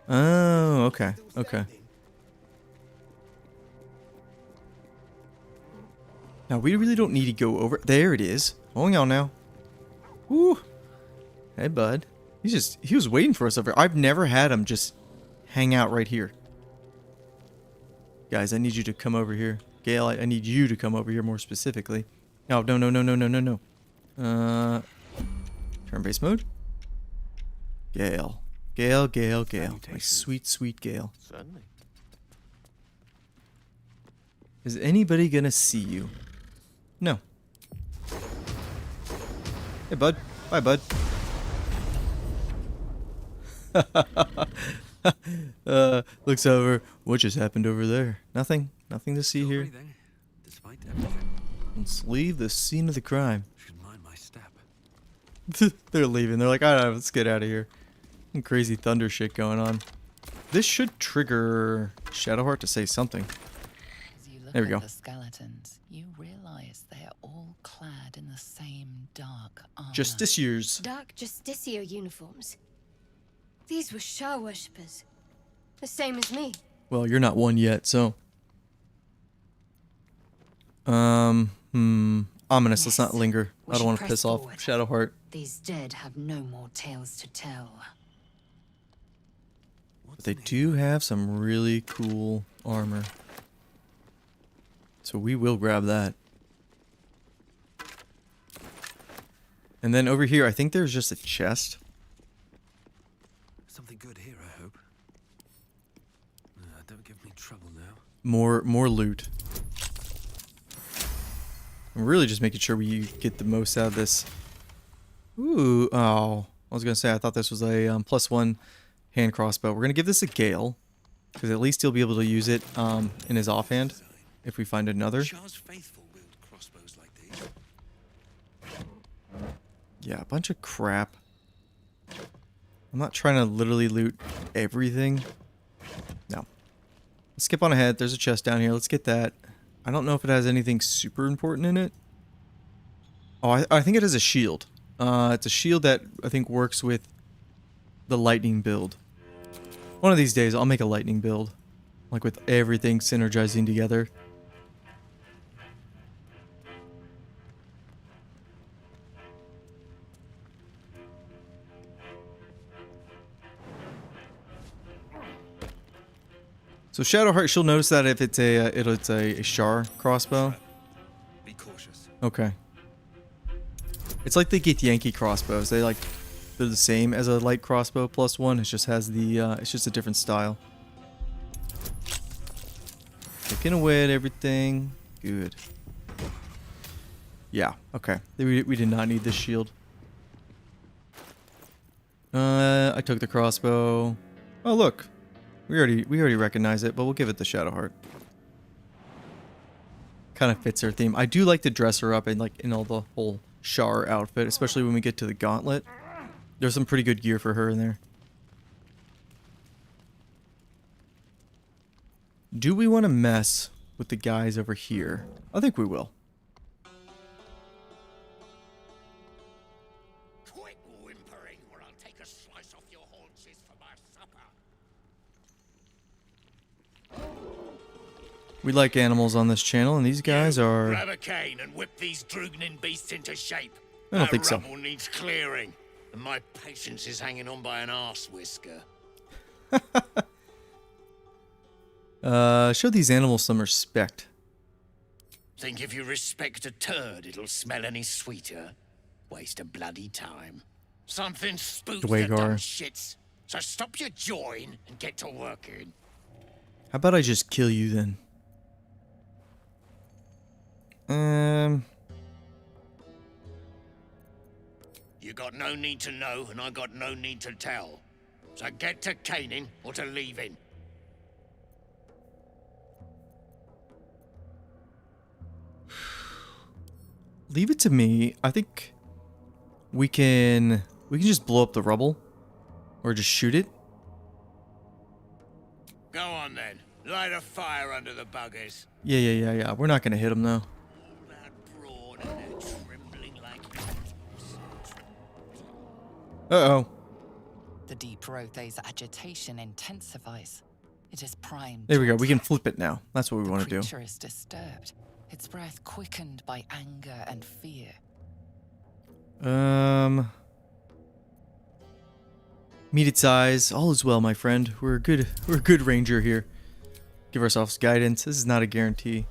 Oh, okay. Okay. Now, we really don't need to go over... There it is. Hold on now. Woo. Hey, bud. He was waiting for us over here. I've never had him just hang out right here. Guys, I need you to come over here. Gale, I need you to come over here more specifically. Oh, no, no, no, no, no, no, no. Turn-based mode. Gale. Gale, Gale, Gale. My sweet, sweet Gale. Certainly. Is anybody gonna see you? No. Hey, bud. Bye, bud. Looks over. What just happened over there? Nothing. Nothing to see here. Despite everything. Let's leave the scene of the crime. Should mind my step. They're leaving. They're like, alright, let's get out of here. Some crazy thunder shit going on. This should trigger Shadowheart to say something. There we go. The skeletons, you realize they're all clad in the same dark armor. Justiciars. Dark Justicia uniforms. These were Shah worshippers. The same as me. Well, you're not one yet, so. Ominous. Yes, Let's not linger. we I don't should want to press piss off forward. Shadowheart. These dead have no more tales to tell. But they do have some really cool armor. So we will grab that. And then over here, I think there's just a chest. Something good here, I hope. Don't give me trouble now. More loot. I'm really just making sure we get the most out of this. Ooh, oh. I was going to say, I thought this was a +1 hand crossbow. We're going to give this a Gale. Because at least he'll be able to use it in his offhand. If we find another. Shah's faithful wield crossbows like these. Yeah, a bunch of crap. I'm not trying to literally loot everything. No. Let's skip on ahead. There's a chest down here. Let's get that. I don't know if it has anything super important in it. Oh, I think it has a shield. It's a shield that I think works with the lightning build. One of these days, I'll make a lightning build. Like with everything synergizing together. So Shadowheart, she'll notice that if it's a Shar crossbow. Be cautious. Okay. It's like the Githyanki crossbows. They're the same as a light crossbow +1. It just has the it's just a different style. Picking away at everything. Good. Yeah, okay. We did not need this shield. I took the crossbow. Oh look. We already recognize it, but we'll give it the Shadow Heart. Kind of fits her theme. I do like to dress her up in all the whole Shar outfit, especially when we get to the gauntlet. There's some pretty good gear for her in there. Do we want to mess with the guys over here? I think we will. Quit whimpering, or I'll take a slice off your haunches for my supper. We like animals on this channel, and these guys are... Grab a cane and whip these Drugnin beasts into shape. I don't think so. That rubble needs clearing, and my patience is hanging on by an arse whisker. Show these animals some respect. Think if you respect a turd, it'll smell any sweeter? Waste of bloody time. Something spooked the Dwagar. dumb shits. So stop your jawing and get to working. How about I just kill you then? You got no need to know, and I got no need to tell. So get to caning or to leaving. Leave it to me. I think we can just blow up the rubble or just shoot it. Go on then. Light a fire under the buggers. Yeah. We're not gonna hit them though. Uh-oh. The deep Rothe's agitation intensifies. It is primed. There we go. We can flip it now. That's what we want to do. The creature is disturbed. Its breath quickened by anger and fear. Meet its eyes. All is well, my friend. We're a good ranger here. Give ourselves guidance. This is not a guarantee.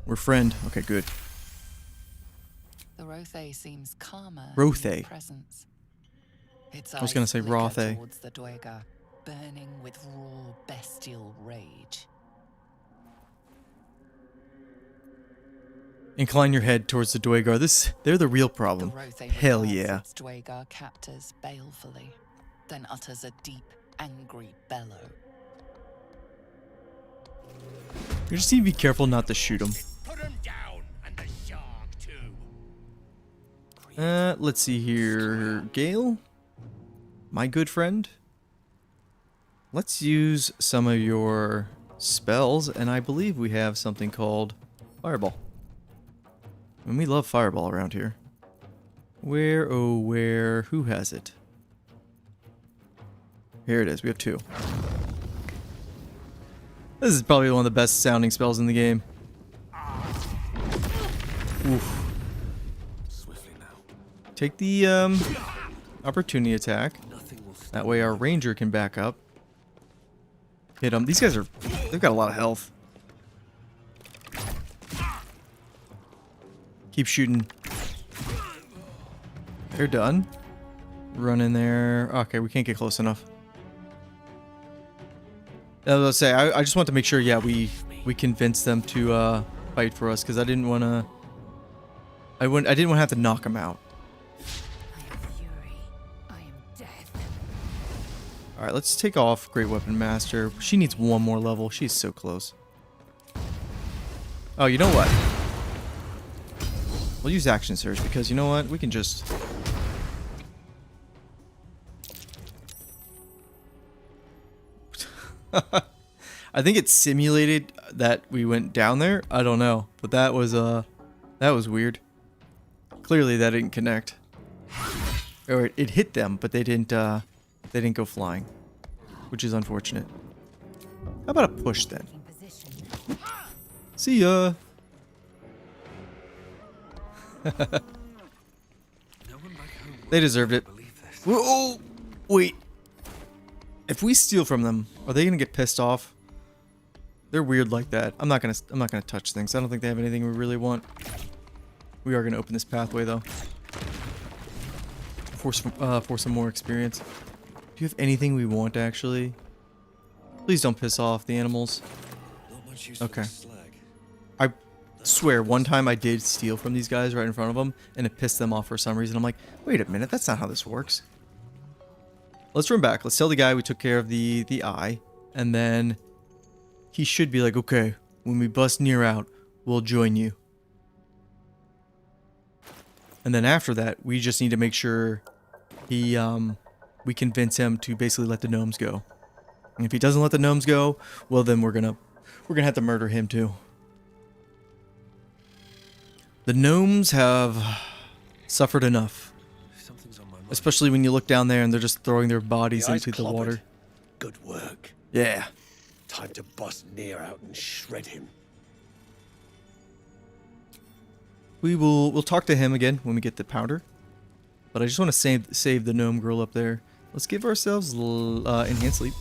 We're friend. Okay, good. The Rothe seems calmer. Rothe. In presence. Its I was gonna say eyes flicker Rothe. towards the Dwager, burning with raw bestial rage. Incline your head towards the Dwagar. They're the real problem. The Rothe Hell regards yeah. its Dwager captors balefully, then utters a deep, angry bellow. You just need to be careful not to shoot them. Put him down, and the shark too. Let's see here. Gale? My good friend? Let's use some of your spells, and I believe we have something called Fireball. And we love Fireball around here. Where, oh where, who has it? Here it is, we have 2. This is probably one of the best sounding spells in the game. Oof. Swiftly now. Take the opportunity attack. That way our ranger can back up. Hit them. These guys they've got a lot of health. Keep shooting. They're done. Run in there. Okay, we can't get close enough. Let's say I just want to make sure, yeah, we convince them to fight for us, because I didn't want to. I didn't want to have to knock them out. All right, let's take off Great Weapon Master. She needs one more level. She's so close. Oh, you know what? We'll use Action Surge, because you know what? We can just... I think it simulated that we went down there. I don't know, but that was weird. Clearly that didn't connect. Or it hit them, but they didn't go flying, which is unfortunate. How about a push then? See ya. They deserved it. Oh, wait. If we steal from them, are they gonna get pissed off? They're weird like that. I'm not gonna touch things. I don't think they have anything we really want. We are gonna open this pathway though. For some more experience. Do you have anything we want actually? Please don't piss off the animals. Not much use for Okay. this slag. I swear, one time I did steal from these guys right in front of them, and it pissed them off for some reason. I'm like, wait a minute, that's not how this works. Let's run back. Let's tell the guy we took care of the eye, and then he should be like, okay, when we bust Nier out, we'll join you. And then after that, we just need to make sure we convince him to basically let the gnomes go. And if he doesn't let the gnomes go, well then we're gonna have to murder him too. The gnomes have suffered enough. Something's on my mind. Especially when you look down there and they're just throwing their bodies The eye's into the clobbered. water. Good work. Yeah. Time to bust Nier out and shred him. We'll talk to him again when we get the powder. But I just want to save the gnome girl up there. Let's give ourselves enhanced sleep.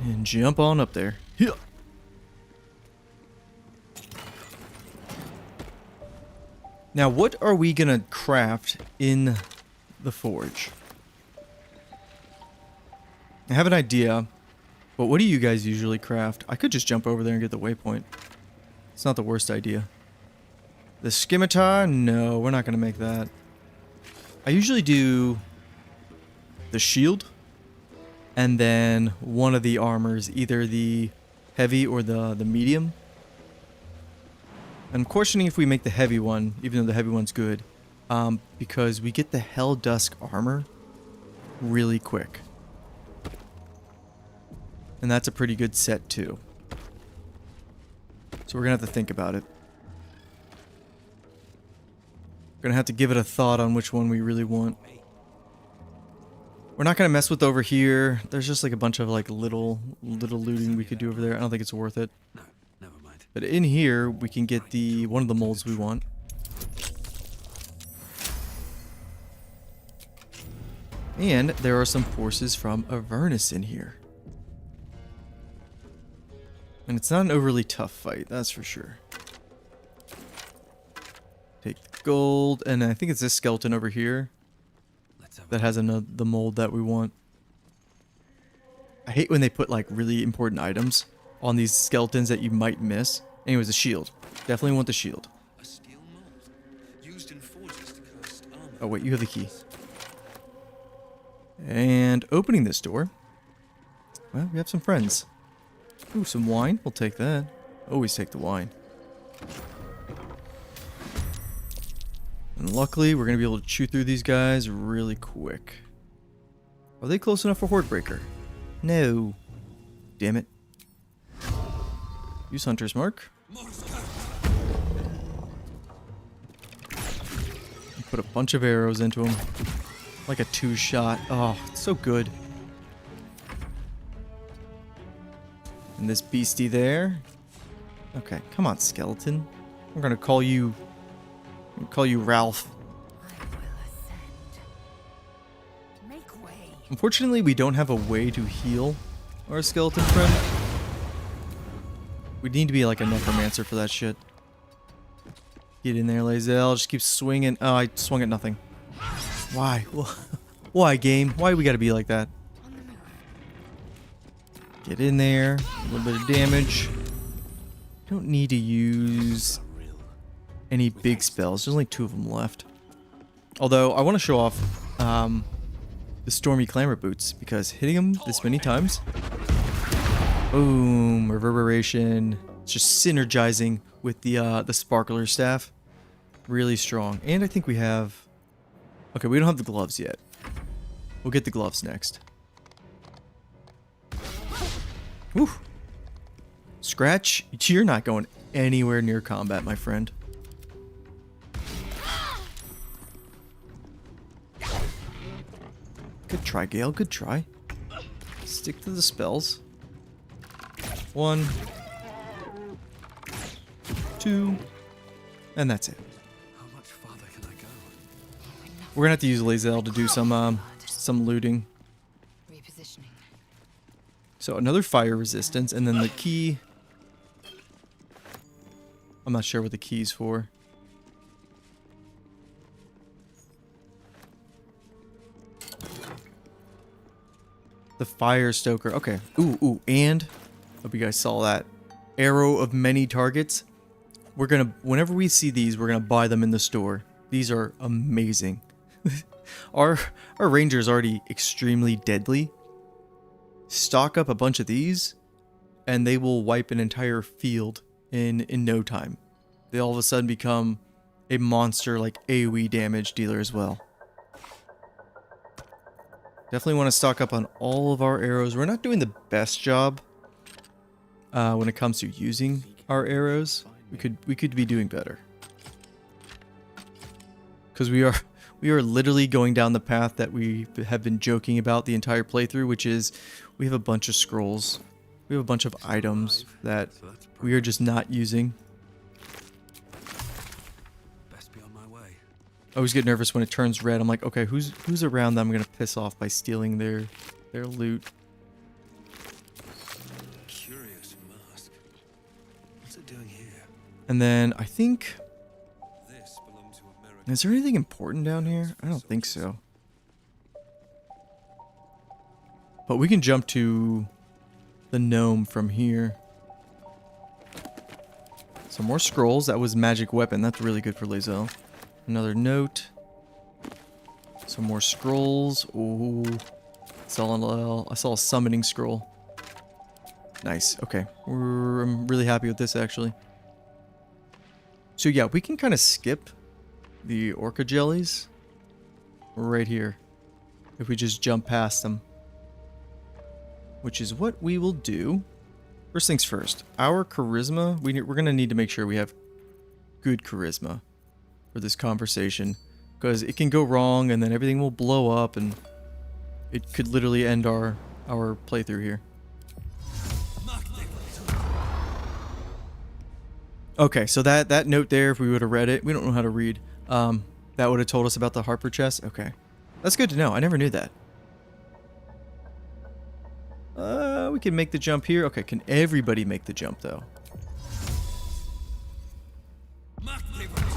And jump on up there. Yeah. Now, what are we gonna craft in the forge? I have an idea, but what do you guys usually craft? I could just jump over there and get the waypoint. It's not the worst idea. The scimitar? No, we're not gonna make that. I usually do the shield, and then one of the armors, either the heavy or the medium. I'm questioning if we make the heavy one, even though the heavy one's good, because we get the Hell Dusk armor really quick. And that's a pretty good set too. So we're gonna have to think about it. We're gonna have to give it a thought on which one we really want. We're not gonna mess with over here. There's just like a bunch of like little looting we could do over there. I don't think it's worth it. No, never mind. But in here, we can get the one of the molds we want. And there are some forces from Avernus in here. And it's not an overly tough fight, that's for sure. Take the gold, and I think it's this skeleton over here that has the mold that we want. I hate when they put like really important items on these skeletons that you might miss. Anyways, the shield. Definitely want the shield. A steel mold used in forges to cast armor. Oh wait, you have the key. And opening this door, well, we have some friends. Ooh, some wine. We'll take that. Always take the wine. And luckily, we're going to be able to chew through these guys really quick. Are they close enough for Hordebreaker? No. Damn it. Use Hunter's Mark. Put a bunch of arrows into him. Like a 2-shot. Oh, it's so good. And this beastie there. Okay, come on, skeleton. I'm gonna call you Ralph. Make way. Unfortunately, we don't have a way to heal our skeleton friend. We need to be like a necromancer for that shit. Get in there, Lae'zel. Just keep swinging. Oh, I swung at nothing. Why? Why, game? Why we gotta be like that? Get in there. A little bit of damage. Don't need to use any big spells. There's only 2 of them left. Although, I want to show off the Stormy Clamor boots, because hitting them this many times... Boom. Reverberation. It's just synergizing with the Sparkler Staff. Really strong. And I think we have... Okay, we don't have the gloves yet. We'll get the gloves next. Whew. Scratch, you're not going anywhere near combat, my friend. Good try, Gale. Good try. Stick to the spells. 1, 2, and that's it. How much farther can I go? We're gonna have to use Lae'zel to do some looting. Repositioning. So another fire resistance, and then the key. I'm not sure what the key's for. The fire stoker. Okay. Ooh, and hope you guys saw that. Arrow of many targets. We're gonna, whenever we see these, we're gonna buy them in the store. These are amazing. Our ranger is already extremely deadly. Stock up a bunch of these, and they will wipe an entire field in no time. They all of a sudden become a monster like AoE damage dealer as well. Definitely want to stock up on all of our arrows. We're not doing the best job when it comes to using our arrows. We could be doing better. Because we are literally going down the path that we have been joking about the entire playthrough, which is we have a bunch of scrolls. We have a bunch of items that we are just not using. Best be on my way. I always get nervous when it turns red. I'm like, okay, who's around that I'm gonna piss off by stealing their loot? Curious mask. What's it doing here? And then I think, This belonged to America. is there anything important down here? I don't think so. But we can jump to the gnome from here. Some more scrolls. That was magic weapon. That's really good for Lae'zel. Another note. Some more scrolls. Ooh. I saw a summoning scroll. Nice. Okay. I'm really happy with this, actually. So yeah, we can kind of skip the orca jellies right here if we just jump past them, which is what we will do. First things first, our charisma, we're going to need to make sure we have good charisma for this conversation, because it can go wrong and then everything will blow up and it could literally end our playthrough here. Okay, so that note there, if we would have read it, we don't know how to read, that would have told us about the Harper chest. Okay, that's good to know. I never knew that. We can make the jump here. Okay, can everybody make the jump though?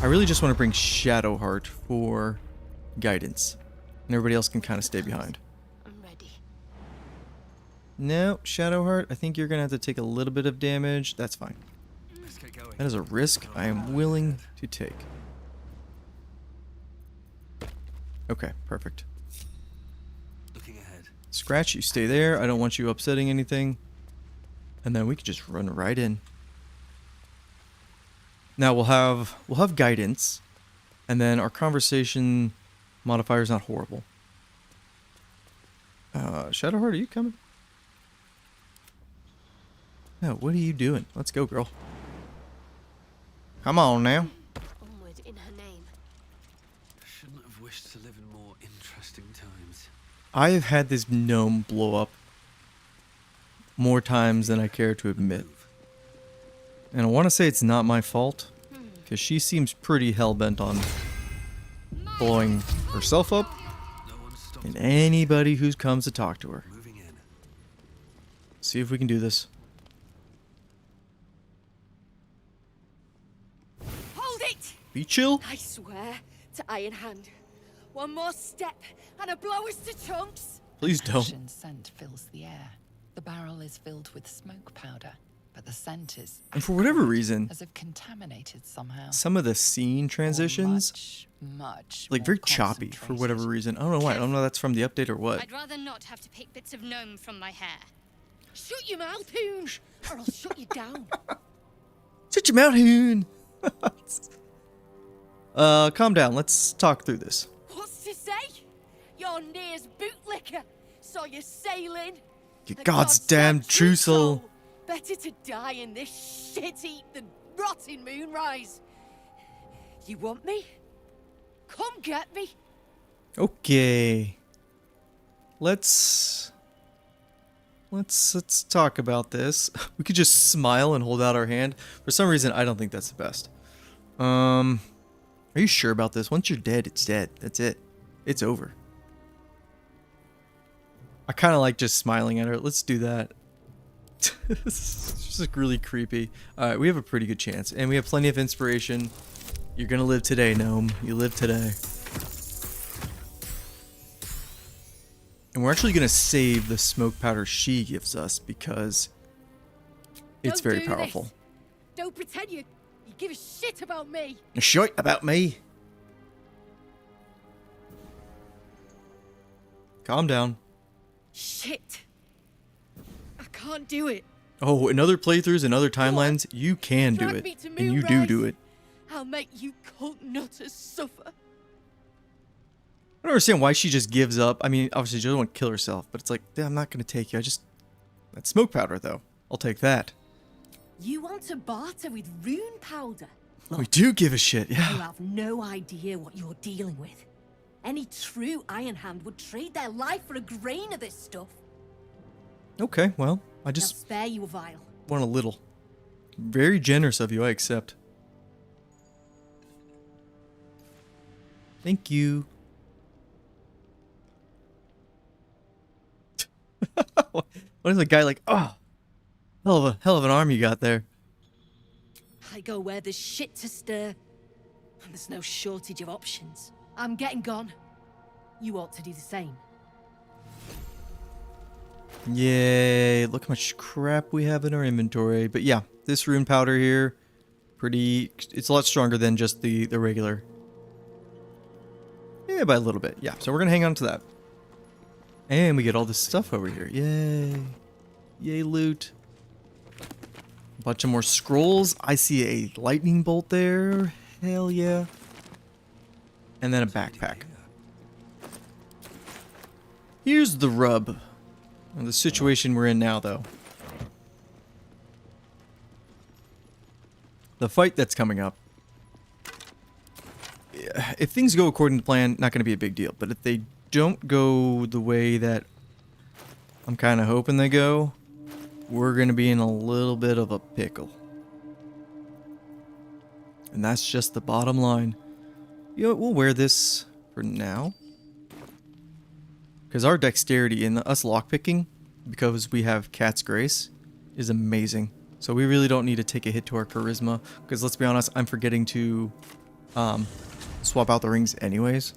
I really just want to bring Shadowheart for guidance, and everybody else can kind of stay behind. I'm ready. No, Shadowheart, I think you're gonna have to take a little bit of damage. That's fine. Let's get going. That is a risk I am willing to take. Okay, perfect. Looking ahead. Scratch, you stay there. I don't want you upsetting anything. And then we can just run right in. Now we'll have guidance, and then our conversation modifier is not horrible. Shadowheart, are you coming? No, what are you doing? Let's go, girl. Come on now. Onward in her name. Shouldn't have wished to live in more interesting times. I have had this gnome blow up more times than I care to admit. And I want to say it's not my fault, because she seems pretty hell-bent on blowing herself up and anybody who comes to talk to her. Moving in. See if we can do this. Hold it! Be chill. I swear to Iron Hand. One more step and a blow us to chunks. Please don't. Ashen scent fills the air. The barrel is filled with smoke powder, but the scent is, And for whatever reason, as if contaminated somehow. some of the scene transitions, Much like more very choppy for whatever concentrated. reason. I don't know why. I don't know if that's from the update or what. I'd rather not have to pick bits of gnome from my hair. Shut your mouth, Hoon, or I'll shut you down. Shut your mouth, Hoon. Calm down. Let's talk through this. What's to say? You're Near's bootlicker. Saw you sailing. You A goddamn true soul. Better to die in this shit heap than rot in Moonrise. You want me? Come get me. Okay. Let's talk about this. We could just smile and hold out our hand. For some reason, I don't think that's the best. Are you sure about this? Once you're dead, it's dead. That's it. It's over. I kind of like just smiling at her. Let's do that. It's just like really creepy. Alright, we have a pretty good chance. And we have plenty of inspiration. You're gonna live today, gnome. You live today. And we're actually going to save the smoke powder she gives us because it's very powerful. Don't pretend you give a shit about me. Shit about me. Calm down. Shit. I can't do it. Oh, in other playthroughs and other timelines, you can do Drag it. me to And you Moonrise. do it. I'll make you cult nutters suffer. I don't understand why she just gives up. I mean, obviously she doesn't want to kill herself, but it's like, I'm not going to take you. That's smoke powder, though. I'll take that. You want to barter with rune powder? We do give a shit, You yeah. have no idea what you're dealing with. Any true Iron Hand would trade their life for a grain of this stuff. Okay, well, I I'll just spare you a vial. want a little. Very generous of you, I accept. Thank you. What is the guy like? Oh, hell of an arm you got there. I go where there's shit to stir, and there's no shortage of options. I'm getting gone. You ought to do the same. Yay, look how much crap we have in our inventory. But yeah, this rune powder here, it's a lot stronger than just the regular. Yeah, by a little bit. Yeah, so we're going to hang on to that. And we get all this stuff over here. Yay. Yay, loot. A bunch of more scrolls. I see a lightning bolt there. Hell yeah. And then a backpack. Here's the rub. The situation we're in now, though. The fight that's coming up. If things go according to plan, not going to be a big deal. But if they don't go the way that I'm kind of hoping they go, we're going to be in a little bit of a pickle. And that's just the bottom line. You know what, we'll wear this for now. Because our dexterity in us lockpicking, because we have Cat's Grace, is amazing. So we really don't need to take a hit to our charisma. Because let's be honest, I'm forgetting to swap out the rings anyways.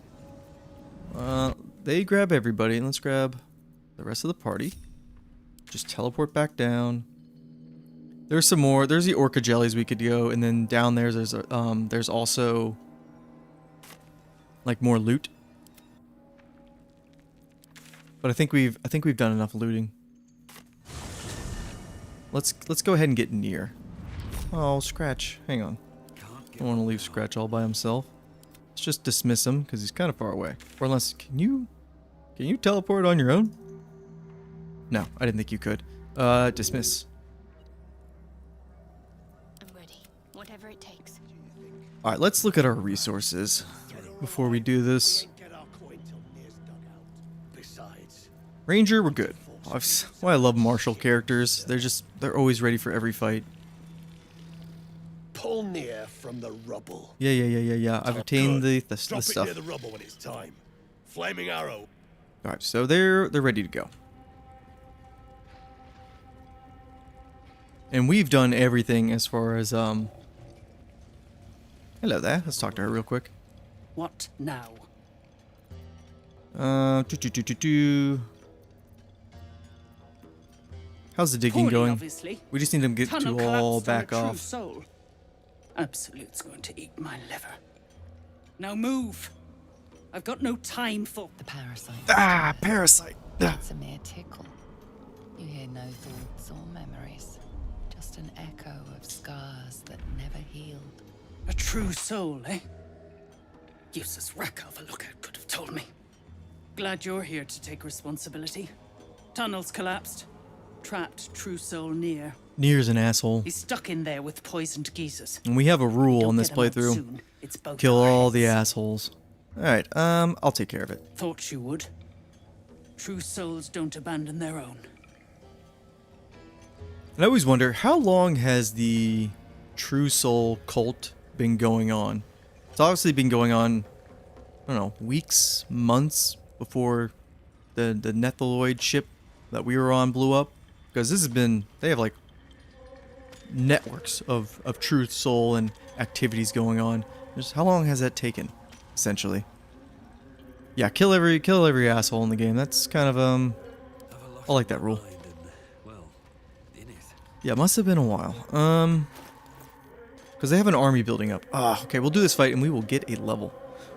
They grab everybody, and let's grab the rest of the party. Just teleport back down. There's some more. There's the orca jellies we could go, and then down there's also like more loot. But I think we've done enough looting. Let's go ahead and get near. Oh, Scratch, hang on. I don't want to leave Scratch all by himself. Let's just dismiss him because he's kind of far away. Or unless, can you teleport on your own? No, I didn't think you could. Dismiss. I'm ready. Whatever it takes. All right, let's look at our resources before we do this. Ranger, we're good. Why I love martial characters. They're always ready for every fight. Pull near from the rubble. Yeah. I've obtained the Drop stuff. it near the rubble when it's time. Flaming arrow. All right, so they're ready to go. And we've done everything as far as hello there. Let's talk to her real quick. What now? How's the digging Poorly, going? obviously. We just need them to get Tunnel to all collapsed on a back true off. Soul. Absolute's going to eat my liver. Now move. I've got no time for the parasite. Ah, parasite. It's a mere tickle. You hear no thoughts or memories. Just an echo of scars that never healed. a true soul, eh? Useless wreck of a lookout could have told me. Glad you're here to take responsibility. Tunnels collapsed. Trapped true soul near. Near's an asshole. He's stuck in there with poisoned geezers. And we have a rule Don't on this get him out playthrough. soon. It's both Kill our all the heads. assholes. Alright, I'll take care of it. Thought you would. True souls don't abandon their own. And I always wonder, how long has the True Soul cult been going on? It's obviously been going on, I don't know, weeks, months before the Netheloid ship that we were on blew up. Because this has been, they have like networks of True Soul and activities going on. Just how long has that taken, essentially? Yeah, kill every asshole in the game. That's kind of I like that rule. Yeah, it must have been a while. Because they have an army building up. Ah, okay, we'll do this fight and we will get a level.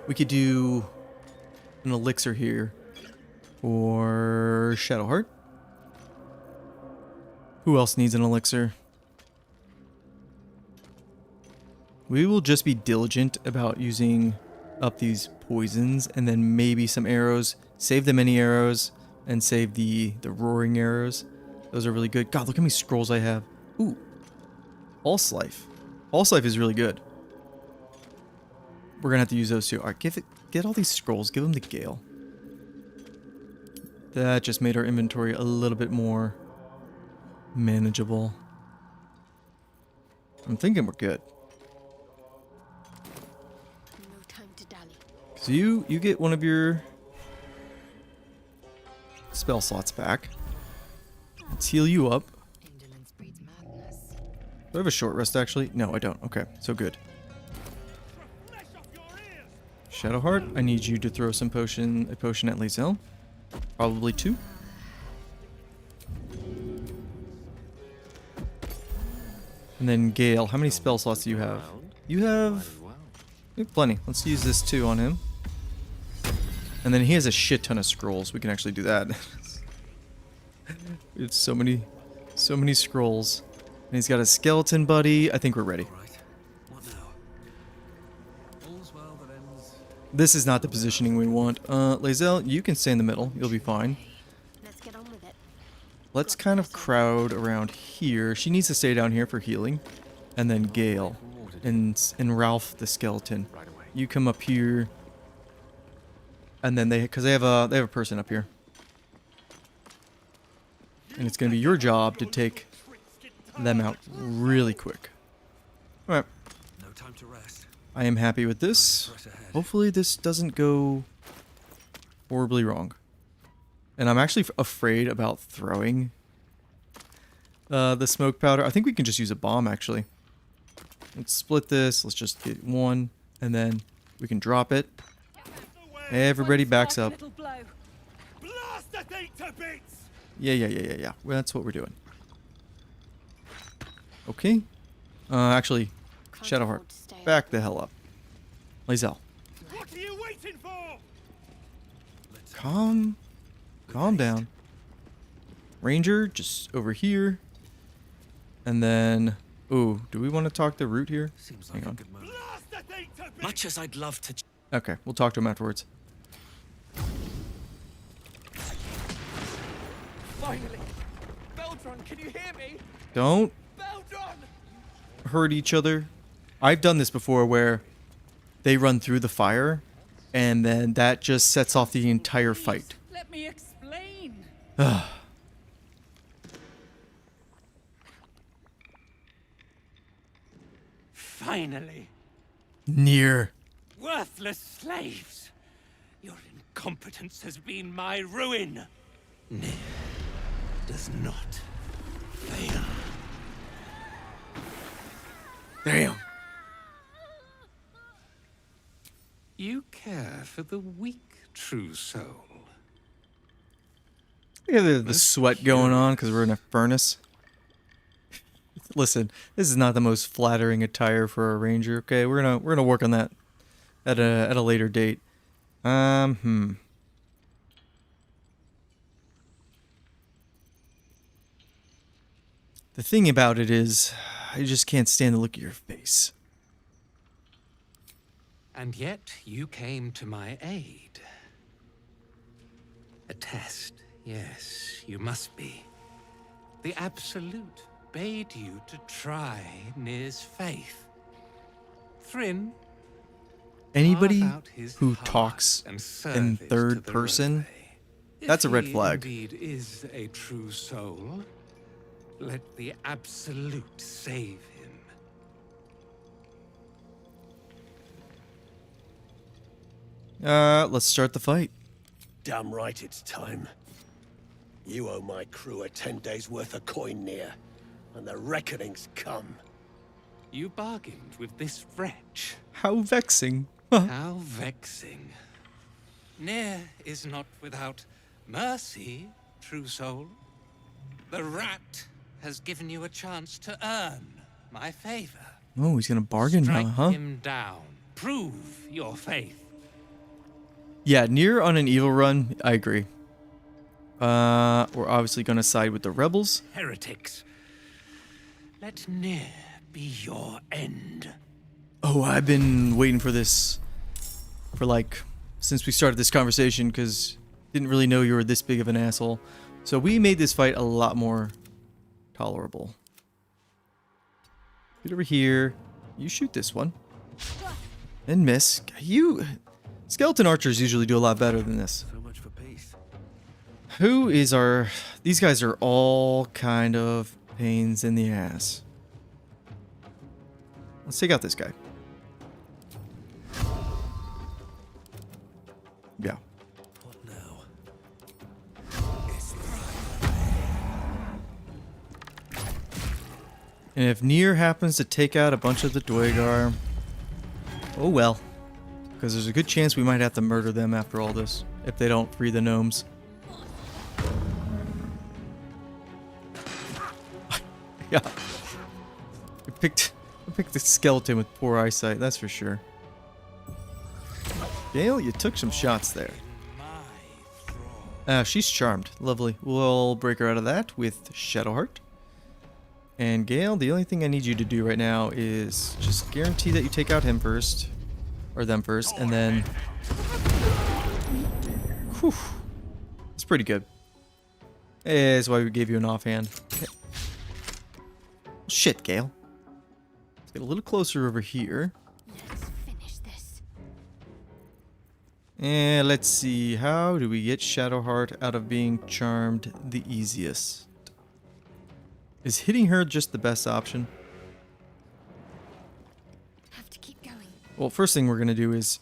We could do an elixir here or Shadowheart. Who else needs an elixir? We will just be diligent about using up these poisons and then maybe some arrows. Save the mini arrows and save the roaring arrows. Those are really good. God, look how many scrolls I have. Ooh. Pulse Life. Pulse Life is really good. We're gonna have to use those too. Alright, get all these scrolls. Give them to Gale. That just made our inventory a little bit more manageable. I'm thinking we're good. No time to dally. So you get one of your spell slots back. Let's heal you up. Do I have a short rest actually? No, I don't. Okay, so good. Shadowheart, I need you to throw a potion at Lae'zel. Probably 2. And then Gale, how many spell slots do you have? You have plenty. Let's use this too on him. And then he has a shit ton of scrolls. We can actually do that. We have so many scrolls. And he's got a skeleton buddy. I think we're ready. This is not the positioning we want. Lae'zel, you can stay in the middle. You'll be fine. Let's get on with it. Let's kind of crowd around here. She needs to stay down here for healing. And then Gale. And Ralph the skeleton. You come up here. And then because they have a person up here. And it's gonna be your job to take them out really quick. Alright. No time to rest. I am happy with this. Hopefully this doesn't go horribly wrong. And I'm actually afraid about throwing the smoke powder. I think we can just use a bomb actually. Let's split this. Let's just get one and then we can drop it. Everybody backs up. Yeah. Well, that's what we're doing. Okay. Actually, Shadowheart, back the hell up. Lae'zel. What are you waiting for? Calm down. Ranger, just over here. And then, ooh, do we want to talk to Root here? Hang on. Much as I'd love to. Okay, we'll talk to him afterwards. Finally! Baldur, can you hear me? Don't hurt each other. I've done this before where they run through the fire and then that just sets off the entire fight. Let me explain. Finally. Near. Worthless slaves. Your incompetence has been my ruin. Nier does not fail. Damn. You care for the weak, true soul. Look at the sweat going on because we're in a furnace. Listen, this is not the most flattering attire for a ranger. Okay, we're gonna work on that at a later date. The thing about it is, I just can't stand the look of your face. And yet you came to my aid. A test, yes, you must be. The Absolute bade you to try Nir's faith. Thryn, anybody who talks in third person, that's a red flag. If he indeed is a true soul, let the Absolute save him. Let's start the fight. Damn right it's time. You owe my crew a 10 days worth of coin Nier, and the reckoning's come. You bargained with this wretch. How vexing. How vexing. Near is not without mercy, true soul. The rat has given you a chance to earn my favor. Oh, he's gonna bargain now, Strike huh? him down. Prove your faith. Yeah, Nier on an evil run, I agree. We're obviously gonna side with the rebels. Heretics. Let Nier be your end. Oh, I've been waiting for this for like since we started this conversation because didn't really know you were this big of an asshole. So we made this fight a lot more tolerable. Get over here. You shoot this one. And miss. You skeleton archers usually do a lot better than this. So much for peace. Who is our... These guys are all kind of pains in the ass. Let's take out this guy. Yeah. What now? And if Nier happens to take out a bunch of the Dwegar, oh well. Because there's a good chance we might have to murder them after all this, if they don't free the gnomes. Yeah. I picked the skeleton with poor eyesight, that's for sure. Gale, you took some shots there. She's charmed. Lovely. We'll break her out of that with Shadowheart. And Gale, the only thing I need you to do right now is just guarantee that you take out him first. Or them first, and then... Whew. That's pretty good. Hey, that's why we gave you an offhand. Okay. Shit, Gale. Let's get a little closer over here. Let's finish this. And let's see, how do we get Shadowheart out of being charmed the easiest? Is hitting her just the best option? Have to keep going. Well, first thing we're going to do is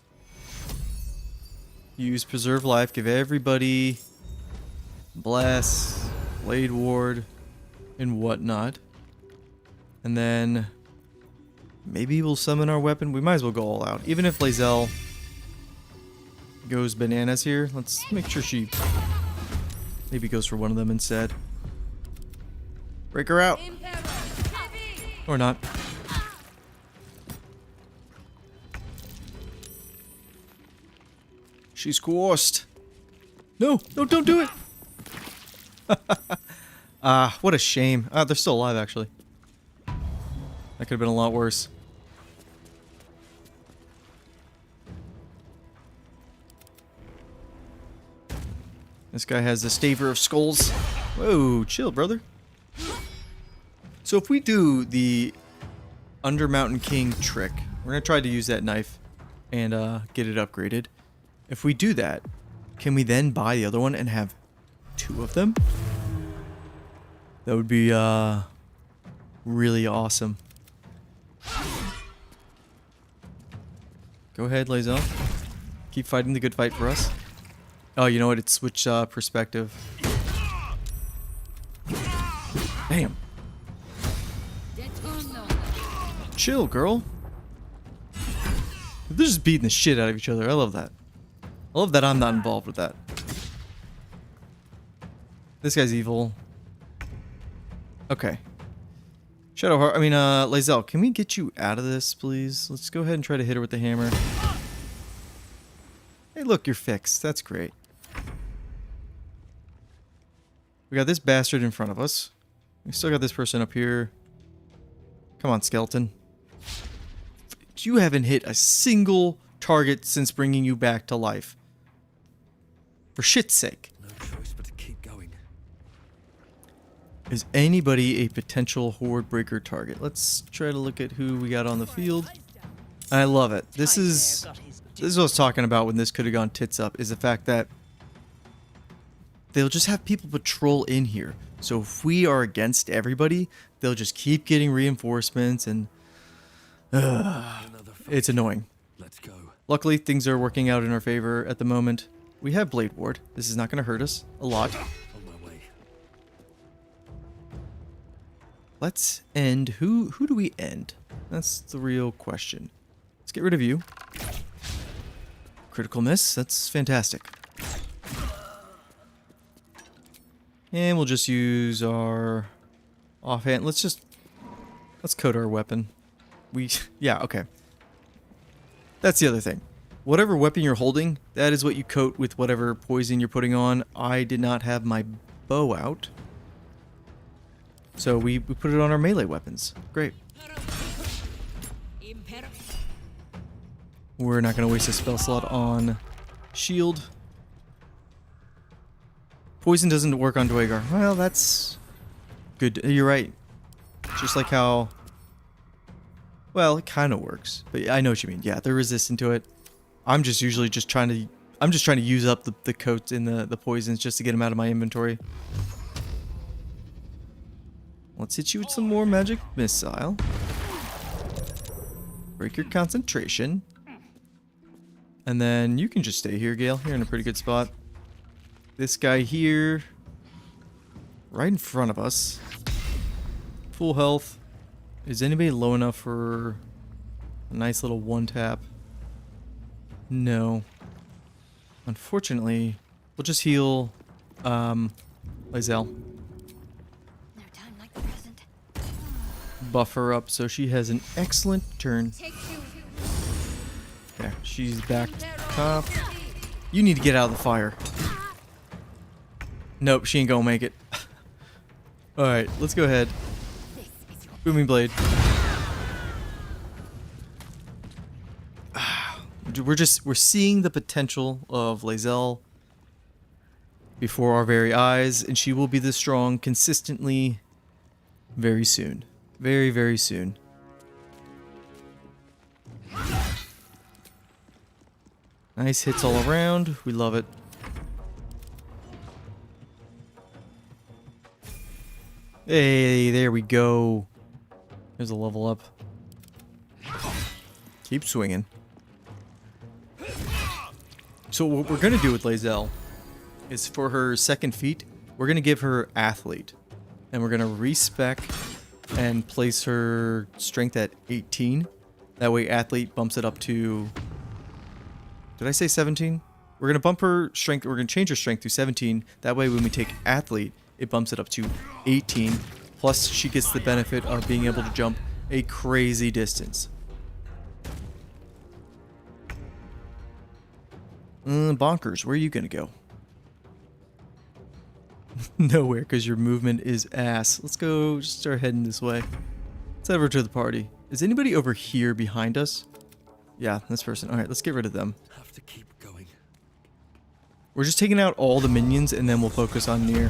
use Preserve Life, give everybody Bless, Blade Ward, and whatnot. And then maybe we'll summon our weapon. We might as well go all out. Even if Lae'zel goes bananas here, let's make sure she maybe goes for one of them instead. Break her out. Or not. She's squashed. No, no, don't do it. What a shame. They're still alive, actually. That could have been a lot worse. This guy has the Staver of Skulls. Whoa, chill, brother. So if we do the Undermountain King trick, we're going to try to use that knife and get it upgraded. If we do that, can we then buy the other one and have two of them? That would be really awesome. Go ahead, Lae'zel. Keep fighting the good fight for us. Oh, you know what? It's switch perspective. Damn. Chill, girl. They're just beating the shit out of each other. I love that. I love that I'm not involved with that. This guy's evil. Okay. Shadowheart, Lae'zel, can we get you out of this, please? Let's go ahead and try to hit her with the hammer. Hey, look, you're fixed. That's great. We got this bastard in front of us. We still got this person up here. Come on, skeleton. You haven't hit a single target since bringing you back to life. For shit's sake. No choice but to keep going. Is anybody a potential horde breaker target? Let's try to look at who we got on the field. I love it. This is what I was talking about when this could have gone tits up, is the fact that they'll just have people patrol in here. So if we are against everybody, they'll just keep getting reinforcements and it's annoying. Let's go. Luckily, things are working out in our favor at the moment. We have Blade Ward. This is not going to hurt us a lot. On my way. Let's end. Who do we end? That's the real question. Let's get rid of you. critical miss. That's fantastic. And we'll just use our offhand. Let's coat our weapon. Yeah, okay. That's the other thing. Whatever weapon you're holding, that is what you coat with whatever poison you're putting on. I did not have my bow out. So we put it on our melee weapons. Great. We're not going to waste a spell slot on shield. Poison doesn't work on Dwagar. Well, that's good. You're right. Just like how... Well, it kind of works. But I know what you mean. Yeah, they're resistant to it. I'm just usually just trying to... I'm just trying to use up the coats and the poisons just to get them out of my inventory. Let's hit you with some more magic missile. Break your concentration. And then you can just stay here, Gale. You're in a pretty good spot. This guy here, right in front of us. Full health. Is anybody low enough for a nice little one tap? No. Unfortunately, we'll just heal Lizelle. Buff her up so she has an excellent turn. There, she's back top. You need to get out of the fire. Nope, she ain't gonna make it. Alright, let's go ahead. Booming Blade. We're seeing the potential of Lizelle before our very eyes, and she will be this strong consistently very soon. Very, very soon. Nice hits all around. We love it. Hey, there we go. There's a level up. Keep swinging. So what we're going to do with Lizelle is for her second feat, we're going to give her Athlete. And we're going to respec and place her strength at 18. That way Athlete bumps it up to... Did I say 17? We're going to bump her strength. We're going to change her strength to 17. That way when we take Athlete, it bumps it up to 18. Plus she gets the benefit of being able to jump a crazy distance. Bonkers, where are you going to go? Nowhere, because your movement is ass. Let's go, just start heading this way. Let's head over to the party. Is anybody over here behind us? Yeah, this person. Alright, let's get rid of them. Have to keep going. We're just taking out all the minions, and then we'll focus on Nier.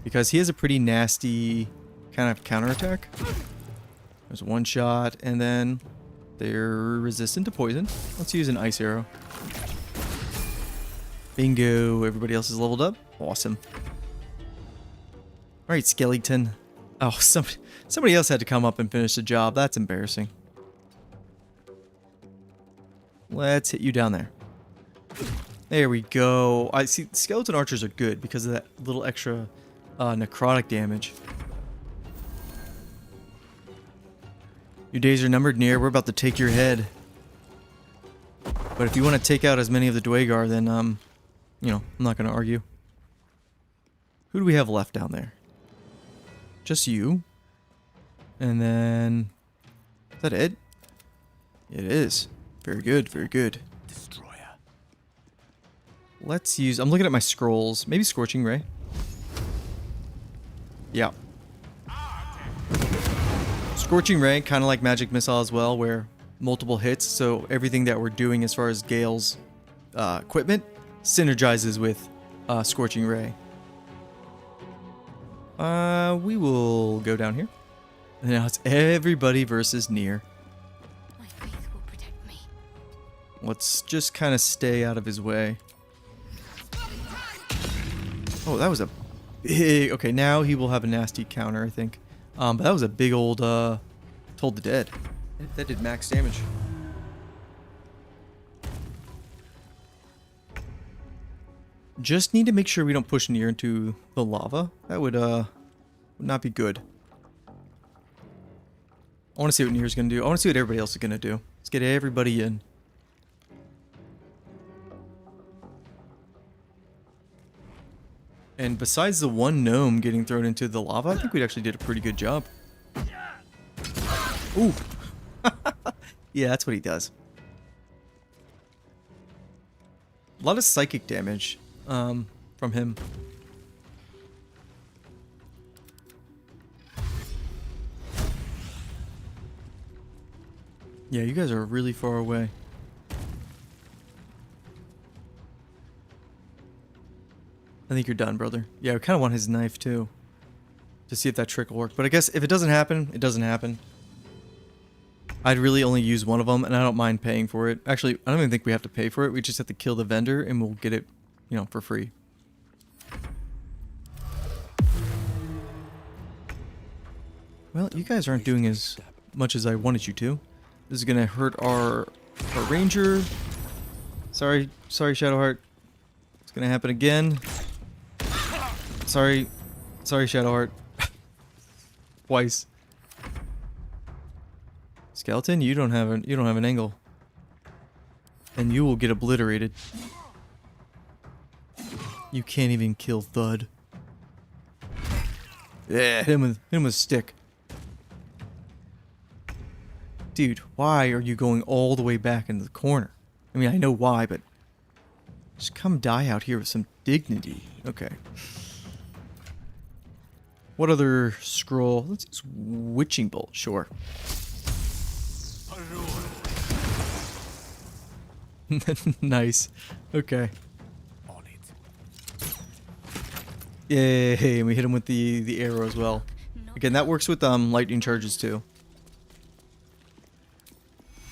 Because he has a pretty nasty kind of counterattack. There's one shot, and then they're resistant to poison. Let's use an ice arrow. Bingo, everybody else is leveled up. Awesome. Alright, Skeleton. Oh, somebody else had to come up and finish the job. That's embarrassing. Let's hit you down there. There we go. I see skeleton archers are good because of that little extra necrotic damage. Your days are numbered, Nier. We're about to take your head. But if you want to take out as many of the Dwagar, then, you know, I'm not going to argue. Who do we have left down there? Just you. And then... Is that it? It is. Very good, very good. Destroyer. Let's use... I'm looking at my scrolls. Maybe Scorching Ray. Yeah. Scorching Ray, kind of like Magic Missile as well, where multiple hits, so everything that we're doing as far as Gale's equipment synergizes with Scorching Ray. We will go down here. And now it's everybody versus Nier. My faith will protect me. Let's just kind of stay out of his way. Oh, that was a big... Okay, now he will have a nasty counter, I think. But that was a big old, Told the Dead. That did max damage. Just need to make sure we don't push Nier into the lava. That would not be good. I want to see what Nier's going to do. I want to see what everybody else is going to do. Let's get everybody in. And besides the one gnome getting thrown into the lava, I think we actually did a pretty good job. Ooh. Yeah, that's what he does. A lot of psychic damage from him. Yeah, you guys are really far away. I think you're done, brother. Yeah, I kind of want his knife too. To see if that trick will work. But I guess if it doesn't happen, it doesn't happen. I'd really only use one of them, and I don't mind paying for it. Actually, I don't even think we have to pay for it. We just have to kill the vendor, and we'll get it, you know, for free. Well, you guys aren't doing as much as I wanted you to. This is gonna hurt our ranger. Sorry, Shadowheart. It's gonna happen again. Sorry, Shadowheart. Twice. Skeleton, you don't have an angle, and you will get obliterated. You can't even kill Thud. Yeah, hit him with a stick. Dude, why are you going all the way back into the corner? I mean, I know why, but just come die out here with some dignity. Okay. What other scroll? Let's use Witching Bolt, sure. Nice. Okay. On it. Yay, and we hit him with the arrow as well. Again, that works with lightning charges too.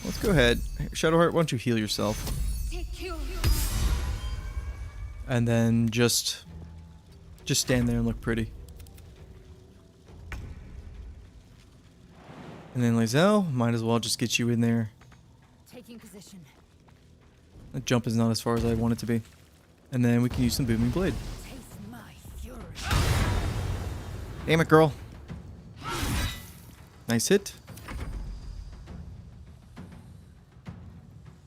Let's go ahead. Shadowheart, why don't you heal yourself? And then just stand there and look pretty. And then Lae'zel, might as well just get you in there. Taking position. The jump is not as far as I want it to be. And then we can use some Booming Blade. Taste my fury. Damn it, girl. Nice hit.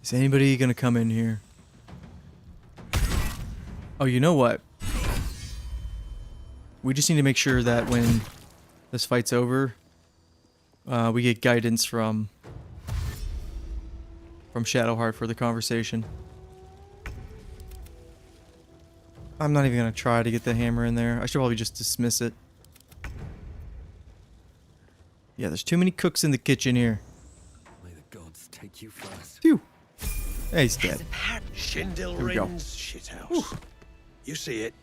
Is anybody gonna come in here? Oh, you know what? We just need to make sure that when this fight's over, we get guidance from Shadowheart for the conversation. I'm not even gonna try to get the hammer in there. I should probably just dismiss it. Yeah, there's too many cooks in the kitchen here. May the gods take you first. Phew. Hey, he's dead. Shindil Here we go. Rings shithouse. You see it?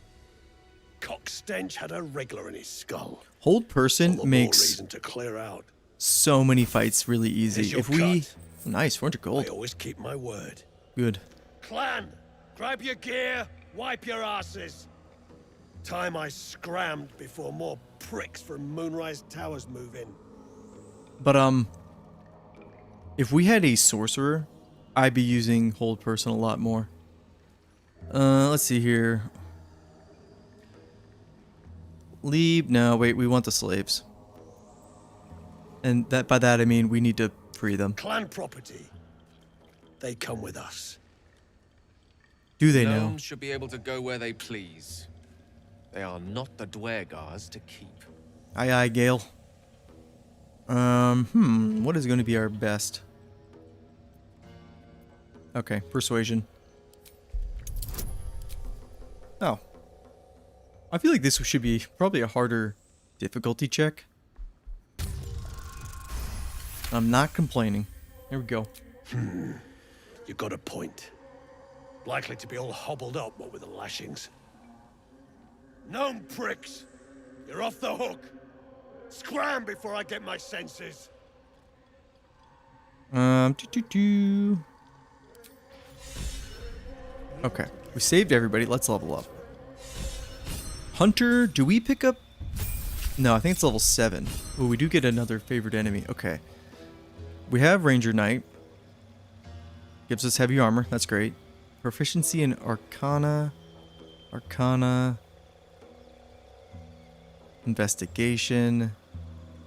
Cock stench had a wriggler in his skull. Hold All person the more makes reason to clear out. so many fights really easy. Here's your If we... cut. Nice, 400 I gold. always keep my word. Good. Clan, grab your gear, wipe your asses. Time I scrammed before more pricks from Moonrise Towers move in. But, if we had a sorcerer, I'd be using hold person a lot more. Let's see here. Leave. No, wait, we want the slaves. And that by that I mean we need to free them. Clan property. They come with us. Do they know? Gnomes should be able to go where they please. They are not the Dwergars to keep. Aye, aye, Gale. What is going to be our best? Okay, persuasion. Oh. I feel like this should be probably a harder difficulty check. I'm not complaining. Here we go. You got a point. Likely to be all hobbled up, what with the lashings. Gnome pricks! You're off the hook! Scram before I get my senses! Okay, we saved everybody. Let's level up. Hunter, do we pick up? No, I think it's level 7. Oh, we do get another favorite enemy. Okay. We have Ranger Knight. Gives us heavy armor. That's great. Proficiency in Arcana. Investigation.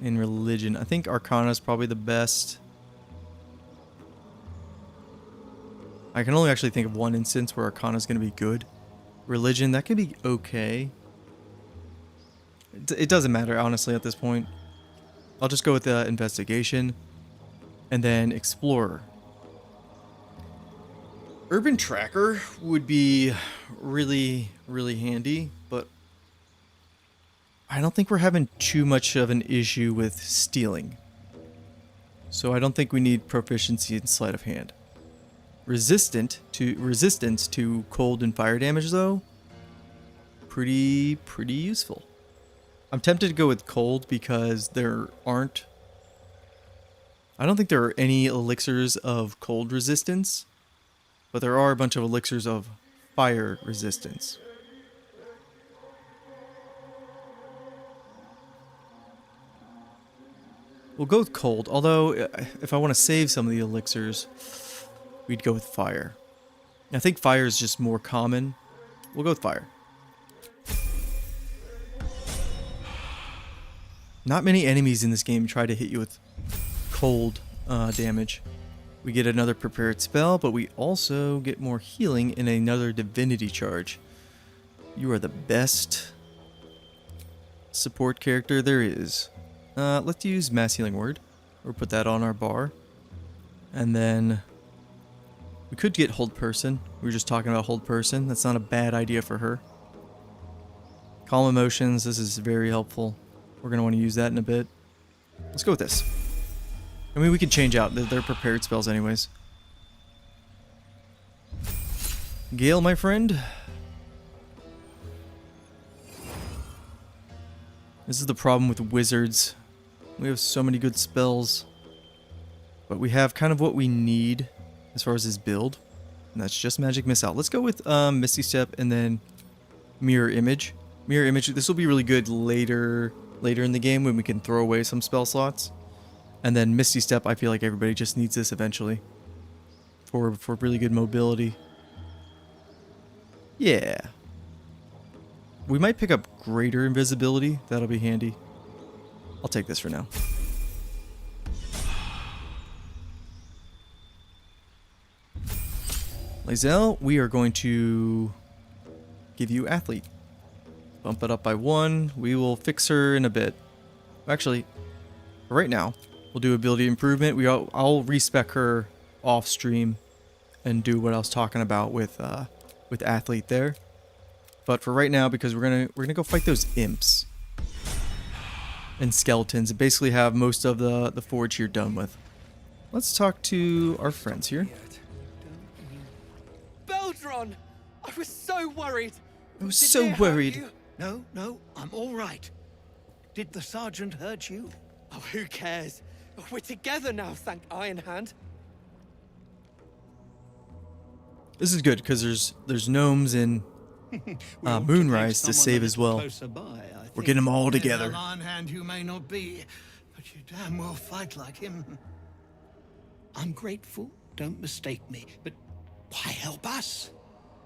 In Religion. I think Arcana is probably the best. I can only actually think of one instance where Arcana is going to be good. Religion, that could be okay. It doesn't matter, honestly, at this point. I'll just go with the investigation and then explorer. Urban tracker would be really, really handy, but I don't think we're having too much of an issue with stealing. So I don't think we need proficiency in sleight of hand. Resistance to cold and fire damage though, pretty useful. I'm tempted to go with cold because I don't think there are any elixirs of cold resistance, but there are a bunch of elixirs of fire resistance. We'll go with cold, although if I want to save some of the elixirs, we'd go with fire. I think fire is just more common. We'll go with fire. Not many enemies in this game try to hit you with cold damage. We get another prepared spell, but we also get more healing and another divinity charge. You are the best support character there is. Let's use mass healing word, or put that on our bar. And then we could get hold person. We were just talking about hold person. That's not a bad idea for her. Calm emotions, this is very helpful. We're going to want to use that in a bit. Let's go with this. I mean, we can change out. They're prepared spells anyways. Gale, my friend. This is the problem with wizards. We have so many good spells, but we have kind of what we need as far as his build, and that's just magic missile. Let's go with Misty Step and then Mirror Image. Mirror Image, this will be really good later in the game when we can throw away some spell slots. And then Misty Step, I feel like everybody just needs this eventually for really good mobility. Yeah. We might pick up greater invisibility. That'll be handy. I'll take this for now. Lae'zel, we are going to give you athlete. Bump it up by 1. We will fix her in a bit. Actually, right now, we'll do ability improvement. I'll respec her off stream and do what I was talking about with athlete there. But for right now, because we're gonna go fight those imps and skeletons and basically have most of the forge here done with. Let's talk to our friends here. Baldur! I was so worried. I was so worried. No, I'm all right. Did the sergeant hurt you? Oh, who cares? We're together now, thank Iron Hand. This is good because there's gnomes in Moonrise to save as well. We're getting them all together. An Iron Hand you may not be, but you damn well fight like him. I'm grateful, don't mistake me, but why help us?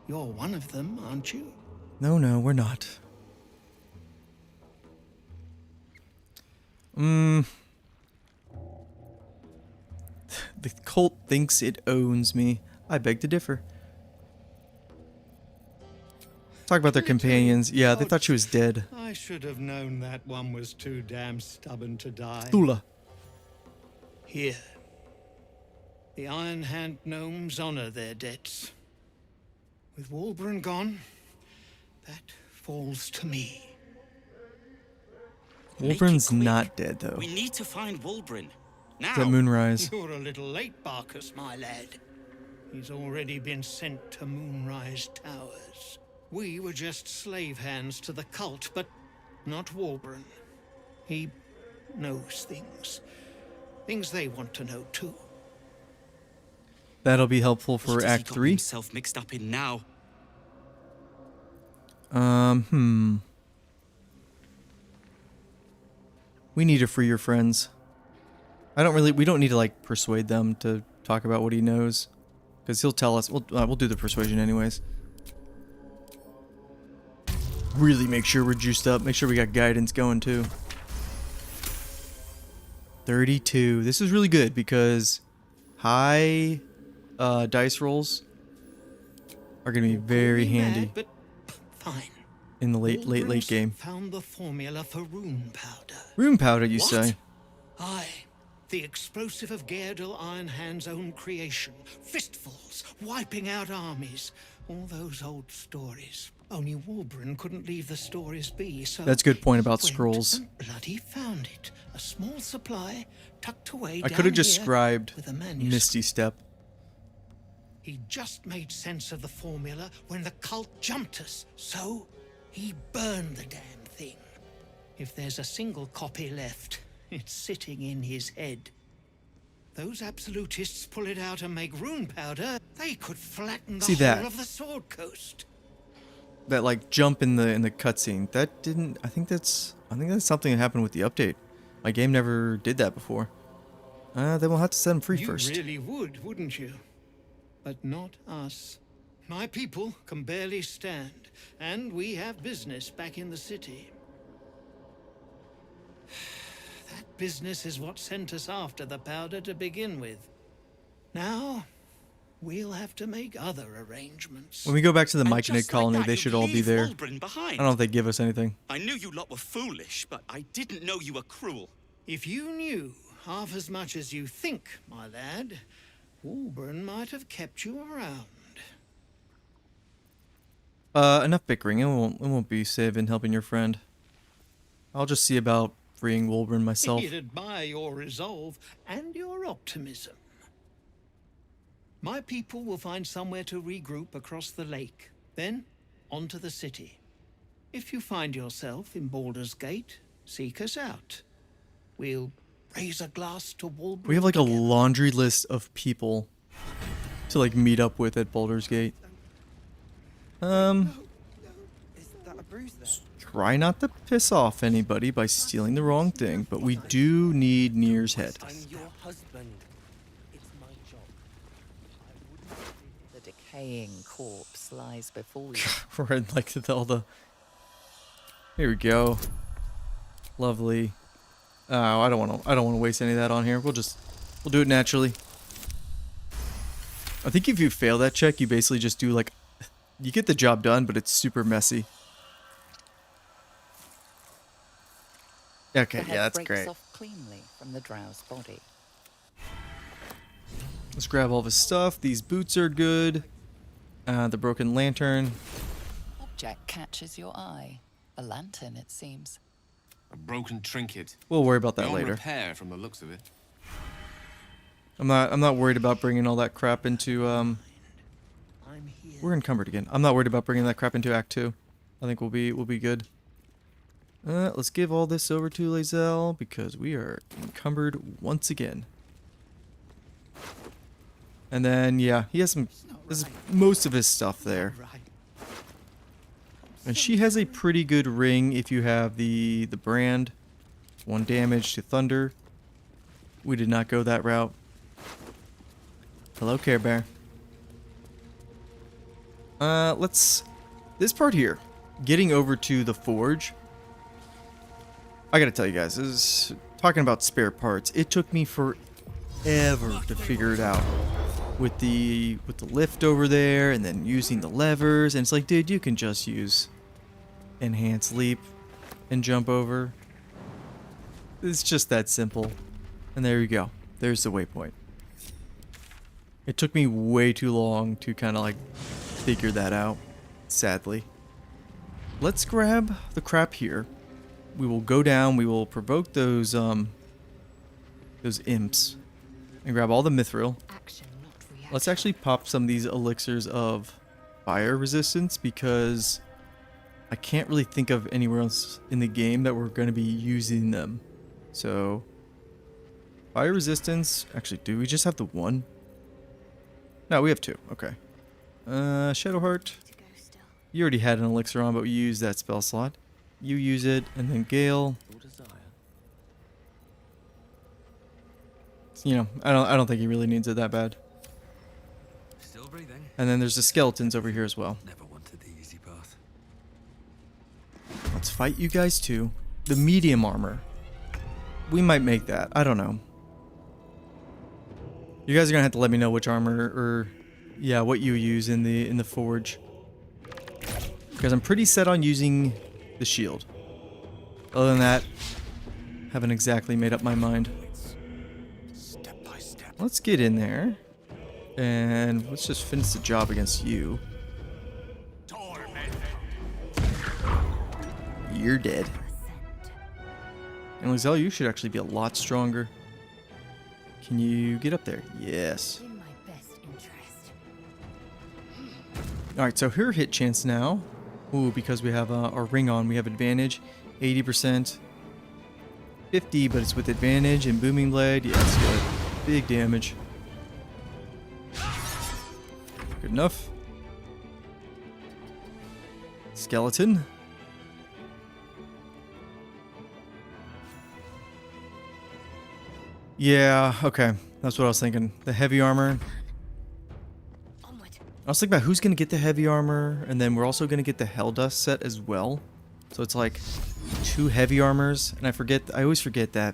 You're one of them, aren't you? No, we're not. The cult thinks it owns me. I beg to differ. Talk about their companions. Yeah, they thought she was dead. I should have known that one was too damn stubborn to die. Thula. Here. The Iron Hand gnomes honor their debts. With Walburn gone, that falls to me. Wolverin's not dead, though. We need to find Walburn. Now. Is that Moonrise? You're a little late, Barkus, my lad. He's already been sent to Moonrise Towers. We were just slave hands to the cult, but not Walburn. He knows things. Things they want to know, too. That'll be helpful for Act 3. Himself mixed up in now. We need to free your friends. We don't need to like persuade them to talk about what he knows, because he'll tell us. We'll do the persuasion anyways. Really make sure we're juiced up. Make sure we got guidance going too. 32. This is really good because high dice rolls are gonna be very handy. Mad, but fine. in the late game. Found the formula for rune powder. Rune powder, you What? say? Aye. The explosive of Gaerdal Ironhand's own creation. Fistfuls, wiping out armies. All those old stories. Only Walbrin couldn't leave the stories be, so... That's a good point about he went scrolls. and bloody found it. A small supply, tucked away I down could have just here scribed with a manuscript. Misty Step. He just made sense of the formula when the cult jumped us, so he burned the damn thing. If there's a single copy left, it's sitting in his head. Those absolutists pull it out and make rune powder, they could flatten the See whole that? of the Sword Coast. That like jump in the cutscene. That didn't. I think that's something that happened with the update. My game never did that before. Then we'll have to set them free first. You really would, wouldn't you? But not us. My people can barely stand, and we have business back in the city. That business is what sent us after the powder to begin with. Now, we'll have to make other arrangements. When we go back to the And Myconid just like colony, that, they you should all be leave there. Walbrin behind. I don't know if they give us anything. I knew you lot were foolish, but I didn't know you were cruel. If you knew half as much as you think, my lad, Walbrin might have kept you around. Enough bickering. It won't be saving helping your friend. I'll just see about freeing Wolverine myself. He'd admire your resolve and your optimism. My people will find somewhere to regroup across the lake, then onto the city. If you find yourself in Baldur's Gate, seek us out. We'll raise a glass to Walbrin. We have like a laundry list of people to like meet up with at Baldur's Gate. Try not to piss off anybody by stealing the wrong thing, but we do need Nir's head. I'm your husband. It's my job. The decaying corpse lies before you. We're in like all the. Here we go. Lovely. Oh, I don't want to waste any of that on here. We'll do it naturally. I think if you fail that check, you basically just do like, you get the job done, but it's super messy. Okay, yeah, that's breaks great. off cleanly from the drow's body. Let's grab all of his stuff. These boots are good. The broken lantern. Object catches your eye. A lantern, it seems. A broken trinket. We'll worry about that Beyond later. repair from the looks of it. I'm not worried about bringing all that crap into We're encumbered again. I'm not worried about bringing that crap into Act 2. I think we'll be good. Let's give all this over to Lae'zel because we are encumbered once again. And then yeah, he has most of his stuff there. And she has a pretty good ring if you have the brand. 1 damage to thunder. We did not go that route. Hello, Care Bear. This part here, getting over to the forge. I gotta tell you guys, this is talking about spare parts. It took me forever to figure it out with the lift over there, and then using the levers. And it's like, dude, you can just use enhance leap and jump over. It's just that simple. And there you go. There's the waypoint. It took me way too long to kind of like figure that out, sadly. Let's grab the crap here. We will go down, we will provoke those imps and grab all the mithril. Let's actually pop some of these elixirs of fire resistance because I can't really think of anywhere else in the game that we're going to be using them. So fire resistance, actually, do we just have the 1? No, we have 2. Okay. Shadowheart. You already had an elixir on, but we used that spell slot. You use it, and then Gale. You know, I don't think he really needs it that bad. Still breathing. And then there's the skeletons over here as well. Never wanted the easy path. Let's fight you guys too. The medium armor. We might make that. I don't know. You guys are gonna have to let me know which armor or yeah, what you use in the forge. because I'm pretty set on using the shield. Other than that, haven't exactly made up my mind. Let's get in there, and let's just finish the job against you. You're dead. And Lizelle, you should actually be a lot stronger. Can you get up there? Yes. Alright, so her hit chance now. Ooh, because we have our ring on, we have advantage. 80%. 50, but it's with advantage. And Booming Blade, yeah, it's good. Big damage. Good enough. Skeleton. Yeah, okay. That's what I was thinking. The heavy armor. I was thinking about who's going to get the heavy armor, and then we're also going to get the Hell Dust set as well. So it's like 2 heavy armors, and I always forget that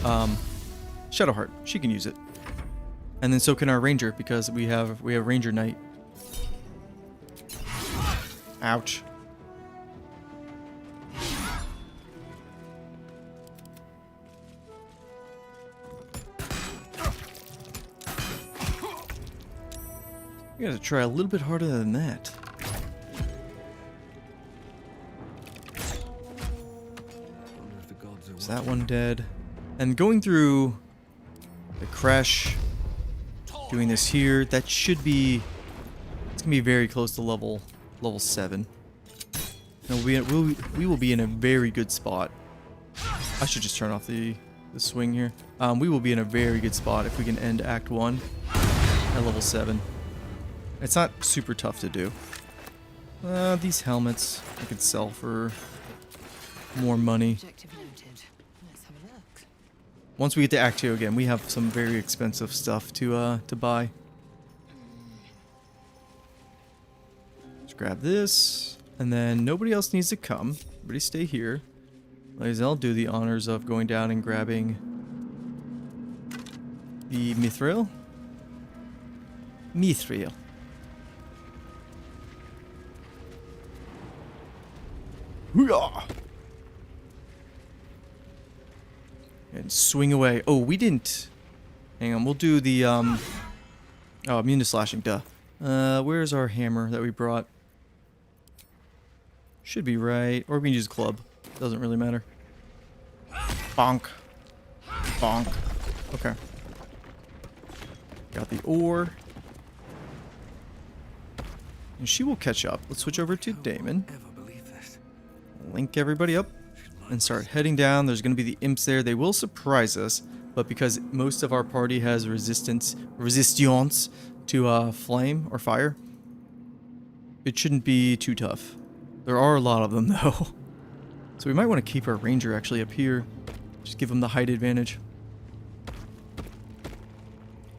Shadowheart, she can use it. And then so can our ranger, because we have Ranger Knight. Ouch. You gotta try a little bit harder than that. Is that one dead? And going through the crash, doing this here, that should be, it's gonna be very close to level 7. And we will be in a very good spot. I should just turn off the swing here. We will be in a very good spot if we can end Act 1 at level 7. It's not super tough to do. These helmets I could sell for more money. Once we get to Act 2 again, we have some very expensive stuff to buy. Let's grab this, and then nobody else needs to come. Everybody stay here. I'll do the honors of going down and grabbing the Mithril. Mithril. Hoo-yah! And swing away. Oh, we didn't. Hang on, we'll do the oh, immune to slashing, duh. Where's our hammer that we brought? Should be right. Or we can use a club. Doesn't really matter. Bonk. Bonk. Okay. Got the ore. And she will catch up. Let's switch over to Damon. Link everybody up and start heading down. There's going to be the imps there. They will surprise us, but because most of our party has resistance to flame or fire, it shouldn't be too tough. There are a lot of them though. So we might want to keep our ranger actually up here. Just give him the height advantage.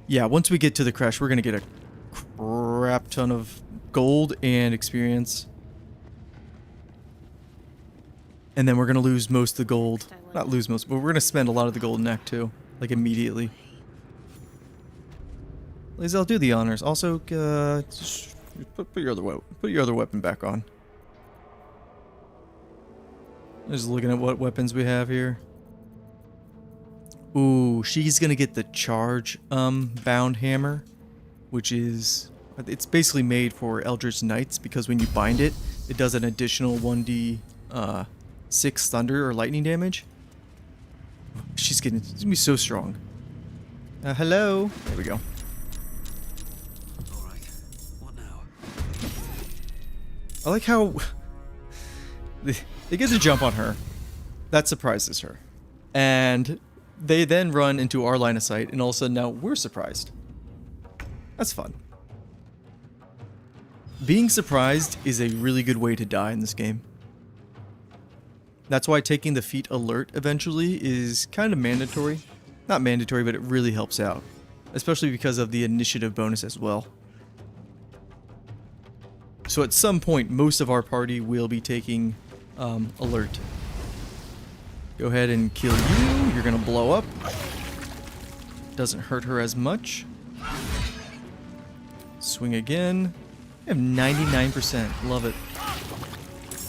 Yeah, once we get to the crash, we're going to get a crap ton of gold and experience. And then we're going to lose most of the gold. Not lose most, but we're going to spend a lot of the gold in Act 2. Like, immediately. Lizelle, do the honors. Also, just put your other weapon back on. Just looking at what weapons we have here. Ooh, she's going to get the charge bound hammer. Which is... It's basically made for Eldritch Knights, because when you bind it, it does an additional 1d... 6 thunder or lightning damage. She's gonna be so strong. Hello. There we go. Alright. What now? I like how they get to jump on her. That surprises her. And they then run into our line of sight, and all of a sudden now we're surprised. That's fun. Being surprised is a really good way to die in this game. That's why taking the feat alert eventually is kind of mandatory. Not mandatory, but it really helps out. Especially because of the initiative bonus as well. So at some point, most of our party will be taking alert. Go ahead and kill you. You're going to blow up. Doesn't hurt her as much. Swing again. I have 99%. Love it.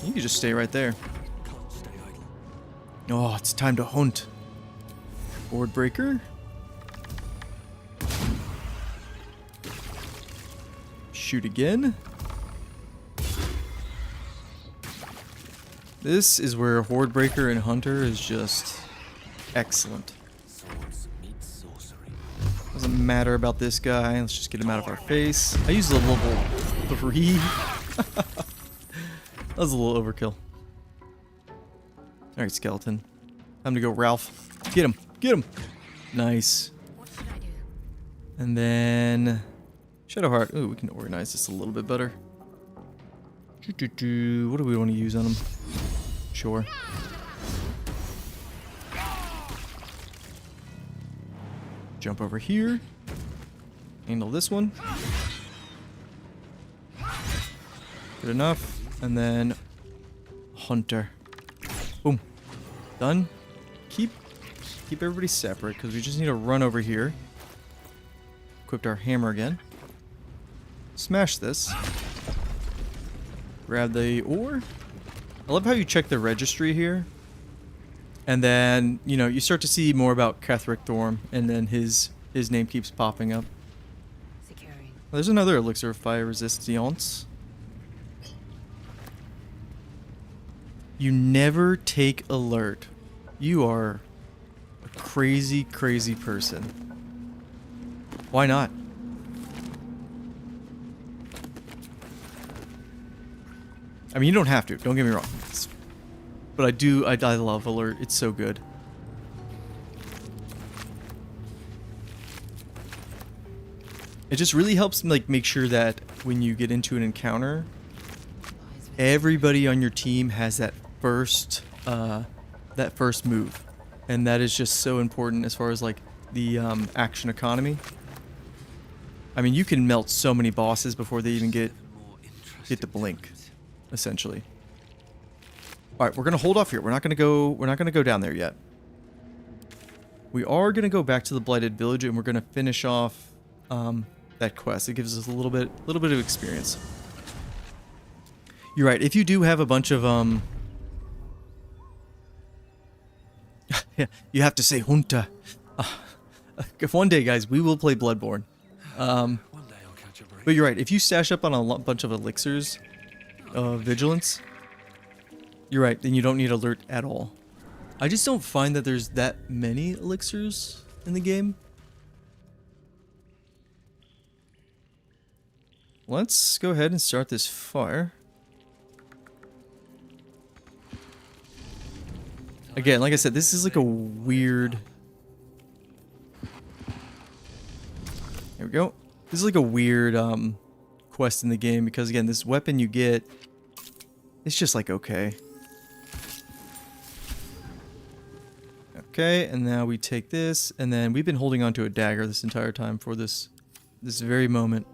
You can just stay right there. Oh, it's time to hunt. Board breaker. Shoot again. This is where Horde Breaker and Hunter is just excellent. Doesn't matter about this guy. Let's just get him out of our face. I used a level 3. That was a little overkill. Alright, skeleton. Time to go, Ralph. Get him. Get him. Nice. What should I do? And then Shadowheart. Ooh, we can organize this a little bit better. What do we want to use on him? Sure. Jump over here. Handle this one. Good enough. And then Hunter. Boom. Done. Keep everybody separate because we just need to run over here. Equipped our hammer again. Smash this. Grab the ore. I love how you check the registry here. And then, you know, you start to see more about Ketheric Thorm, and then his name keeps popping up. Securing. There's another elixir of fire resistance. You never take alert. You are a crazy, crazy person. Why not? I mean, you don't have to. Don't get me wrong. But I do. I love alert. It's so good. It just really helps like make sure that when you get into an encounter, everybody on your team has that first move, and that is just so important as far as like the action economy. I mean, you can melt so many bosses before they even get to blink, essentially. All right, we're gonna hold off here. We're not gonna go down there yet. We are gonna go back to the Blighted Village, and we're gonna finish off that quest. It gives us a little bit of experience. You're right. If you do have a bunch of yeah, you have to say Junta. If one day, guys, we will play Bloodborne. But you're right. If you stash up on a bunch of elixirs of vigilance, you're right. Then you don't need alert at all. I just don't find that there's that many elixirs in the game. Let's go ahead and start this fire. Again, like I said, this is like a weird... There we go. This is like a weird quest in the game because, again, this weapon you get, it's just like, okay. Okay, and now we take this, and then we've been holding on to a dagger this entire time for this very moment.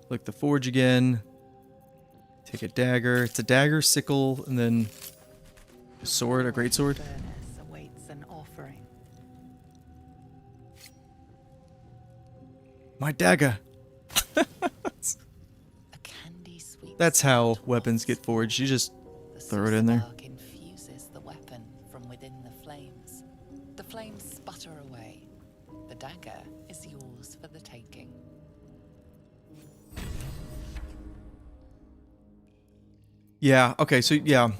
Click the forge again. Take a dagger. It's a dagger, sickle, and then a sword, a great sword. Awaits an offering. My dagger. That's how weapons get forged. You just throw it in there. Infuses the weapon from within the flames. The flames sputter away. The dagger is yours for the taking. Yeah, okay, so yeah. I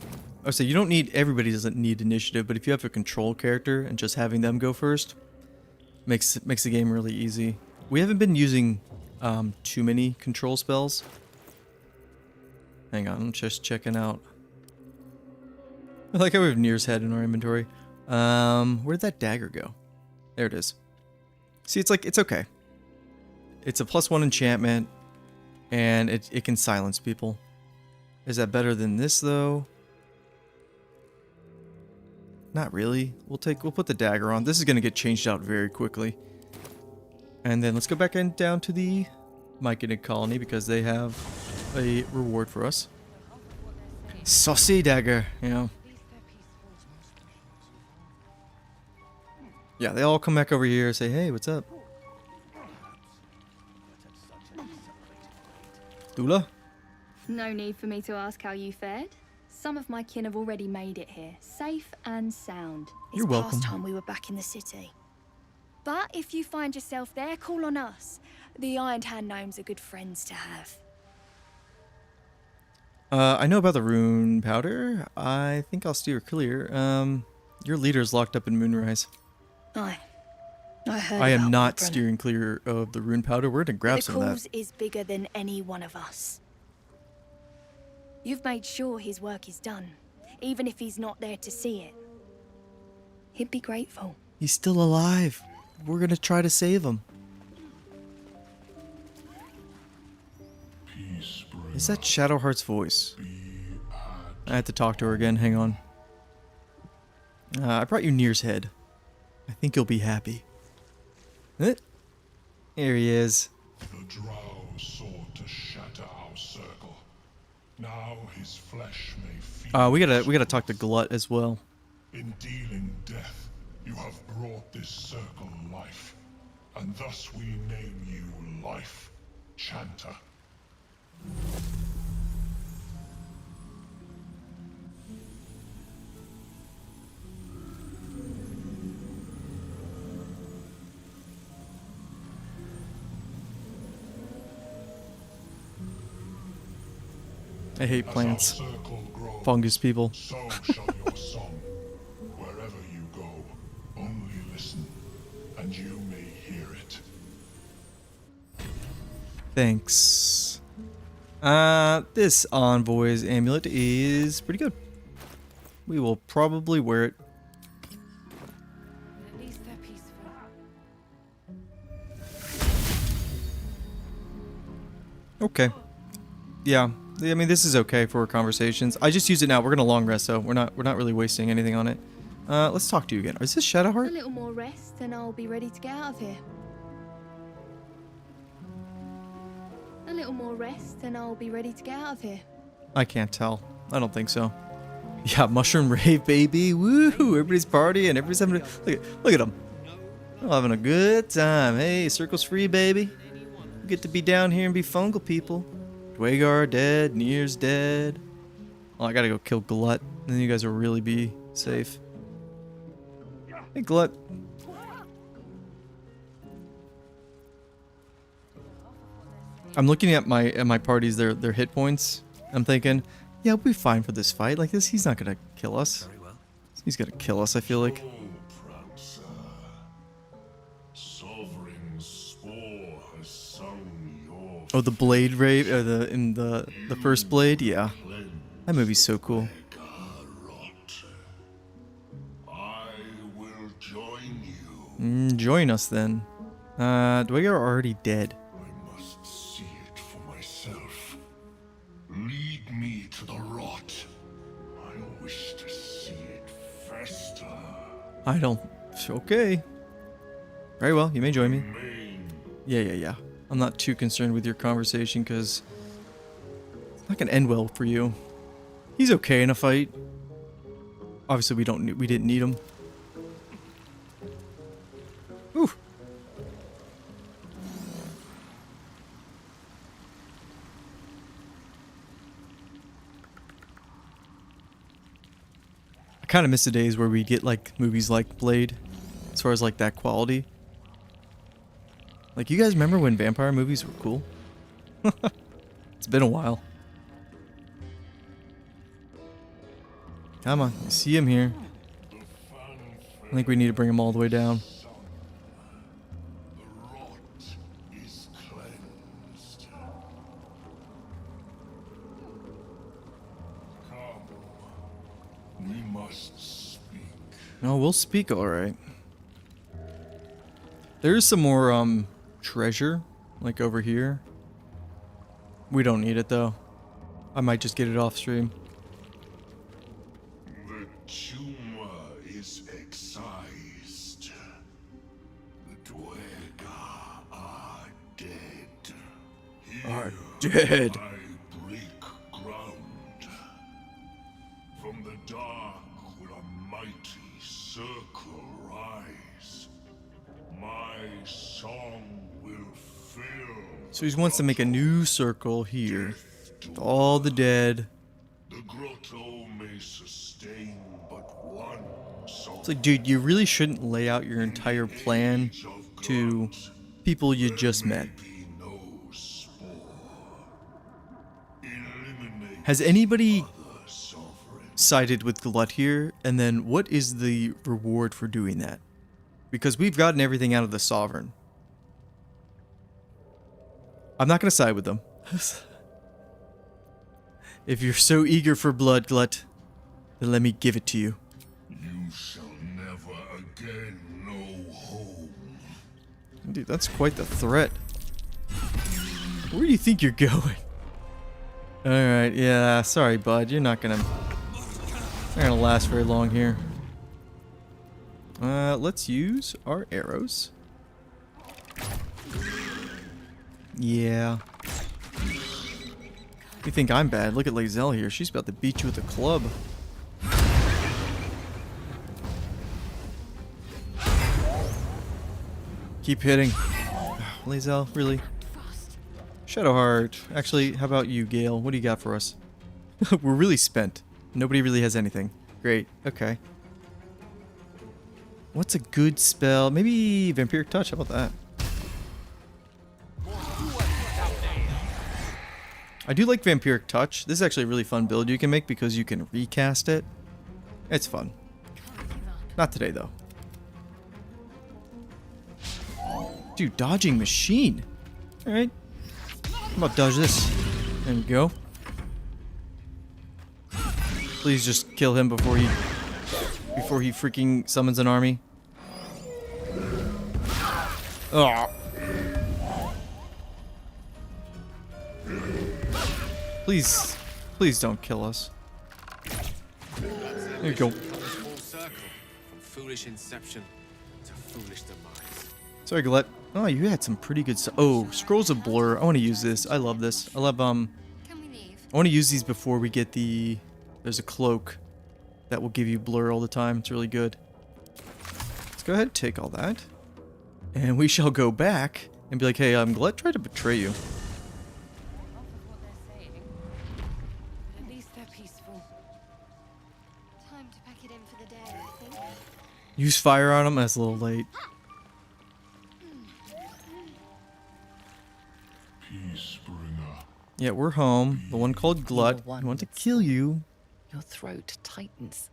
would say you don't need, everybody doesn't need initiative, but if you have a control character and just having them go first makes the game really easy. We haven't been using too many control spells. Hang on, I'm just checking out. I like how we have Nir's head in our inventory. Where'd that dagger go? There it is. See, it's like, it's okay. It's a +1 enchantment, and it can silence people. Is that better than this though? Not really. We'll put the dagger on. This is gonna get changed out very quickly. And then let's go back in down to the Myconid colony because they have a reward for us. Saucy dagger, you know. Yeah, they all come back over here and say, hey, what's up? Dula? No need for me to ask how you fared. Some of my kin have already made it here, safe and sound. You're It's welcome. past time we were back in the city. But if you find yourself there, call on us. The Iron Hand gnomes are good friends to have. I know about the rune powder. I think I'll steer clear. Your leader's locked up in Moonrise. Aye. I heard I am about not Warbren. steering clear of the rune powder. We're gonna grab The some of cause that. is bigger than any one of us. You've made sure his work is done, even if he's not there to see it. He'd be grateful. He's still alive. We're gonna try to save him. Is that Shadowheart's voice? I had to talk to her again. Hang on. I brought you Nir's head. I think you'll be happy. Here he is. The drow sought to shatter our circle. Now his flesh may feed. We gotta talk to Glut as well. In dealing death, you have brought this circle life, and thus we name you Life Chanter. I hate plants. Fungus people. So shall your song. Wherever you go, only listen, and you may hear it. Thanks. This Envoy's amulet is pretty good. We will probably wear it. At least they're peaceful. Okay. Yeah. I mean, this is okay for conversations. I just use it now. We're gonna long rest, so we're not really wasting anything on it. Let's talk to you again. Is this A Shadowheart? little more rest, and I'll be ready to get out of here. A little more rest, and I'll be ready to get out of here. I can't tell. I don't think so. Yeah, mushroom rave, baby. Woo! Everybody's partying. Everybody's having look at them. All having a good time. Hey, circle's free, baby. We get to be down here and be fungal people. Dwagar dead. Nir's dead. Oh, I gotta go kill Glut. Then you guys will really be safe. Hey, Glut. I'm looking at my parties, their hit points. I'm thinking, yeah, we'll be fine for this fight. Like this, he's not gonna kill us. He's gonna kill us, I feel like. Sovereign Spore has sung your Oh, the Blade Rave, in the first Blade, yeah. That movie's so cool. I will join you. Join us then. Dwagar are already dead. I must see it for myself. Lead me to the rot. I wish to see it fester. I don't. Okay. Very well. You may join me. Yeah. I'm not too concerned with your conversation because it's not gonna end well for you. He's okay in a fight. Obviously, we didn't need him. Ooh. I kind of miss the days where we get like movies like Blade, as far as like that quality. Like, you guys remember when vampire movies were cool? It's been a while. Come on, I see him here. I think we need to bring him all the way down. We must speak. No, we'll speak alright. There's some more, treasure, like over here. We don't need it, though. I might just get it off stream. The tumor is excised. The Dwagar are dead. Are dead. I break ground. From the dark will a mighty circle rise. My song will fill. So he wants to make a new circle here. With all the dead. The grotto may sustain but one soul. It's like, dude, you really shouldn't lay out your entire plan to people you just met. Has anybody sided with Glut here? And then what is the reward for doing that? Because we've gotten everything out of the Sovereign. I'm not going to side with them. If you're so eager for blood, Glut, then let me give it to you. You shall never again know home. Dude, that's quite the threat. Where do you think you're going? Alright, yeah, sorry, bud. You're not gonna last very long here. Let's use our arrows. Yeah. You think I'm bad? Look at Lae'zel here. She's about to beat you with a club. Keep hitting. Lae'zel, really? Shadowheart. Actually, how about you, Gale? What do you got for us? We're really spent. Nobody really has anything. Great. Okay. What's a good spell? Maybe Vampiric Touch. How about that? I do like Vampiric Touch. This is actually a really fun build you can make because you can recast it. It's fun. Not today, though. Dude, dodging machine. Alright. How about dodge this? There we go. Please just kill him before he freaking summons an army. Oh. Please, please don't kill us. There you go. Full circle, from foolish inception to foolish demise. Sorry, Gillette. Oh, you had some pretty good stuff. Oh, Scrolls of Blur. I want to use this. I love this. I love, I want to use these before we get the... There's a cloak that will give you blur all the time. It's really good. Let's go ahead and take all that. And we shall go back and be like, hey, Gillette tried to betray you. At least they're peaceful. Time to pack it in for the day, I think. Use fire on them? That's a little late. Yeah, we're home. The one called Glut. I want to kill you. Your throat tightens,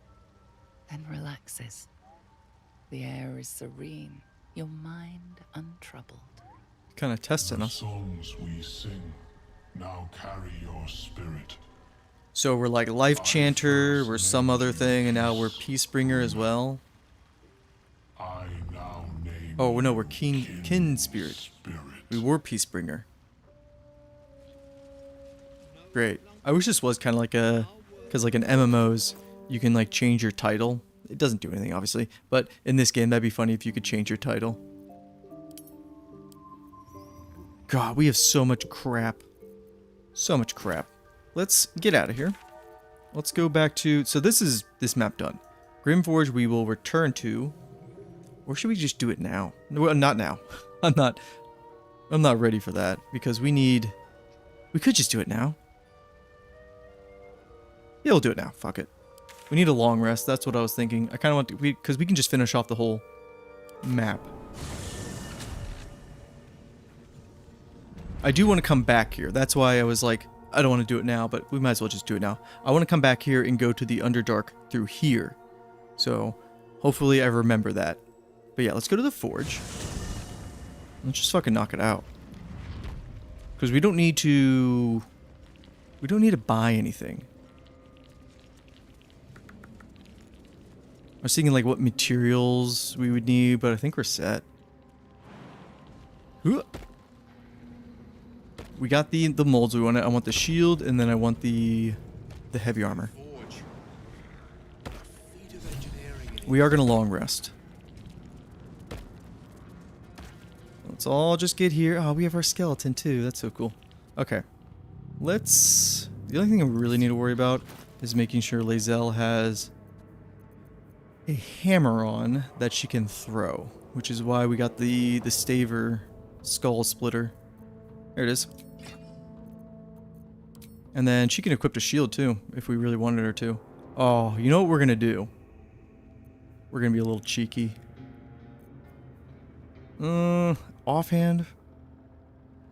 then relaxes. The air is serene, your mind untroubled. Kind of testing The us. songs we sing now carry your spirit. So we're like Life Chanter, we're some other thing, and now we're Peacebringer as well. I now name Oh, no, we're Kin Spirit. We were Peacebringer. Great. I wish this was kind of like a... Because like in MMOs, you can like change your title. It doesn't do anything, obviously. But in this game, that'd be funny if you could change your title. God, we have so much crap. So much crap. Let's get out of here. Let's go back to... So this is this map done. Grymforge we will return to. Or should we just do it now? No, not now. I'm not ready for that. Because we need... We could just do it now. Yeah, we'll do it now. Fuck it. We need a long rest. That's what I was thinking. I kind of want to... Because we can just finish off the whole map. I do want to come back here. That's why I was like, I don't want to do it now, but we might as well just do it now. I want to come back here and go to the Underdark through here. So, hopefully I remember that. But yeah, let's go to the Forge. Let's just fucking knock it out. Because we don't need to... We don't need to buy anything. I was thinking like what materials we would need, but I think we're set. We got the molds we want. I want the shield, and then I want the heavy armor. We are gonna long rest. Let's all just get here. Oh, we have our skeleton too. That's so cool. Okay, let's. The only thing we really need to worry about is making sure Lae'zel has a hammer on that she can throw, which is why we got the Staver skull splitter. There it is. And then she can equip a shield too, if we really wanted her to. Oh, you know what we're gonna do? We're gonna be a little cheeky. Offhand?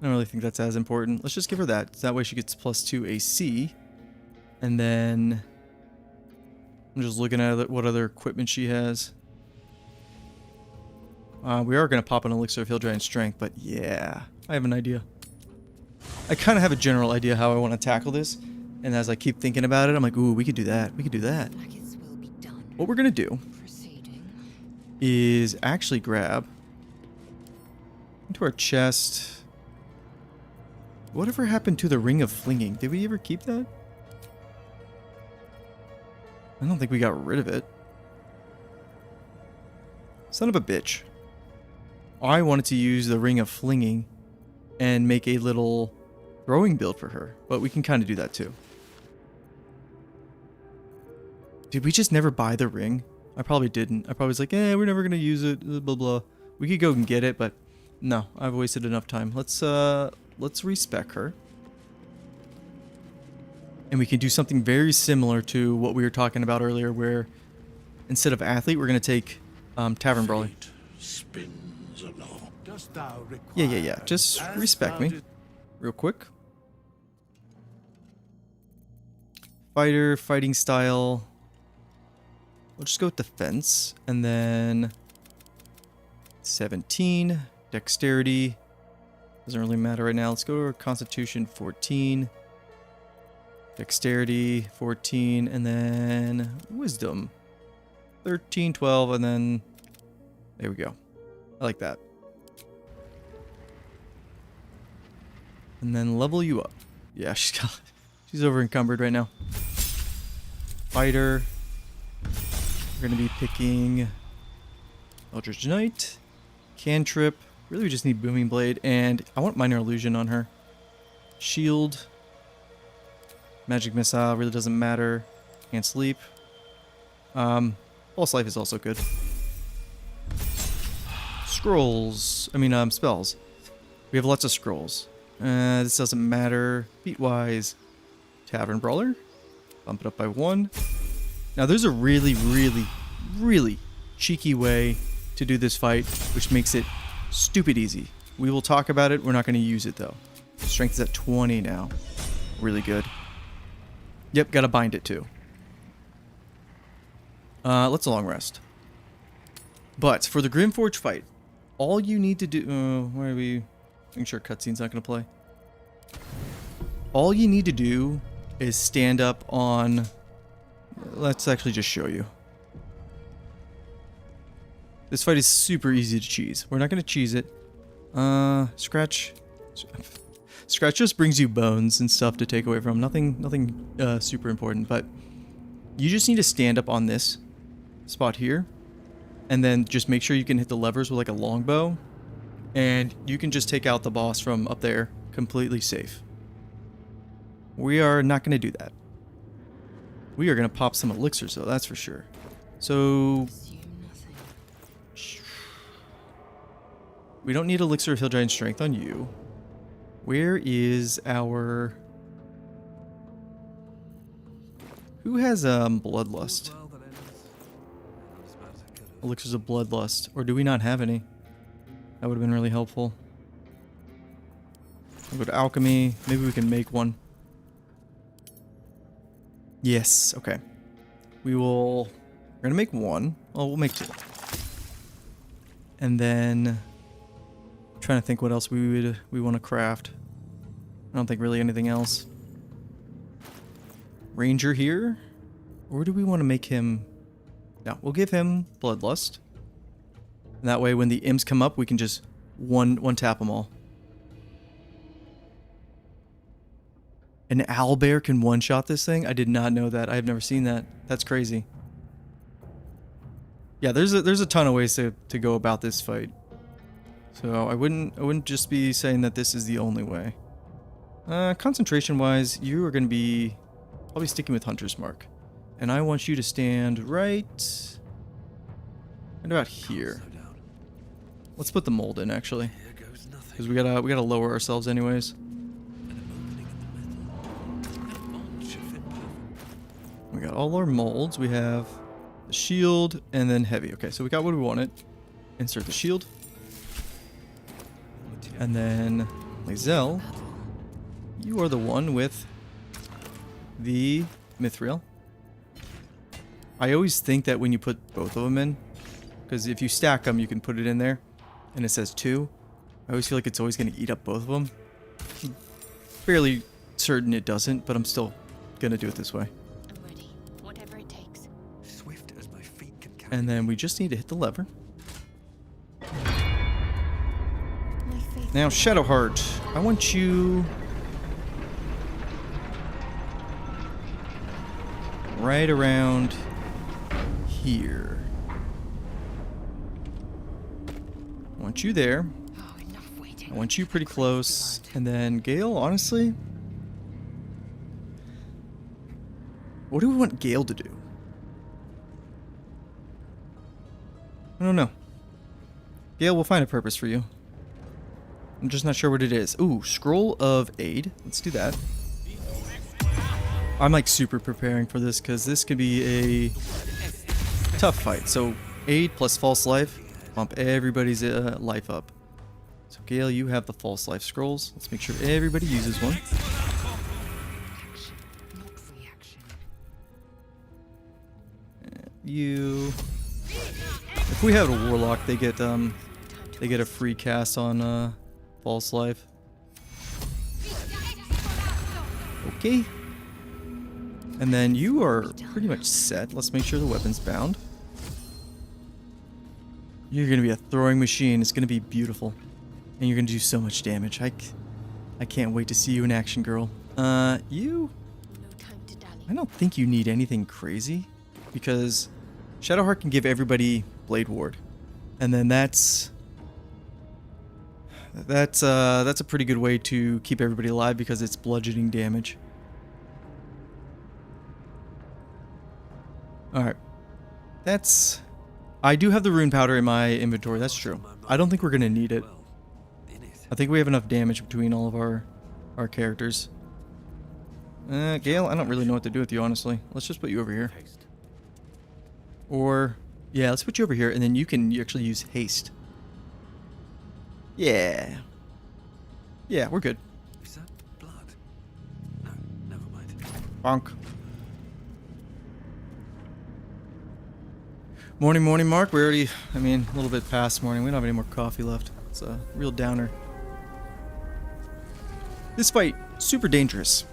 I don't really think that's as important. Let's just give her that. That way she gets +2 AC. And then I'm just looking at what other equipment she has. We are going to pop an elixir of heal, dry, and strength, but yeah, I have an idea. I kind of have a general idea how I want to tackle this, and as I keep thinking about it, I'm like, ooh, we could do that. We could do that. What we're going to do is actually grab into our chest. Whatever happened to the Ring of Flinging? Did we ever keep that? I don't think we got rid of it. Son of a bitch. I wanted to use the Ring of Flinging and make a little throwing build for her, but we can kind of do that too. Did we just never buy the ring? I probably didn't. I probably was like, we're never gonna use it, blah blah. We could go and get it, but no, I've wasted enough time. Let's respec her. And we can do something very similar to what we were talking about earlier, where instead of athlete, we're gonna take tavern brawler. Yeah. Just respect me. Real quick. Fighter, fighting style. We'll just go with defense. And then 17. Dexterity. Doesn't really matter right now. Let's go to our Constitution 14. Dexterity 14. And then Wisdom 13, 12. And then there we go. I like that. And then level you up. Yeah, she's over encumbered right now. Fighter. We're gonna be picking Eldritch Knight, Cantrip. Really, we just need Booming Blade, and I want Minor Illusion on her. Shield. Magic Missile really doesn't matter. Can't sleep. False Life is also good. Scrolls. Spells. We have lots of scrolls. This doesn't matter. Feat-wise, Tavern Brawler. Bump it up by 1. Now, there's a really, really, really cheeky way to do this fight, which makes it stupid easy. We will talk about it. We're not going to use it, though. Strength is at 20 now. Really good. Yep, got to bind it, too. Let's long rest. But for the Grymforge fight, all you need to do... where are we... Making sure cutscene's not going to play. All you need to do is stand up on... Let's actually just show you. This fight is super easy to cheese. We're not going to cheese it. Scratch. Scratch just brings you bones and stuff to take away from. Nothing super important, but you just need to stand up on this spot here. And then just make sure you can hit the levers with like a longbow. And you can just take out the boss from up there completely safe. We are not going to do that. We are going to pop some elixirs though, that's for sure. So... we don't need elixir of heal, dry, and strength on you. Where is our... Who has bloodlust? Elixirs of bloodlust. Or do we not have any? That would have been really helpful. We'll go to alchemy. Maybe we can make one. Yes, okay. We're gonna make one. Oh, we'll make 2. And then I'm trying to think what else we want to craft. I don't think really anything else. Ranger here? Or do we want to make him... No, we'll give him bloodlust. And that way when the imps come up, we can just one tap them all. An owlbear can one-shot this thing? I did not know that. I have never seen that. That's crazy. Yeah, there's a ton of ways to go about this fight. So I wouldn't just be saying that this is the only way. Concentration-wise, you are going to be probably sticking with Hunter's Mark. And I want you to stand right about here. Let's put the mold in, actually. Because we gotta lower ourselves anyways. got all our molds. We have the shield and then heavy. Okay, so we got what we wanted. Insert the shield. And then Lae'zel, you are the one with the mithril. I always think that when you put both of them in, because if you stack them, you can put it in there, and it says 2. I always feel like it's always going to eat up both of them. I'm fairly certain it doesn't, but I'm still going to do it this way. I'm ready. Whatever it takes. Swift as my feet can carry. And then we just need to hit the lever. Now, Shadowheart, I want you right around here. I want you there. I want you pretty close. And then Gale, honestly, what do we want Gale to do? I don't know. Gale, we'll find a purpose for you. I'm just not sure what it is. Ooh, Scroll of Aid. Let's do that. I'm like super preparing for this because this could be a tough fight. So Aid plus False Life, bump everybody's life up. So Gale, you have the False Life scrolls. Let's make sure everybody uses one. You. If we have a Warlock, they get a free cast on False Life. Okay. And then you are pretty much set. Let's make sure the weapon's bound. You're going to be a throwing machine. It's going to be beautiful. And you're going to do so much damage. I can't wait to see you in action, girl. You? I don't think you need anything crazy. Because Shadowheart can give everybody Blade Ward. And then that's a pretty good way to keep everybody alive because it's bludgeoning damage. Alright. I do have the rune powder in my inventory, that's true. I don't think we're gonna need it. I think we have enough damage between all of our characters. Gale, I don't really know what to do with you, honestly. Let's just put you over here. Or, yeah, let's put you over here, and then you can actually use haste. Yeah. Yeah, we're good. Is that blood? No, never mind. Bonk. Morning, Mark. We're already, a little bit past morning. We don't have any more coffee left. It's a real downer. This fight, super dangerous.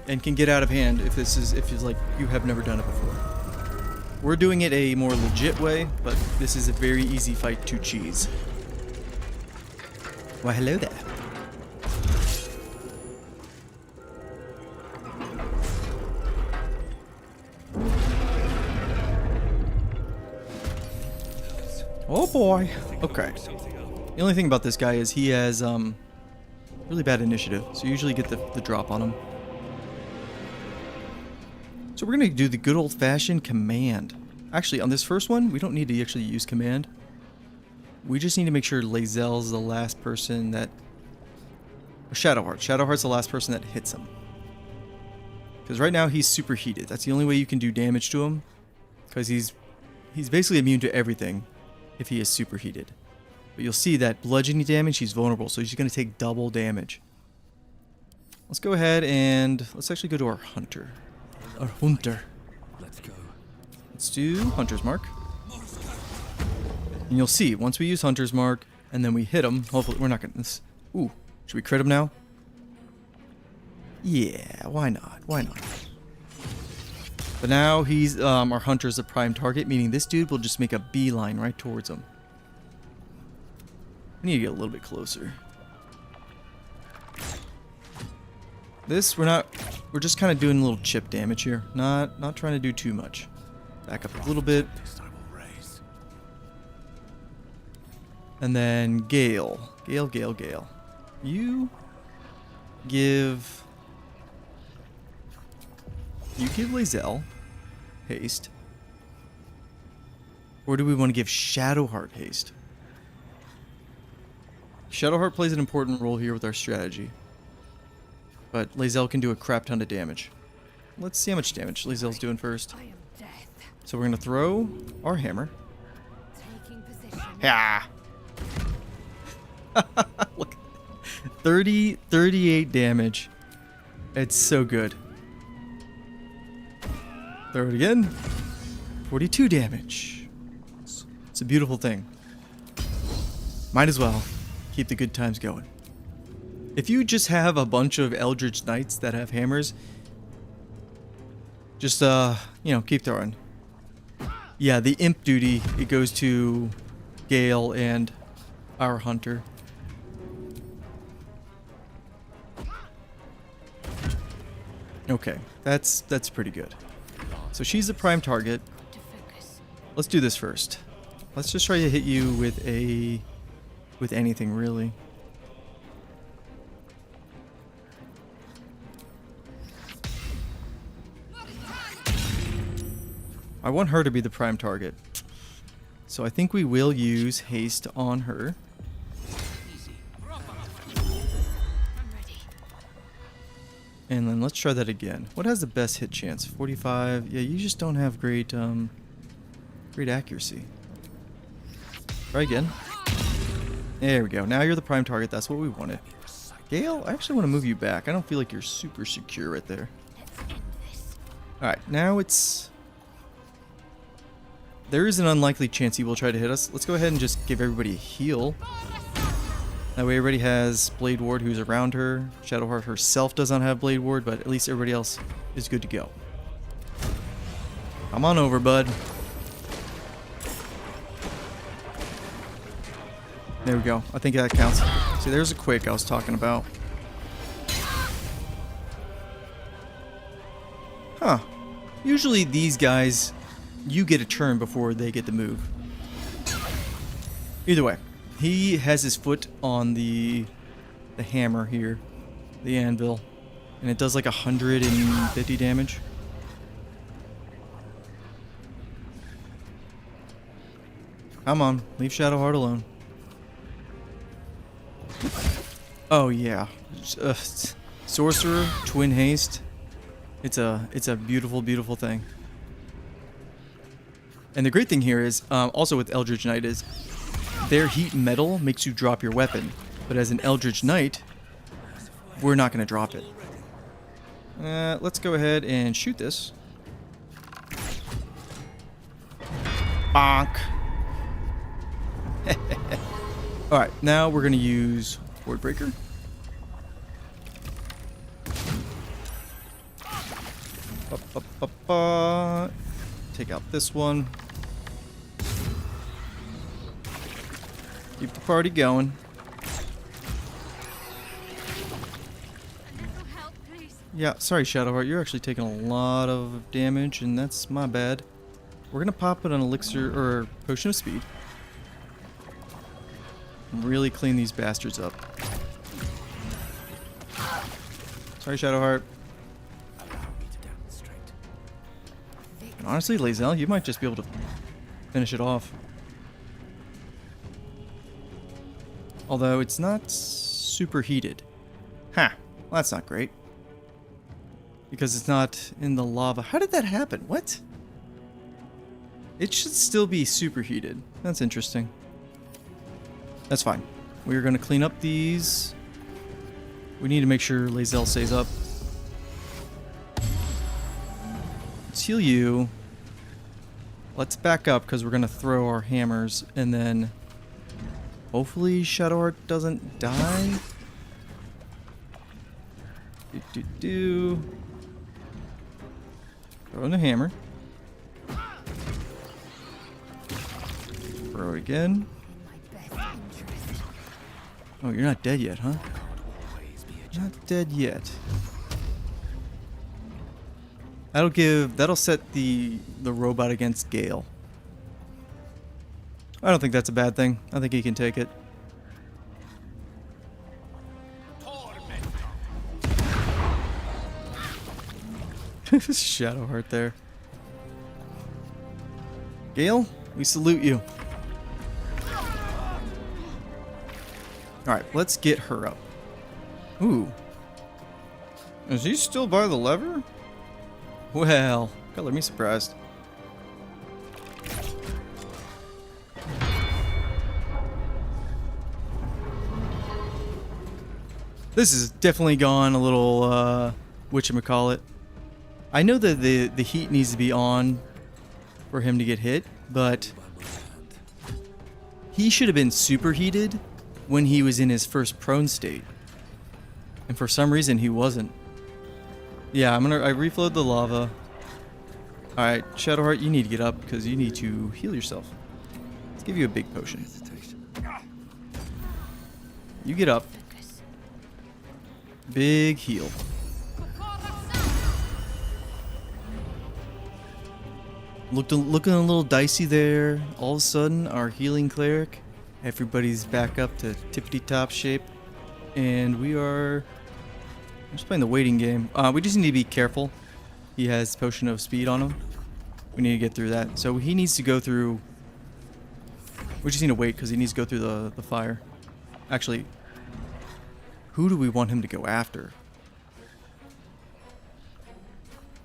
And can get out of hand if it's like you have never done it before. We're doing it a more legit way, but this is a very easy fight to cheese. Why, hello there. Oh boy. Okay. The only thing about this guy is he has really bad initiative, so you usually get the drop on him. So we're going to do the good old-fashioned command. Actually, on this first one, we don't need to actually use command. We just need to make sure Lae'zel's the last person that... Or Shadowheart. Shadowheart's the last person that hits him. Because right now he's superheated. That's the only way you can do damage to him. Because he's basically immune to everything if he is superheated. But you'll see that bludgeoning damage, he's vulnerable. So he's going to take double damage. Let's go ahead and... Let's actually go to our hunter. Our hunter. Let's go. Let's do Hunter's Mark. And you'll see, once we use Hunter's Mark, and then we hit him, hopefully we're not going to... Ooh, should we crit him now? Yeah, why not? Why not? But now he's, our Hunter's a prime target, meaning this dude will just make a beeline right towards him. We need to get a little bit closer. This, we're just kind of doing a little chip damage here. Not trying to do too much. Back up a little bit. And then Gale. Gale. You give Lae'zel haste. Or do we want to give Shadowheart haste? Shadowheart plays an important role here with our strategy. But Lae'zel can do a crap ton of damage. let's see how much damage Lae'zel's doing first. So we're gonna throw our hammer. Yeah. Look, 38 damage. It's so good. Throw it again. 42 damage. It's a beautiful thing. Might as well keep the good times going. If you just have a bunch of Eldritch Knights that have hammers, just, you know, keep throwing. Yeah, the imp duty, it goes to Gale and our hunter. Okay, that's pretty good. So she's the prime target. Let's do this first. Let's just try to hit you with anything really. I want her to be the prime target. So I think we will use haste on her. And then let's try that again. What has the best hit chance? 45. Yeah, you just don't have great great accuracy. Try again. There we go. Now you're the prime target. That's what we wanted. Gale, I actually want to move you back. I don't feel like you're super secure right there. Alright, now it's... There is an unlikely chance he will try to hit us. Let's go ahead and just give everybody a heal. That way everybody has Blade Ward who's around her. Shadowheart herself does not have Blade Ward, but at least everybody else is good to go. Come on over, bud. There we go. I think that counts. See, there's a quick I was talking about. Huh. Usually these guys, you get a turn before they get the move. Either way, he has his foot on the hammer here, the anvil, and it does like 150 damage. Come on, leave Shadowheart alone. Oh yeah, sorcerer, twin haste. It's a beautiful, beautiful thing. And the great thing here is, also with Eldritch Knight, is their heat metal makes you drop your weapon, but as an Eldritch Knight, we're not going to drop it. Let's go ahead and shoot this. Bonk. Alright, now we're going to use Wardbreaker. Take out this one. Keep the party going. Yeah, sorry Shadowheart, you're actually taking a lot of damage, and that's my bad. We're gonna pop it on elixir or potion of speed. And really clean these bastards up. Sorry Shadowheart. And honestly, Lae'zel, you might just be able to finish it off. Although it's not super heated. Ha! Well, that's not great. Because it's not in the lava. How did that happen? What? It should still be superheated. That's interesting. That's fine. We're going to clean up these. We need to make sure Lae'zel stays up. Let's heal you. Let's back up because we're going to throw our hammers. And then hopefully Shadowheart doesn't die. Throw in the hammer. Throw it again. Oh, you're not dead yet, huh? Not dead yet. That'll set the robot against Gale. I don't think that's a bad thing. I think he can take it. Shadowheart there. Gale, we salute you. Alright, let's get her up. Ooh. Is he still by the lever? Well, color me surprised. This has definitely gone a little, whatchamacallit. I know that the heat needs to be on for him to get hit, but he should have been superheated when he was in his first prone state. And for some reason, he wasn't. Yeah, I reflowed the lava. Alright, Shadowheart, you need to get up because you need to heal yourself. Let's give you a big potion. You get up. Big heal. Looking a little dicey there. All of a sudden, our healing cleric, everybody's back up to tippity-top shape. And we are just playing the waiting game. We just need to be careful. He has Potion of Speed on him. We need to get through that. So he needs to go through... We just need to wait because he needs to go through the fire. Actually, who do we want him to go after?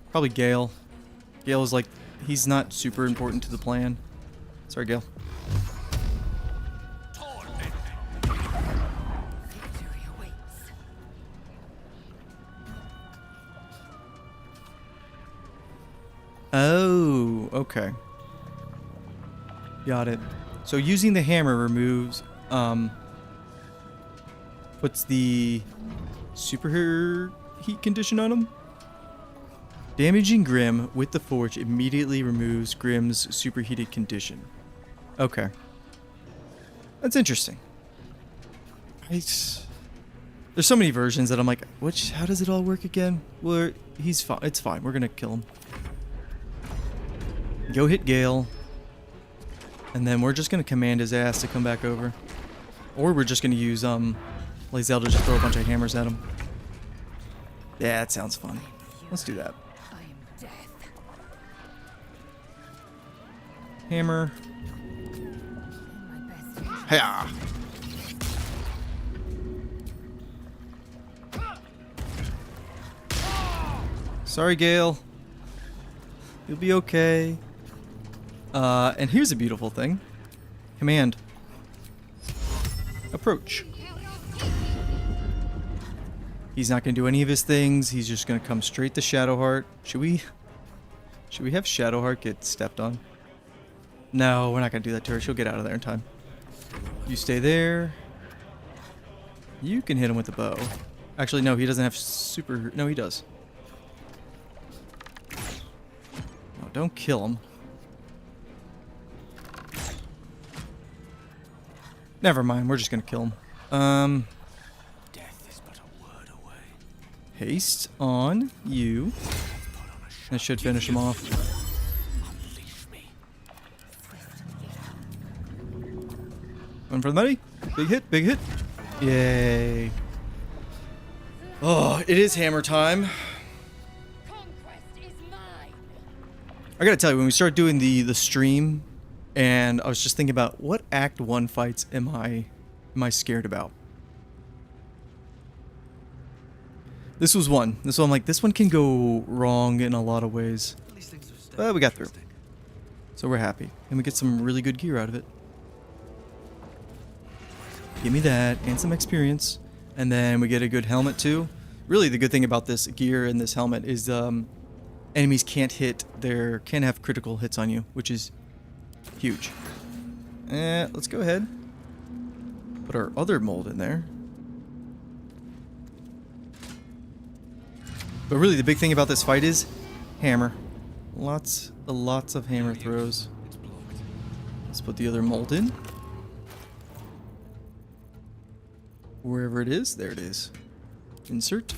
Probably Gale. Gale is like... He's not super important to the plan. Sorry, Gale. Oh, okay. Got it. So using the hammer removes, puts the super heat condition on him. Damaging Grim with the forge immediately removes Grim's superheated condition. Okay. That's interesting. There's so many versions that I'm like, how does it all work again? Well, he's fine. It's fine. We're gonna kill him. Go hit Gale. And then we're just gonna command his ass to come back over. Or we're just gonna use Lae'zel to just throw a bunch of hammers at him. Yeah, that sounds fun. Let's do that. Hammer. Hiya. Sorry, Gale. You'll be okay. And here's a beautiful thing. Command. Approach. He's not going to do any of his things. He's just going to come straight to Shadowheart. Should we have Shadowheart get stepped on? No, we're not going to do that to her. She'll get out of there in time. You stay there. You can hit him with the bow. Actually, no, he doesn't have super... No, he does. No, don't kill him. Never mind, we're just going to kill him. Death is but a word away. Haste on you. That should finish him off. One for the money. Big hit, big hit. Yay. Oh, it is hammer time. I gotta tell you, when we started doing the stream, and I was just thinking about what Act 1 fights am I scared about? This was one. This one, I'm like, this one can go wrong in a lot of ways. But we got through. So we're happy. And we get some really good gear out of it. Give me that, and some experience. And then we get a good helmet too. Really, the good thing about this gear and this helmet is enemies can't have critical hits on you, which is huge. Let's go ahead. Put our other mold in there. But really, the big thing about this fight is hammer. Lots of hammer throws. Let's put the other mold in. Wherever it is, there it is. Insert.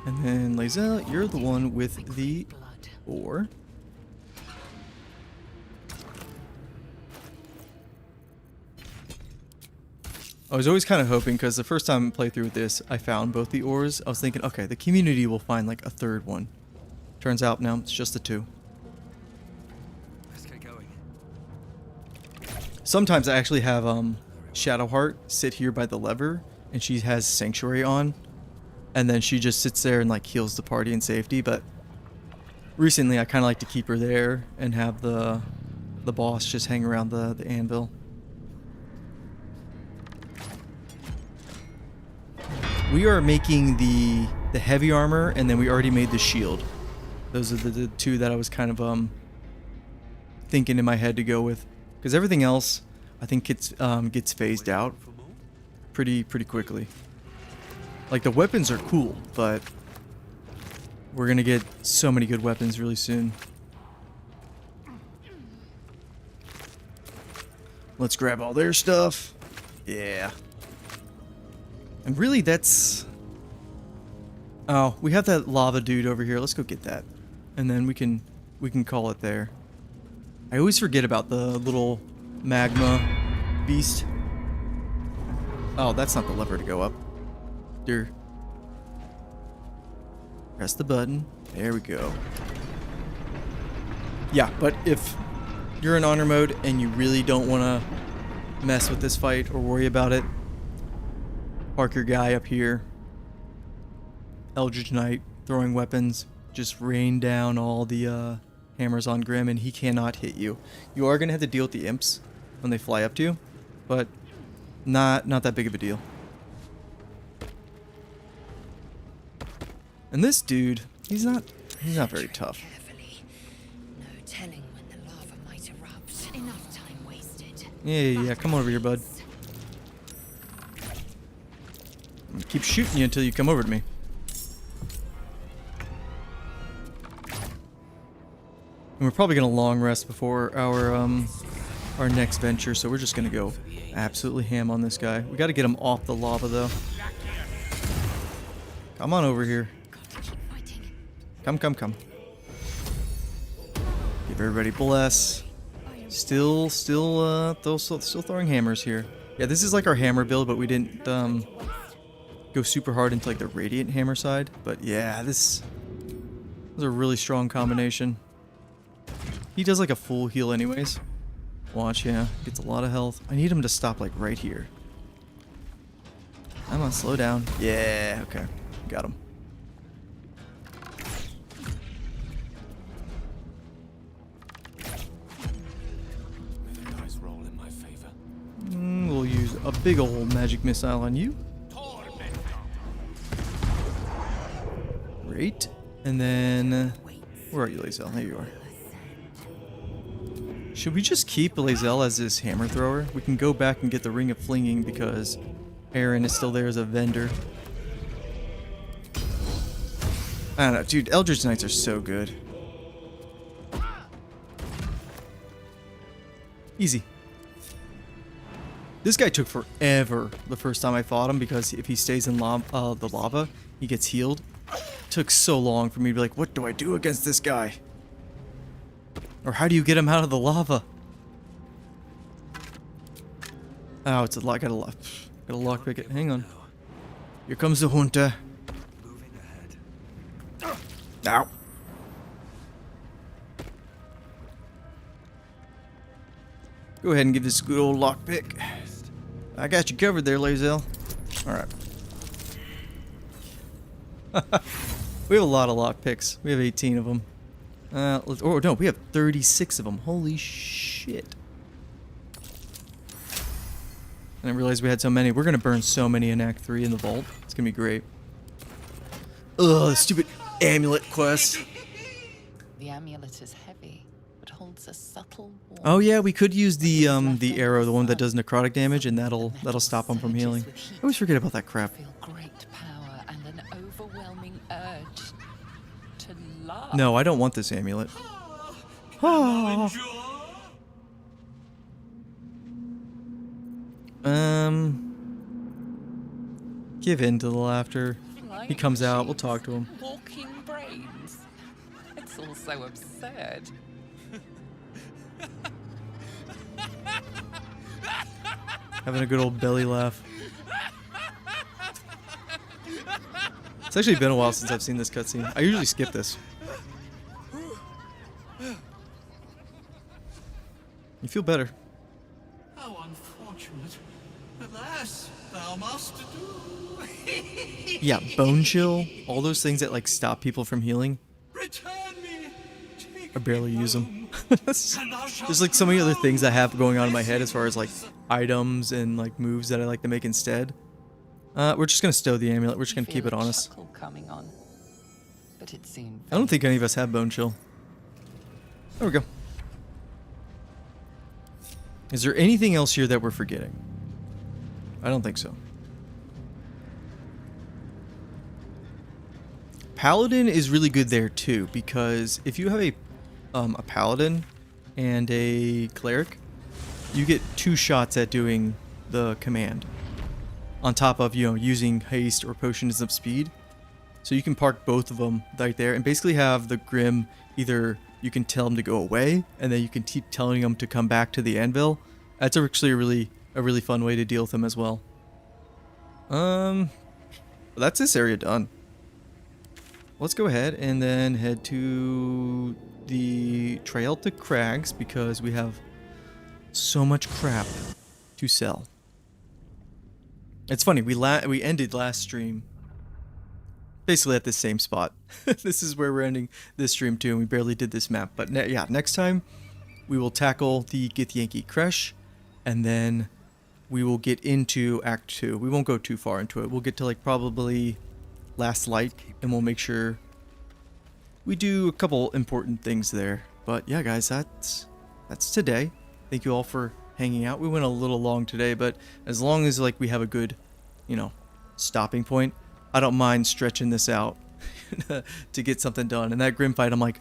And then Lae'zel, you're the one with the ore. I was always kind of hoping, because the first time I played through with this, I found both the ores. I was thinking, okay, the community will find like a third one. Turns out, no, it's just the two. Let's get going. Sometimes I actually have Shadowheart sit here by the lever, and she has Sanctuary on. and then she just sits there and like heals the party in safety. But recently I kind of like to keep her there and have the boss just hang around the anvil. We are making the heavy armor, and then we already made the shield. Those are the two that I was kind of thinking in my head to go with, because everything else I think gets phased out pretty quickly. Like the weapons are cool, but we're gonna get so many good weapons really soon. Let's grab all their stuff. Yeah. And really that's... Oh, we have that lava dude over here. Let's go get that. And then we can call it there. I always forget about the little magma beast. Oh, that's not the lever to go up. There. Press the button. There we go. Yeah, but if you're in honor mode and you really don't want to mess with this fight or worry about it, park your guy up here. Eldritch Knight throwing weapons. Just rain down all the hammers on Grim and he cannot hit you. You are going to have to deal with the imps when they fly up to you, but not that big of a deal. And this dude, he's not very tough. No telling when the lava might erupt. Enough time wasted. Yeah, come over here, bud. I'm gonna keep shooting you until you come over to me. And we're probably gonna long rest before our next venture, so we're just gonna go absolutely ham on this guy. We gotta get him off the lava though. Come on over here. Come. Give everybody bless. Still throwing hammers here. Yeah, this is like our hammer build, but we didn't go super hard into like the radiant hammer side. But yeah, this is a really strong combination. He does like a full heal anyways. Watch, yeah, gets a lot of health. I need him to stop like right here. Come on, slow down. Yeah, okay, got him. We'll use a big old magic missile on you. Great. And then... where are you, Lae'zel? There you are. Should we just keep Lae'zel as this hammer thrower? We can go back and get the Ring of Flinging because Aaron is still there as a vendor. I don't know. Dude, Eldritch Knights are so good. Easy. This guy took forever the first time I fought him because if he stays in the lava, he gets healed. It took so long for me to be like, what do I do against this guy? Or how do you get him out of the lava? Oh, it's a lock. Gotta lockpick it. Hang on. Here comes the hunter. Ow. Go ahead and give this a good old lockpick. I got you covered there, Lae'zel. Alright. We have a lot of lockpicks. We have 18 of them. Oh no, we have 36 of them. Holy shit. I didn't realize we had so many. We're gonna burn so many in Act 3 in the vault. It's gonna be great. Ugh, stupid amulet quest. The amulet is heavy, but holds a subtle warmth. Oh yeah, we could use the arrow, the one that does necrotic damage, and that'll stop him from healing. I always forget about that crap. Feel great power and an overwhelming urge to love. No, I don't want this amulet. Oh. Give in to the laughter. He comes out, we'll talk to him. Walking brains. It's all so absurd. Having a good old belly laugh. It's actually been a while since I've seen this cutscene. I usually skip this. You feel better. How unfortunate. Alas, thou must do. Yeah, bone chill, all those things that like stop people from healing. I barely use them. There's like so many other things I have going on in my head as far as like items and like moves that I like to make instead. We're just gonna stow the amulet. We're just gonna keep it on us. Coming on, but it soon I don't think any of us have bone chill. There we go. Is there anything else here that we're forgetting? I don't think so. Paladin is really good there too, because if you have a paladin and a cleric, you get 2 shots at doing the command, on top of, you know, using haste or potions of speed. So you can park both of them right there and basically have the Grim, either you can tell them to go away and then you can keep telling them to come back to the anvil. That's actually a really fun way to deal with them as well. That's this area done. Let's go ahead and then head to the trail to Crags because we have so much crap to sell. It's funny, we ended last stream basically at the same spot. This is where we're ending this stream too, and we barely did this map. But yeah, next time we will tackle the Githyanki Kresh, and then we will get into Act 2. We won't go too far into it. We'll get to like probably Last Light, and we'll make sure we do a couple important things there. But yeah, guys, that's today. Thank you all for hanging out. We went a little long today, but as long as like we have a good, you know, stopping point, I don't mind stretching this out to get something done. And that Grim fight, I'm like,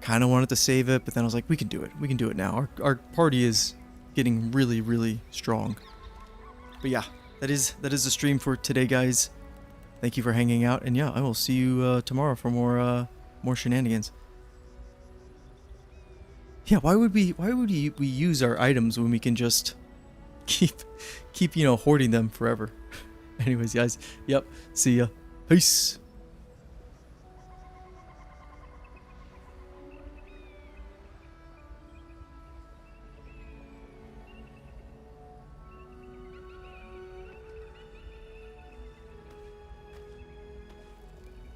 kind of wanted to save it, but then I was like, we can do it. We can do it now. Our party is getting really, really strong. But yeah, that is the stream for today, guys. Thank you for hanging out, and yeah, I will see you tomorrow for more shenanigans. Yeah, why would we use our items when we can just keep you know, hoarding them forever? Anyways, guys, yep, see ya. Peace.